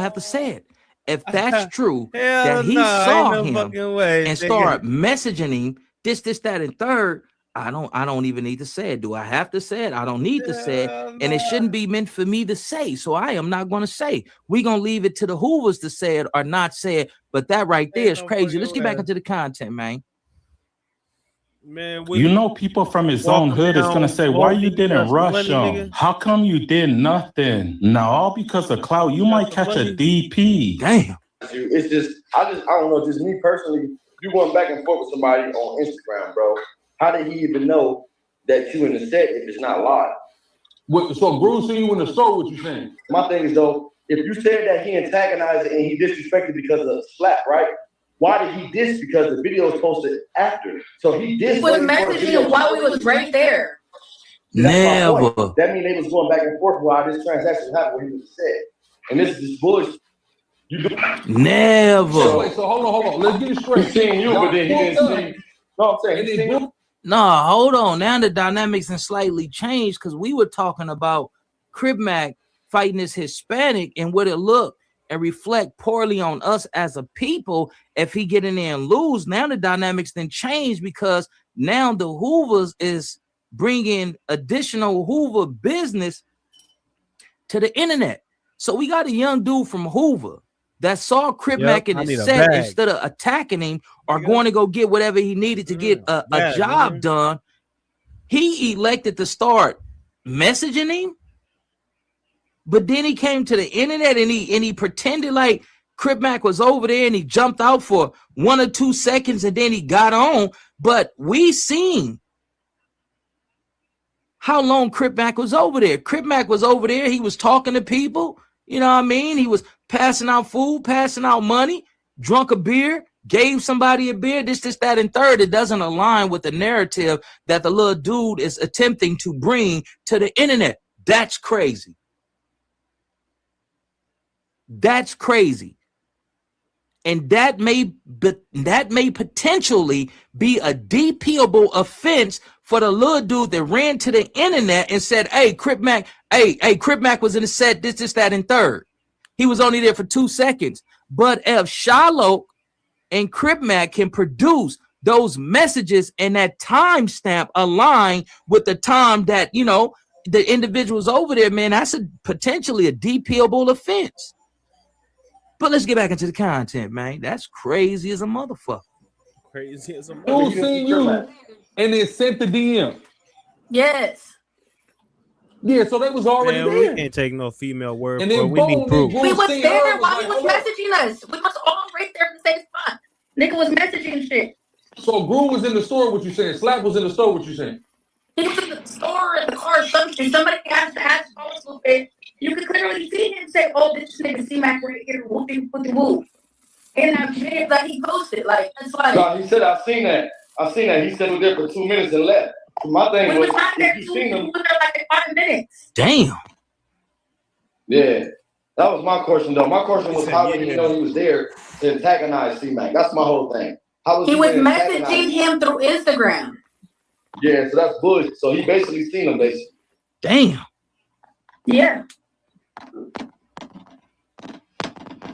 have to say it. If that's true, that he saw him and started messaging him, this, that, and third, I don't even need to say it. Do I have to say it? I don't need to say it. And it shouldn't be meant for me to say. So I am not going to say. We're going to leave it to the Hoovers to say it or not say it. But that right there is crazy. Let's get back into the content, man. Man, you know, people from his own hood is gonna say, "Why you didn't rush him? How come you did nothing?" Now, all because of clout, you might catch a DP. Damn. It's just, I don't know. Just me personally, you going back and forth with somebody on Instagram, bro. How did he even know that you in the set if it's not live? So Groove seen you in the store? What you saying? My thing is though, if you said that he antagonized and he disrespected because of the slap, right? Why did he diss? Because the video was posted after. So he dissed. He was messaging while we was right there. See, that's my Never. point. That means they was going back and forth while this transaction happened, what he was said. And this is just bullshit. Never. So hold on. Let's get it straight. He seen you, but then he didn't see. No, I'm saying he seen you. No, hold on. Now the dynamics have slightly changed because we were talking about Crip Mac fighting this Hispanic and what it look and reflect poorly on us as a people if he get in there and lose. Now the dynamics then change because now the Hoovers is bringing additional Hoover business to the internet. So we got a young dude from Hoover that saw Crip Mac in his set instead of attacking him or going to go get whatever he needed to get a job done. He elected to start messaging him, but then he came to the internet and he pretended like Crip Mac was over there and he jumped out for 1 or 2 seconds and then he got on. But we seen how long Crip Mac was over there. Crip Mac was over there. He was talking to people. You know what I mean? He was passing out food, passing out money, drunk a beer, gave somebody a beer, this, that, and third. It doesn't align with the narrative that the little dude is attempting to bring to the internet. That's crazy. That's crazy. And that may potentially be a DPable offense for the little dude that ran to the internet and said, hey, Crip Mac, Crip Mac was in the set, this, that, and third. He was only there for 2 seconds. But if Shylock and Crip Mac can produce those messages and that timestamp align with the time that, you know, the individuals over there, man, that's potentially a DPable offense. But let's get back into the content, man. That's crazy as a motherfucker. Crazy as a Who seen you and then sent the DM? Yes. Yeah, so they was already there. We can't take no female word and for it. We need proof. We was there while he was messaging us. We was all right there in the same spot. Nigga was messaging shit. So Groove was in the store, what you saying? Slap was in the store, what you saying? He was in the store, in the car, something. Somebody has to ask a little bit. You can clearly see him say, oh, this nigga C-Mac right here, whooping with the whoop. And that video that he posted, like, that's like. No, he said, I seen that. He said he was there for 2 minutes and left. My thing was, not there if you seen him. We were there like 5 minutes. Damn. Yeah. That was my question, though. My question was, how did he know he was there to antagonize C-Mac? That's my whole thing. He was messaging him through Instagram. Yeah, so that's bullshit. So he basically seen him, basically. Damn. Yeah.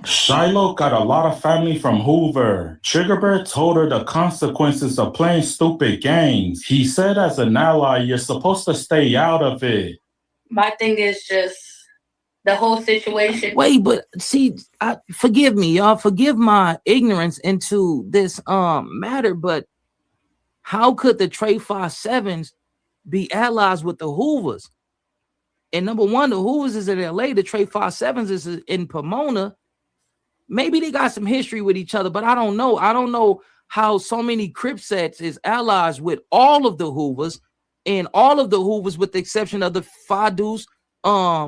Shiloh got a lot of family from Hoover. Triggerbird told her the consequences of playing stupid games. He said as an ally, you're supposed to stay out of it. My thing is just the whole situation. Wait, but see, forgive me, y'all. Forgive my ignorance into this matter, but how could the Trey 5-7s be allies with the Hoovers? And number one, the Hoovers is in LA, the Trey 5-7s is in Pomona. Maybe they got some history with each other, but I don't know. I don't know how so many Crip sets is allies with all of the Hoovers and all of the Hoovers, with the exception of the Fadu's Hoover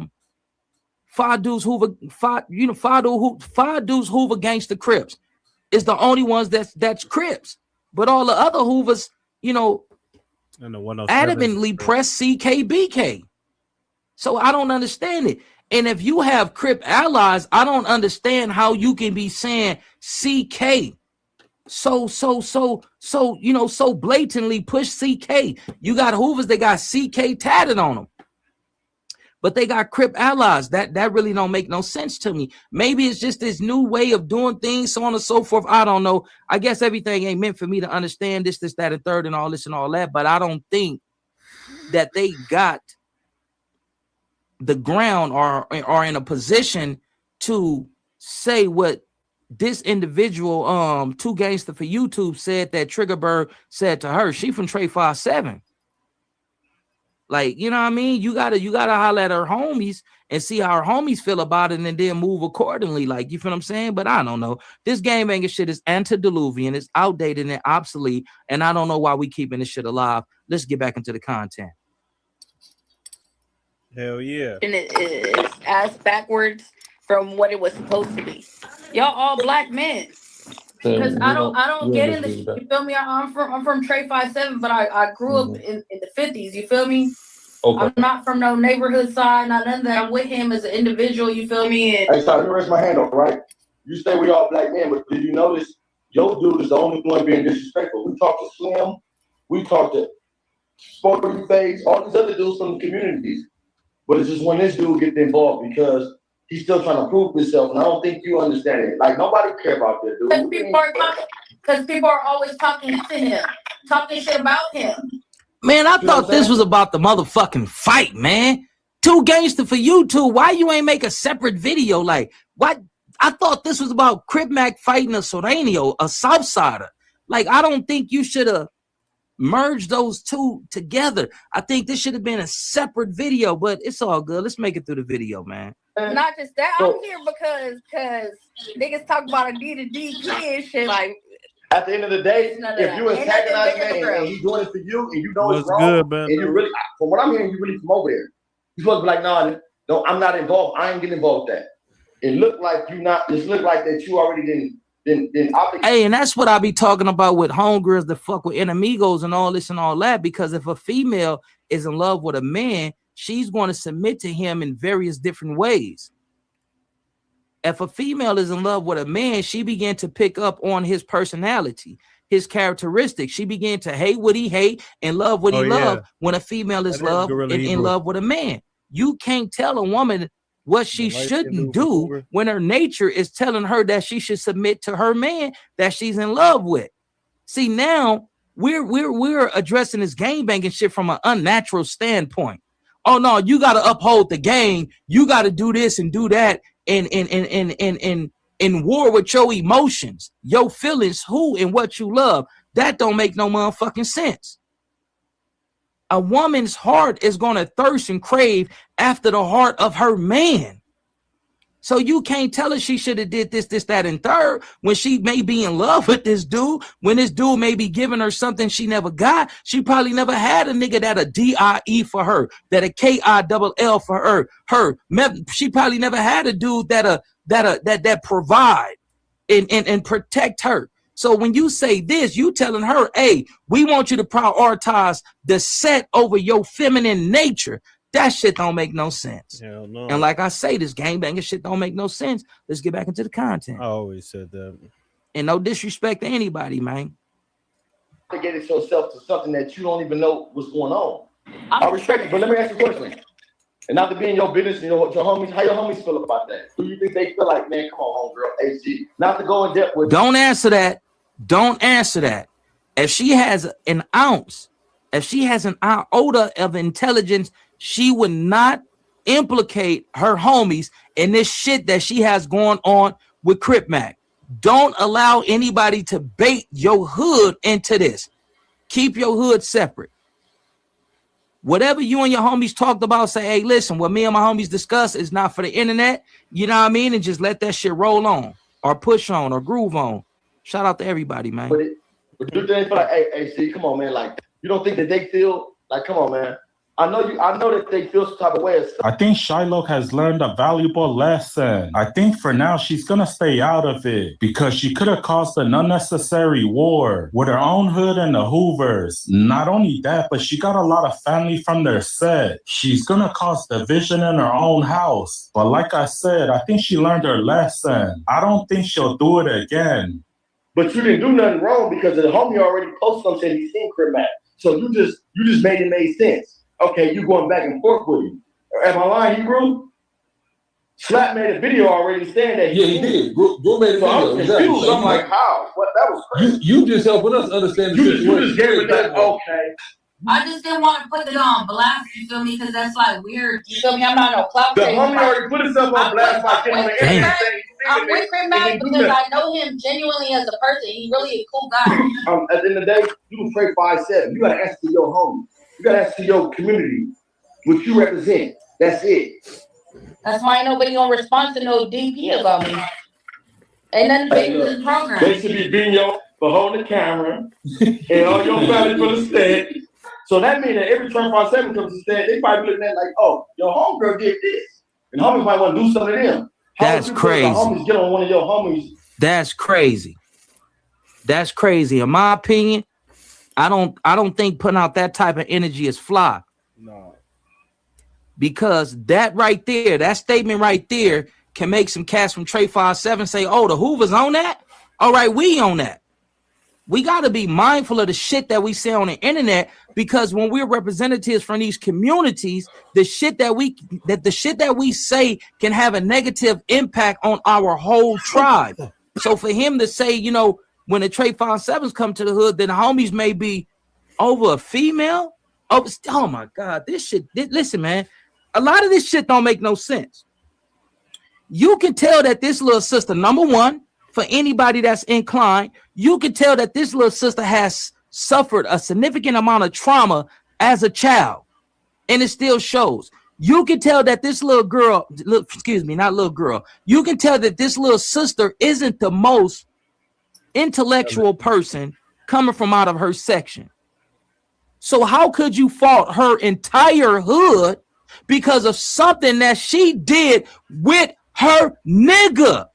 Gangster Crips is the only ones that's Crips. But all the other Hoovers, you know, adamantly press CKBK. So I don't understand it. And if you have Crip allies, I don't understand how you can be saying CK so blatantly push CK. You got Hoovers that got CK tatted on them, but they got Crip allies. That really don't make no sense to me. Maybe it's just this new way of doing things, so on and so forth. I don't know. I guess everything ain't meant for me to understand this, that, and third, and all this and all that. But I don't think that they got the ground or are in a position to say what this individual, Two Gangster for YouTube, said that Triggerbird said to her. She from Trey 5-7. Like, you know what I mean? You gotta holler at her homies and see how her homies feel about it and then move accordingly. Like, you feel what I'm saying? But I don't know. This game banging shit is antediluvian, it's outdated and obsolete, and I don't know why we keeping this shit alive. Let's get back into the content. Hell yeah. And it's ass backwards from what it was supposed to be. Y'all all black men. Because I don't get in the shit. You feel me? I'm from Trey 5'7", but I grew up in the 50s. You feel me? Okay. I'm not from no neighborhood side, not none of that. I'm with him as an individual. You feel me? And hey, sorry, let me raise my hand up, right? You say we all black men, but did you notice your dude is the only one being disrespectful? We talk to Slim, we talk to Sporty Face, all these other dudes from the communities. But it's just when this dude gets involved because he's still trying to prove himself, and I don't think you understand it. Like, nobody care about this dude. Because people are always talking to him, talking shit about him. Man, I thought this was about the motherfucking fight, man. Too gangster for you two. Why you ain't make a separate video? Like, what? I thought this was about Crip Mac fighting a Sorrento, a Southsider. Like, I don't think you should have merged those two together. I think this should have been a separate video, but it's all good. Let's make it through the video, man. Not just that, I'm here because niggas talk about a D to D and shit. Like, at the end of the day, if you antagonize man and he's doing it for you and you know it's wrong, good, man, and you really, from what I'm hearing, you really from over there. You're supposed to be like, no, I'm not involved. I ain't getting involved with that. It looked like you not. It looked like that you already didn't. Hey, and that's what I be talking about with homegirls that fuck with enemigos and all this and all that. Because if a female is in love with a man, she's going to submit to him in various different ways. If a female is in love with a man, she began to pick up on his personality, his characteristics. She began to hate what he hate and love what he love. When a female is in love with a man, you can't tell a woman what she shouldn't do when her nature is telling her that she should submit to her man that she's in love with. See, now we're addressing this gang banging shit from an unnatural standpoint. Oh no, you got to uphold the gang. You got to do this and do that. In war with your emotions, your feelings, who and what you love. That don't make no motherfucking sense. A woman's heart is going to thirst and crave after the heart of her man. So you can't tell her she should have did this, that, and third when she may be in love with this dude, when this dude may be giving her something she never got. She probably never had a nigga that a D-I-E for her, that a K-I-double-L for her. She probably never had a dude that provide and protect her. So when you say this, you telling her, hey, we want you to prioritize the set over your feminine nature. That shit don't make no sense. Hell no. And like I say, this gangbanging shit don't make no sense. Let's get back into the content. I always said that. And no disrespect to anybody, man. To get it yourself to something that you don't even know what's going on. I respect it, but let me ask you a question. And not to be in your business, you know, your homies, how your homies feel about that? Do you think they feel like, man, come on, homegirl, HG, not to go in depth with? Don't answer that. Don't answer that. If she has an ounce, if she has an iota of intelligence, she would not implicate her homies in this shit that she has going on with Crip Mac. Don't allow anybody to bait your hood into this. Keep your hood separate. Whatever you and your homies talked about, say, hey, listen, what me and my homies discuss is not for the internet. You know what I mean? And just let that shit roll on or push on or groove on. Shout out to everybody, man. But do they feel like, hey, see, come on, man. Like, you don't think that they feel like, come on, man. I know that they feel some type of way. I think Shiloh has learned a valuable lesson. I think for now she's gonna stay out of it because she could have caused an unnecessary war with her own hood and the Hoovers. Not only that, but she got a lot of family from their set. She's gonna cause division in her own house. But like I said, I think she learned her lesson. I don't think she'll do it again. But you didn't do nothing wrong because the homie already posted something saying he's seen Crip Mac. So you just made it make sense. Okay, you going back and forth with him. Am I lying, Hebrew? Slap made a video already saying that he did. Gru made a video. I'm confused. I'm like, how? What? That was crazy. You just helping us understand the situation. You just gave it that. Okay. I just didn't want to put it on blast, you feel me? Because that's like weird. You feel me? I'm not no clout. The homie already put himself on blast by getting on the internet. I'm with Crip Mac because I know him genuinely as a person. He's really a cool guy. At the end of the day, you can pray 5'7". You gotta answer to your homie. You gotta answer to your community, what you represent. That's it. That's why ain't nobody gonna respond to no DP about me. Ain't nothing big in this program. They should be beating you for holding the camera and all your family for the stand. So that means that every time 5'7" comes to stand, they probably looking at like, oh, your homegirl did this. And homie might want to do something to them. That's crazy. Homies get on one of your homies. That's crazy. That's crazy. In my opinion, I don't think putting out that type of energy is fly. No. Because that right there, that statement right there can make some cats from Trey 57 say, oh, the Hoovers on that? All right, we on that. We got to be mindful of the shit that we say on the internet, because when we're representatives from these communities, the shit that we say can have a negative impact on our whole tribe. So for him to say, you know, when the Trey 57s come to the hood, then the homies may be over a female. Oh my God, listen, man, a lot of this shit don't make no sense. You can tell that this little sister, number one, for anybody that's inclined, you can tell that this little sister has suffered a significant amount of trauma as a child, and it still shows. You can tell that this little girl, not little girl, you can tell that this little sister isn't the most intellectual person coming from out of her section. So how could you fault her entire hood because of something that she did with her nigga?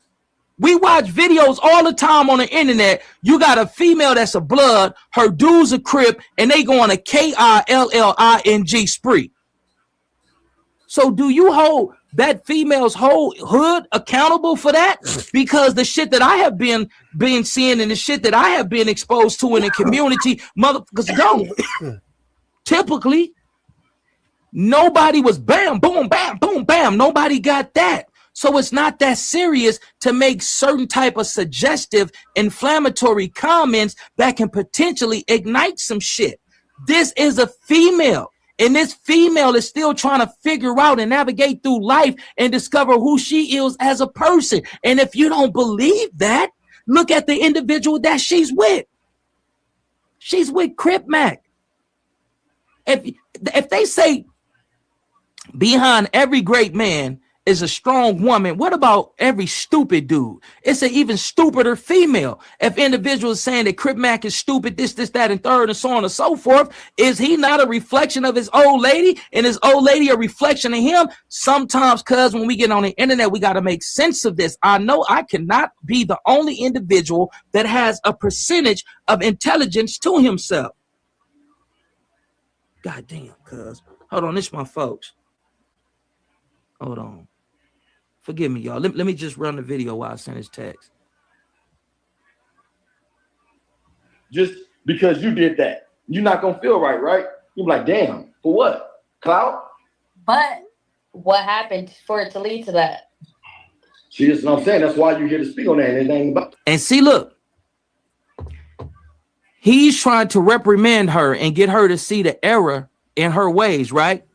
We watch videos all the time on the internet. You got a female that's a blood, her dude's a Crip, and they go on a KILLING spree. So do you hold that female's whole hood accountable for that? Because the shit that I have been seeing and the shit that I have been exposed to in the community, motherfuckers don't. Typically, nobody was bam, boom, bam, boom, bam. Nobody got that. So it's not that serious to make certain type of suggestive, inflammatory comments that can potentially ignite some shit. This is a female, and this female is still trying to figure out and navigate through life and discover who she is as a person. And if you don't believe that, look at the individual that she's with. She's with Crip Mac. If they say behind every great man is a strong woman, what about every stupid dude? It's an even stupider female. If individuals saying that Crip Mac is stupid, this, that, and third, and so on and so forth, is he not a reflection of his old lady, and his old lady a reflection of him? Sometimes, cuz when we get on the internet, we got to make sense of this. I know I cannot be the only individual that has a percentage of intelligence to himself. God damn, cuz. Hold on, this is my folks. Hold on. Forgive me, y'all. Let me just run the video while I send this text. Just because you did that, you're not gonna feel right, right? You're like, damn, for what? Clout? But what happened for it to lead to that? See, that's what I'm saying. That's why you're here to speak on that. And it ain't about. And see, look, he's trying to reprimand her and get her to see the error in her ways, right?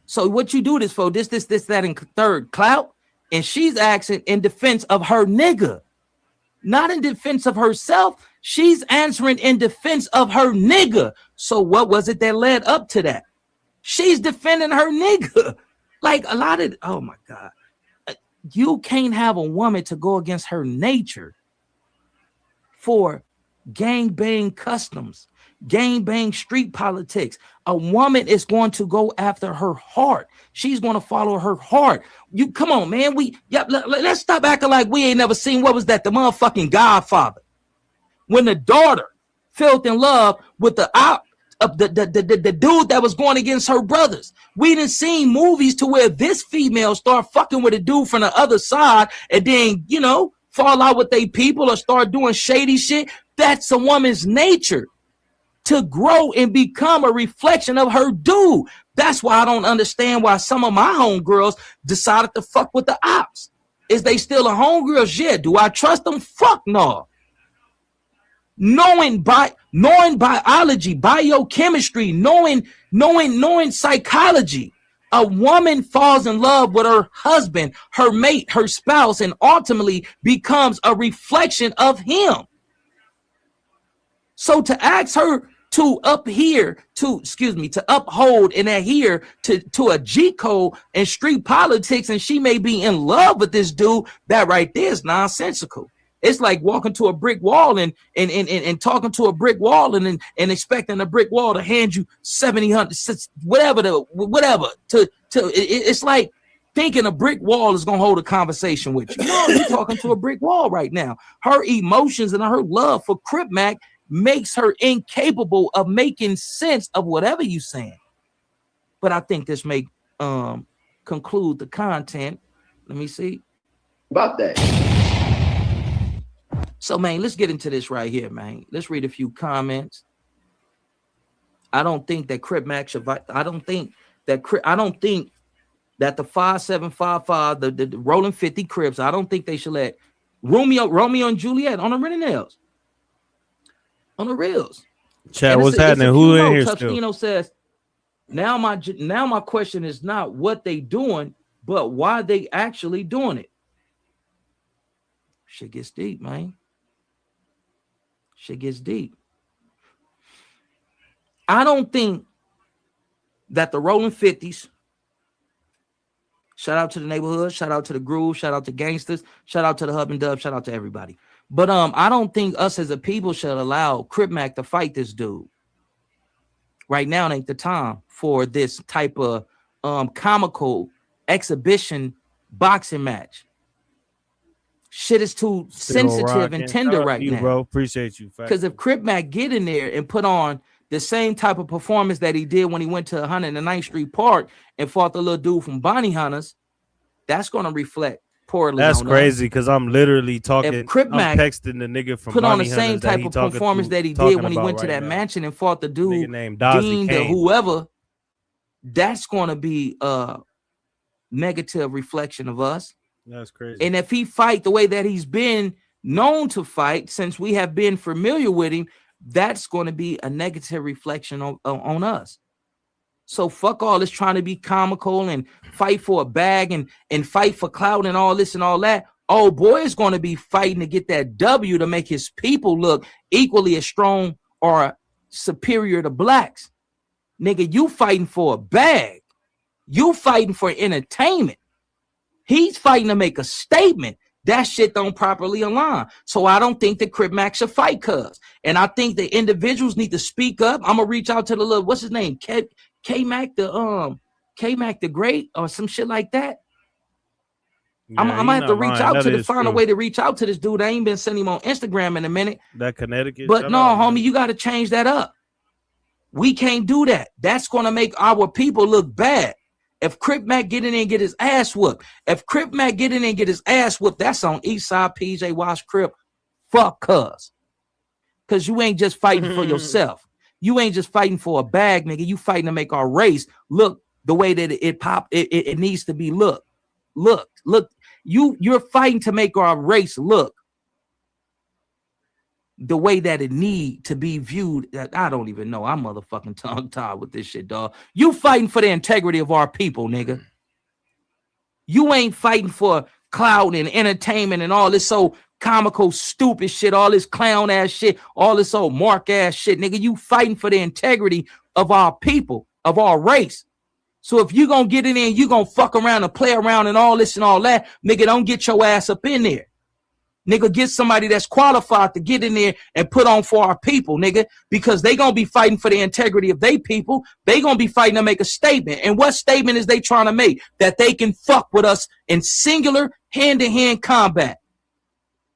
So what you do this for? This, that, and third, clout. And she's asking in defense of her nigga, not in defense of herself. She's answering in defense of her nigga. So what was it that led up to that? She's defending her nigga. Like a lot of, oh my God. You can't have a woman to go against her nature for gangbang customs, gangbang street politics. A woman is going to go after her heart. She's going to follow her heart. You come on, man. Let's stop acting like we ain't never seen, what was that, the motherfucking Godfather, when the daughter fell in love with the dude that was going against her brothers. We done seen movies to where this female start fucking with a dude from the other side and then, you know, fall out with they people or start doing shady shit. That's a woman's nature, to grow and become a reflection of her dude. That's why I don't understand why some of my homegirls decided to fuck with the ops. Is they still a homegirls? Yeah. Do I trust them? Fuck no. Knowing biology, biochemistry, knowing psychology, a woman falls in love with her husband, her mate, her spouse, and ultimately becomes a reflection of him. So to ask her to uphold and adhere to a G code and street politics, and she may be in love with this dude, that right there is nonsensical. It's like walking to a brick wall and talking to a brick wall and expecting a brick wall to hand you 70, 100, whatever. It's like thinking a brick wall is gonna hold a conversation with you. No, you're talking to a brick wall right now. Her emotions and her love for Crip Mac makes her incapable of making sense of whatever you're saying. But I think this may conclude the content. Let me see about that. So, man, let's get into this right here, man. Let's read a few comments. I don't think that Crip Mac should. I don't think that the 5755, the rolling 50 Crips, I don't think they should let Romeo and Juliet on the Rentinels. On the reels. Chad, what's happening? Who in here still? Says, now my question is not what they doing, but why they actually doing it. Shit gets deep, man. Shit gets deep. I don't think that the rolling 50s, shout out to the neighborhood, shout out to the groove, shout out to gangsters, shout out to the hub and dub, shout out to everybody. But I don't think us as a people should allow Crip Mac to fight this dude. Right now ain't the time for this type of comical exhibition boxing match. Shit is too sensitive and tender right now, bro. Appreciate you. Because if Crip Mac get in there and put on the same type of performance that he did when he went to 109th Street Park and fought the little dude from Bounty Hunters, that's going to reflect poorly. That's crazy because I'm literally talking. If Crip Mac texting the nigga from put Bounty on the same type of performance that he did when he went to that mansion and fought the dude named Dean or whoever, that's going to be a negative reflection of us. That's crazy. And if he fight the way that he's been known to fight since we have been familiar with him, that's going to be a negative reflection on us. So fuck all this trying to be comical and fight for a bag and fight for clout and all this and all that. Oh boy is going to be fighting to get that W to make his people look equally as strong or superior to blacks. Nigga, you fighting for a bag. You fighting for entertainment. He's fighting to make a statement. That shit don't properly align. So I don't think that Crip Mac should fight cuz. And I think the individuals need to speak up. I'm gonna reach out to the little, what's his name? K-Mac the Great or some shit like that. Yeah, I'm gonna have to reach out to find a way to reach out to this dude. I ain't been sending him on Instagram in a minute. That Connecticut. But no, homie, you gotta change that up. We can't do that. That's gonna make our people look bad. If Crip Mac get in there and get his ass whooped, that's on Eastside PJ Wash Crip. Fuck cuz. Cause you ain't just fighting for yourself. You ain't just fighting for a bag, nigga. You fighting to make our race look the way that it needs to be look. Look. You're fighting to make our race look the way that it need to be viewed. I don't even know. I'm motherfucking tongue-tied with this shit, dog. You fighting for the integrity of our people, nigga. You ain't fighting for clout and entertainment and all this so comical, stupid shit, all this clown ass shit, all this old mark ass shit, nigga. You fighting for the integrity of our people, of our race. So if you gonna get in there and you gonna fuck around and play around and all this and all that, nigga, don't get your ass up in there. Nigga, get somebody that's qualified to get in there and put on for our people, nigga, because they gonna be fighting for the integrity of they people. They gonna be fighting to make a statement. And what statement is they trying to make? That they can fuck with us in singular hand-to-hand combat.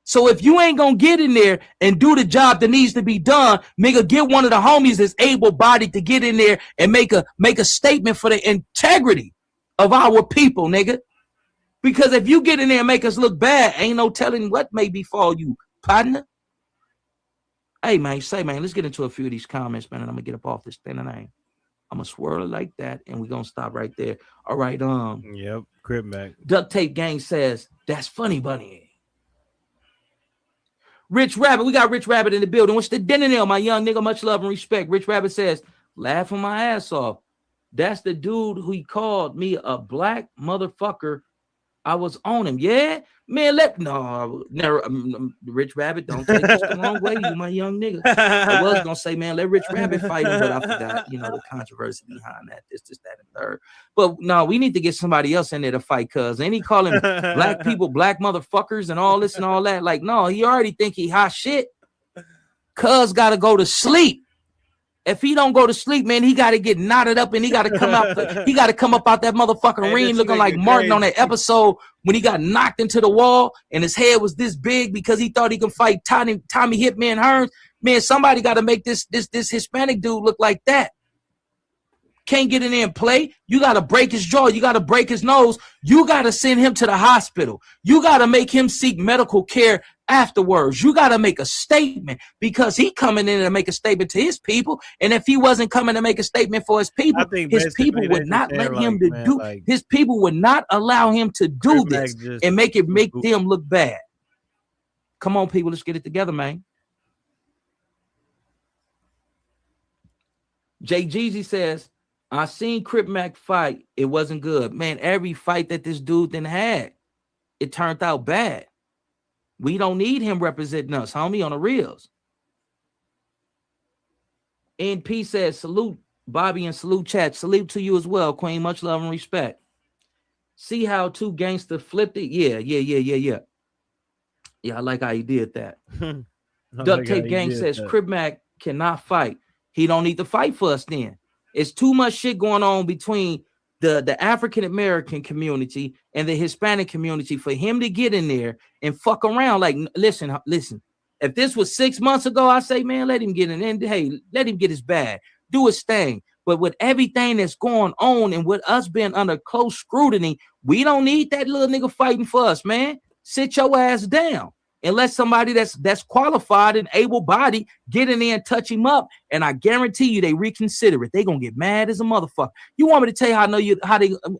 So if you ain't gonna get in there and do the job that needs to be done, nigga, get one of the homies that's able-bodied to get in there and make a statement for the integrity of our people, nigga. Because if you get in there and make us look bad, ain't no telling what may befall you, partner. Hey, man, let's get into a few of these comments, man, and I'm going to get up off this thing, and I'm going to swirl it like that, and we're going to stop right there. All right, Yep, Crip Mac. Duct Tape Gang says, that's funny, Bunny. Rich Rabbit, we got Rich Rabbit in the building. What's the dinner nail, my young nigga? Much love and respect. Rich Rabbit says, laughing my ass off. That's the dude who he called me a black motherfucker. I was on him. Yeah, man, never, Rich Rabbit, don't take this the wrong way, you my young nigga. I was going to say, man, let Rich Rabbit fight him, but I forgot, the controversy behind that, this, that, and third. But no, we need to get somebody else in there to fight, cuz. And he calling black people black motherfuckers and all this and all that. Like, no, he already think he hot shit. Cuz got to go to sleep. If he don't go to sleep, man, he got to get knotted up and he got to come out. He got to come up out that motherfucking ring looking like Martin on that episode when he got knocked into the wall and his head was this big because he thought he could fight Tommy Hitman Hearns. Man, somebody got to make this Hispanic dude look like that. Can't get in there and play. You got to break his jaw. You got to break his nose. You got to send him to the hospital. You got to make him seek medical care afterwards. You got to make a statement because he coming in to make a statement to his people. And if he wasn't coming to make a statement for his people, his people would not let him to do. His people would not allow him to do this and make them look bad. Come on, people, let's get it together, man. Jay Jeezy says, I seen Crip Mac fight. It wasn't good. Man, every fight that this dude then had, it turned out bad. We don't need him representing us, homie, on the reels. NP says, salute, Bobby, and salute chat. Salute to you as well, Queen. Much love and respect. See how two gangsters flipped it? Yeah. Yeah, I like how he did that. Duct Tape Gang says, Crip Mac cannot fight. He don't need to fight for us then. It's too much shit going on between the African American community and the Hispanic community for him to get in there and fuck around. Like, listen. If this was 6 months ago, I say, man, let him get in. And hey, let him get his bag, do his thing. But with everything that's going on and with us being under close scrutiny, we don't need that little nigga fighting for us, man. Sit your ass down. And let somebody that's qualified and able-bodied get in there and touch him up, and I guarantee you they reconsider it. They gonna get mad as a motherfucker. You want me to tell you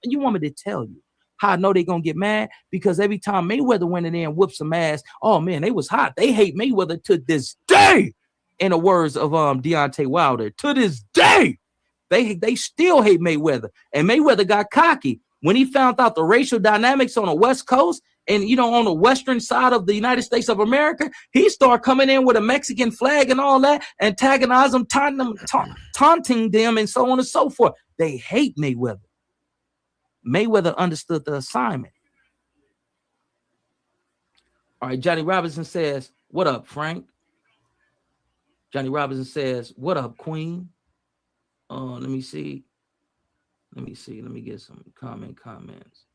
you want me to tell you how I know they gonna get mad? Because every time Mayweather went in there and whooped some ass, oh man, they was hot. They hate Mayweather to this day. In the words of Deontay Wilder, to this day, they still hate Mayweather. And Mayweather got cocky when he found out the racial dynamics on the West Coast. And, on the western side of the United States of America, he started coming in with a Mexican flag and all that, antagonizing them, taunting them, and so on and so forth. They hate Mayweather. Mayweather understood the assignment. All right, Johnny Robinson says, what up, Frank? Johnny Robinson says, what up, Queen? Let me see. Let me get some comments.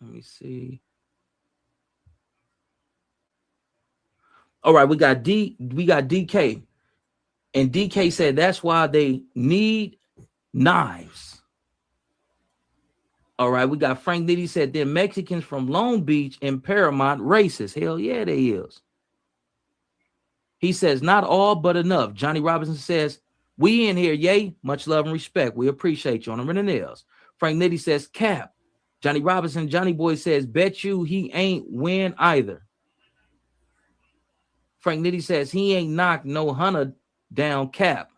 Let me see. All right, we got DK. And DK said that's why they need knives. All right, we got Frank Nitty said they're Mexicans from Long Beach and Paramount racist. Hell yeah, they is. He says not all but enough. Johnny Robinson says, we in here, yay. Much love and respect. We appreciate you on the nails. Frank Nitty says cap. Johnny Robinson, Johnny Boy says, bet you he ain't win either. Frank Nitty says he ain't knocked no Hunter down cap.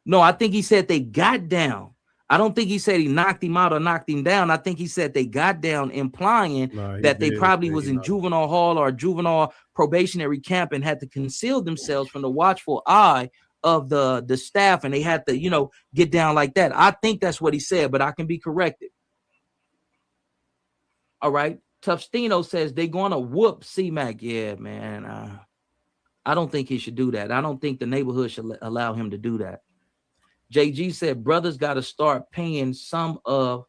No, I think he said they got down. I don't think he said he knocked him out or knocked him down. I think he said they got down, implying that they probably was in juvenile hall or juvenile probationary camp and had to conceal themselves from the watchful eye of the staff, and they had to, get down like that. I think that's what he said, but I can be corrected. All right. Tufstino says they're going to whoop C-Mac. Yeah, man. I don't think he should do that. I don't think the neighborhood should allow him to do that. JG said brothers got to start paying some of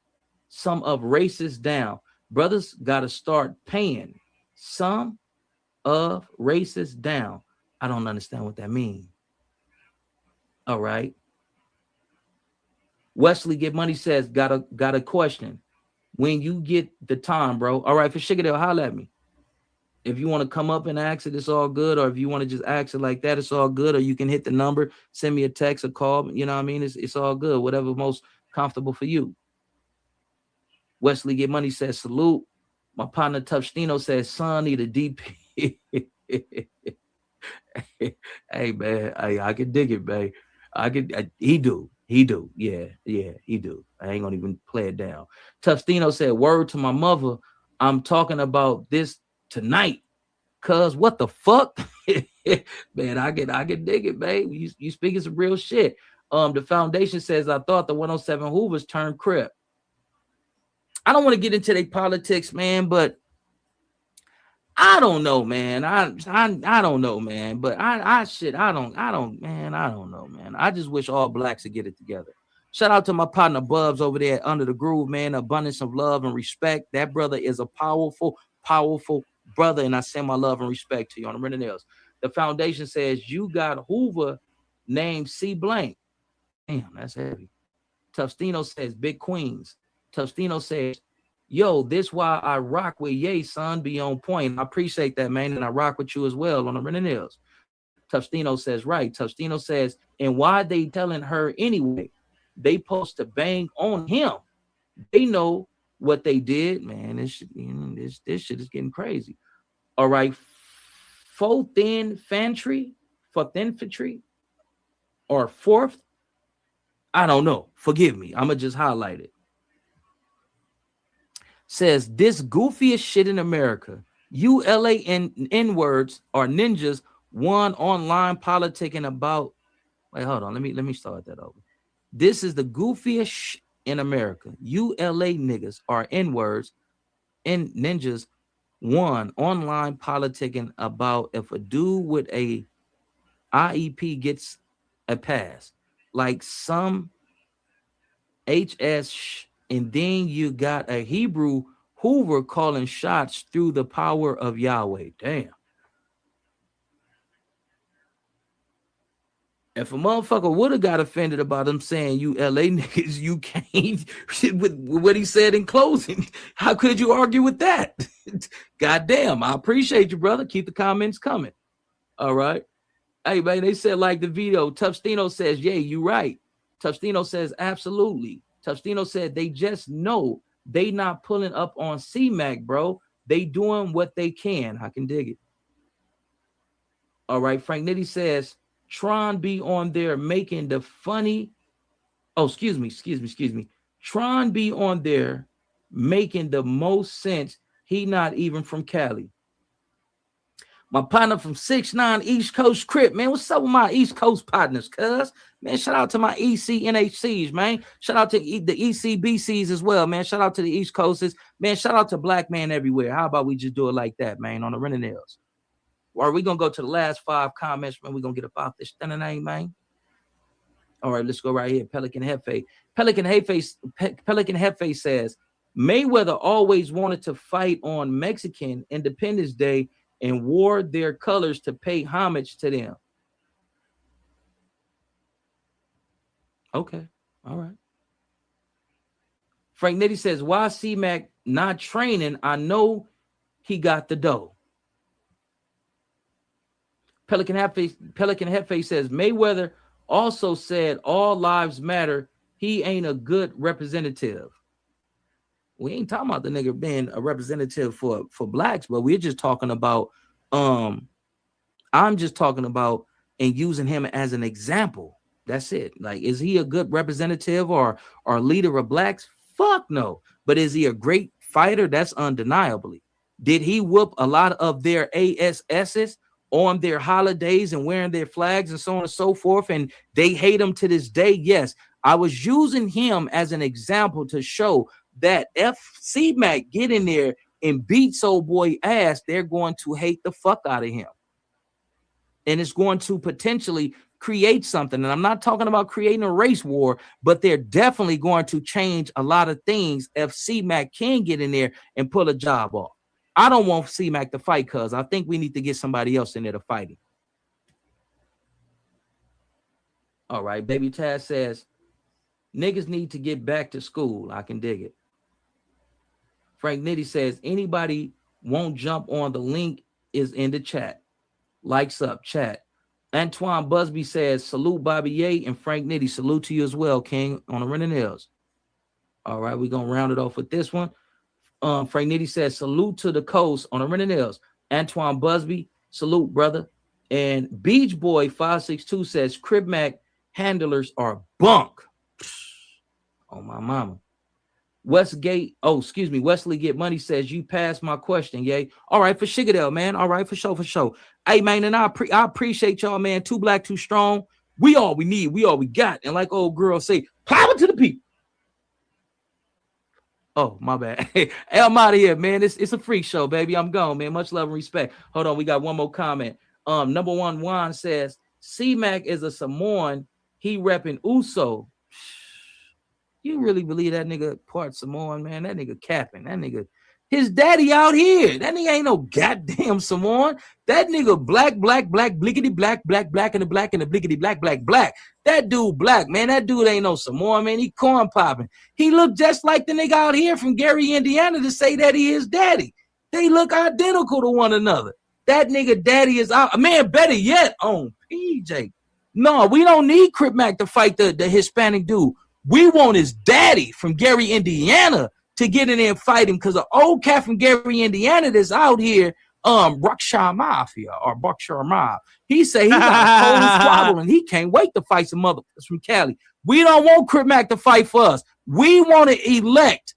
racists down. Brothers got to start paying some of racists down. I don't understand what that means. All right. Wesley Get Money says got a question. When you get the time, bro. All right, for Shigadale, holler at me. If you want to come up and ask it, it's all good. Or if you want to just ask it like that, it's all good. Or you can hit the number, send me a text or call. You know what I mean? It's all good. Whatever most comfortable for you. Wesley Get Money says, salute. My partner Tufstino says, son, need a DP. Hey, man, I can dig it, man. He do. Yeah, he do. I ain't gonna even play it down. Tufstino said, word to my mother, I'm talking about this tonight. Cuz what the fuck? Man, I can dig it, man. You speaking some real shit. The foundation says, I thought the 107 Hoovers turned Crip. I don't want to get into their politics, man, but I don't know, man. I don't know, man. But I don't know, man. I just wish all blacks would get it together. Shout out to my partner Bubs over there Under the Groove, man. Abundance of love and respect. That brother is a powerful brother, and I send my love and respect to you. On the Renton Hills. The foundation says you got Hoover named C Blank. Damn, that's heavy. Tufstino says Big Queens. Tufstino says, yo, this why I rock with Ye, son. Be on point. I appreciate that, man, and I rock with you as well on the Renton Hills. Tufstino says, right. Tufstino says, and why they telling her anyway? They supposed to bang on him. They know what they did, man. This shit is getting crazy. All right. Fourth infantry or fourth. I don't know. Forgive me. I'm gonna just highlight it. Says this goofiest shit in America. You LA N-words are ninjas. One online politicking about. Wait, hold on. Let me start that over. This is the goofiest shit in America. You LA niggas are N-words and ninjas. One online politicking about if a dude with a IEP gets a pass, like some HS, and then you got a Hebrew Hoover calling shots through the power of Yahweh. Damn. If a motherfucker would have got offended about him saying you LA niggas, you can't with what he said in closing. How could you argue with that? Goddamn, I appreciate you, brother. Keep the comments coming. All right. Hey, man, they said like the video. Tufstino says, yeah, you right. Tufstino says, absolutely. Tufstino said they just know they not pulling up on C-Mac, bro. They doing what they can. I can dig it. All right. Frank Nitty says, Tron be on there making the funny. Oh, excuse me. Tron be on there making the most sense. He not even from Cali. My partner from 6'9" East Coast Crip, man. What's up with my East Coast partners, cuz? Man, shout out to my EC NHCs, man. Shout out to the ECBCs as well, man. Shout out to the East Coasters. Man, shout out to Black Man everywhere. How about we just do it like that, man, on the Renton Hills? Or are we going to go to the last 5 comments, man? We're going to get about this name, man. All right, let's go right here. Pelican Hefe. Pelican Hefe says, Mayweather always wanted to fight on Mexican Independence Day and wore their colors to pay homage to them. Okay, all right. Frank Nitty says, why C-Mac not training? I know he got the dough. Pelican Hefe says, Mayweather also said all lives matter. He ain't a good representative. We ain't talking about the nigga being a representative for blacks, but we're just talking about, I'm just talking about and using him as an example. That's it. Like, is he a good representative or leader of blacks? Fuck no. But is he a great fighter? That's undeniably. Did he whoop a lot of their ASSs on their holidays and wearing their flags and so on and so forth, and they hate him to this day? Yes. I was using him as an example to show that if C-Mac get in there and beats old boy ass, they're going to hate the fuck out of him. And it's going to potentially create something. And I'm not talking about creating a race war, but they're definitely going to change a lot of things if C-Mac can get in there and pull a job off. I don't want C-Mac to fight because I think we need to get somebody else in there to fight him. All right. Baby Taz says, niggas need to get back to school. I can dig it. Frank Nitty says, anybody won't jump on the link is in the chat. Likes up, chat. Antoine Busby says, salute Bobby Ye and Frank Nitty. Salute to you as well, King, on the Renton Hills. All right, we're going to round it off with this one. Frank Nitty says, salute to the coast on the Renton Hills. Antoine Busby, salute, brother. And Beach Boy 562 says, Crib Mac handlers are bunk. Oh, my mama. Wesley Get Money says, you passed my question, yay. All right, for Shigadell, man. All right, for sure. Hey, man, and I appreciate y'all, man. Too black, too strong. We all we need. We all we got. And like old girls say, power to the people. Oh, my bad. Hey, I'm out of here, man. It's a freak show, baby. I'm gone, man. Much love and respect. Hold on, we got one more comment. Number one Juan says C-Mac is a Samoan. He repping Uso. You really believe that nigga part Samoan, man? That nigga capping. That nigga, his daddy out here. That nigga ain't no goddamn Samoan. That nigga black, blickety black, and the black and the blickety black. That dude black, man. That dude ain't no Samoan, man. He corn popping. He look just like the nigga out here from Gary, Indiana to say that he is daddy. They look identical to one another. That nigga daddy is out. Man, better yet, on PJ. No, we don't need Crip Mac to fight the Hispanic dude. We want his daddy from Gary, Indiana to get in there and fight him, because an old cat from Gary, Indiana that's out here, Berkshire Mafia or Berkshire Mob. He say he got a cold squabble and he can't wait to fight some motherfuckers from Cali. We don't want Crip Mac to fight for us. We want to elect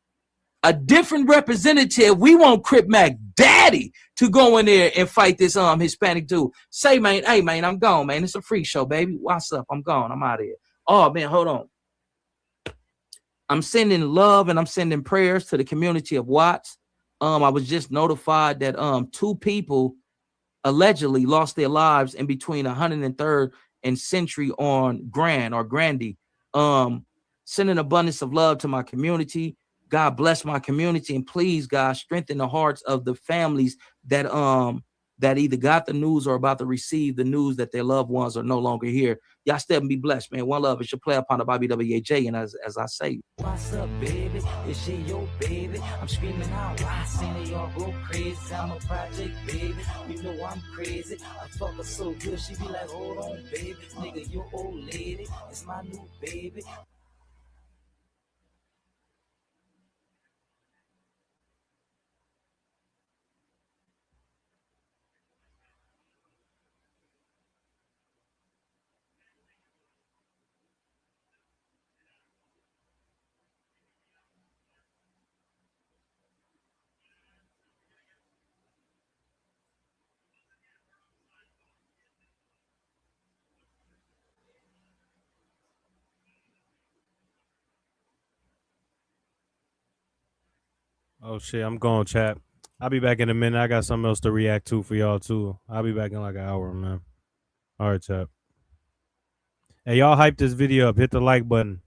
a different representative. We want Crip Mac daddy to go in there and fight this Hispanic dude. Say, man, hey man, I'm gone, man. It's a free show, baby. What's up? I'm gone. I'm out of here. Oh man, hold on. I'm sending love and I'm sending prayers to the community of Watts. I was just notified that 2 people allegedly lost their lives in between 103rd and Century on Grand or Grandy. Sending abundance of love to my community. God bless my community, and please, God, strengthen the hearts of the families that that either got the news or about to receive the news that their loved ones are no longer here. Y'all stay and be blessed, man. One love. It's your play upon the Bobby WAJ, and as I say, what's up, baby? Is she your baby? I'm screaming out, why seen y'all go crazy? I'm a project, baby. You know I'm crazy. I fuck her so good, she be like, hold on, baby. Nigga, your old lady. It's my new baby. Oh shit, I'm going, chat. I'll be back in a minute. I got something else to react to for y'all too. I'll be back in like an hour, man. All right, chat. Hey, y'all hype this video up. Hit the like button.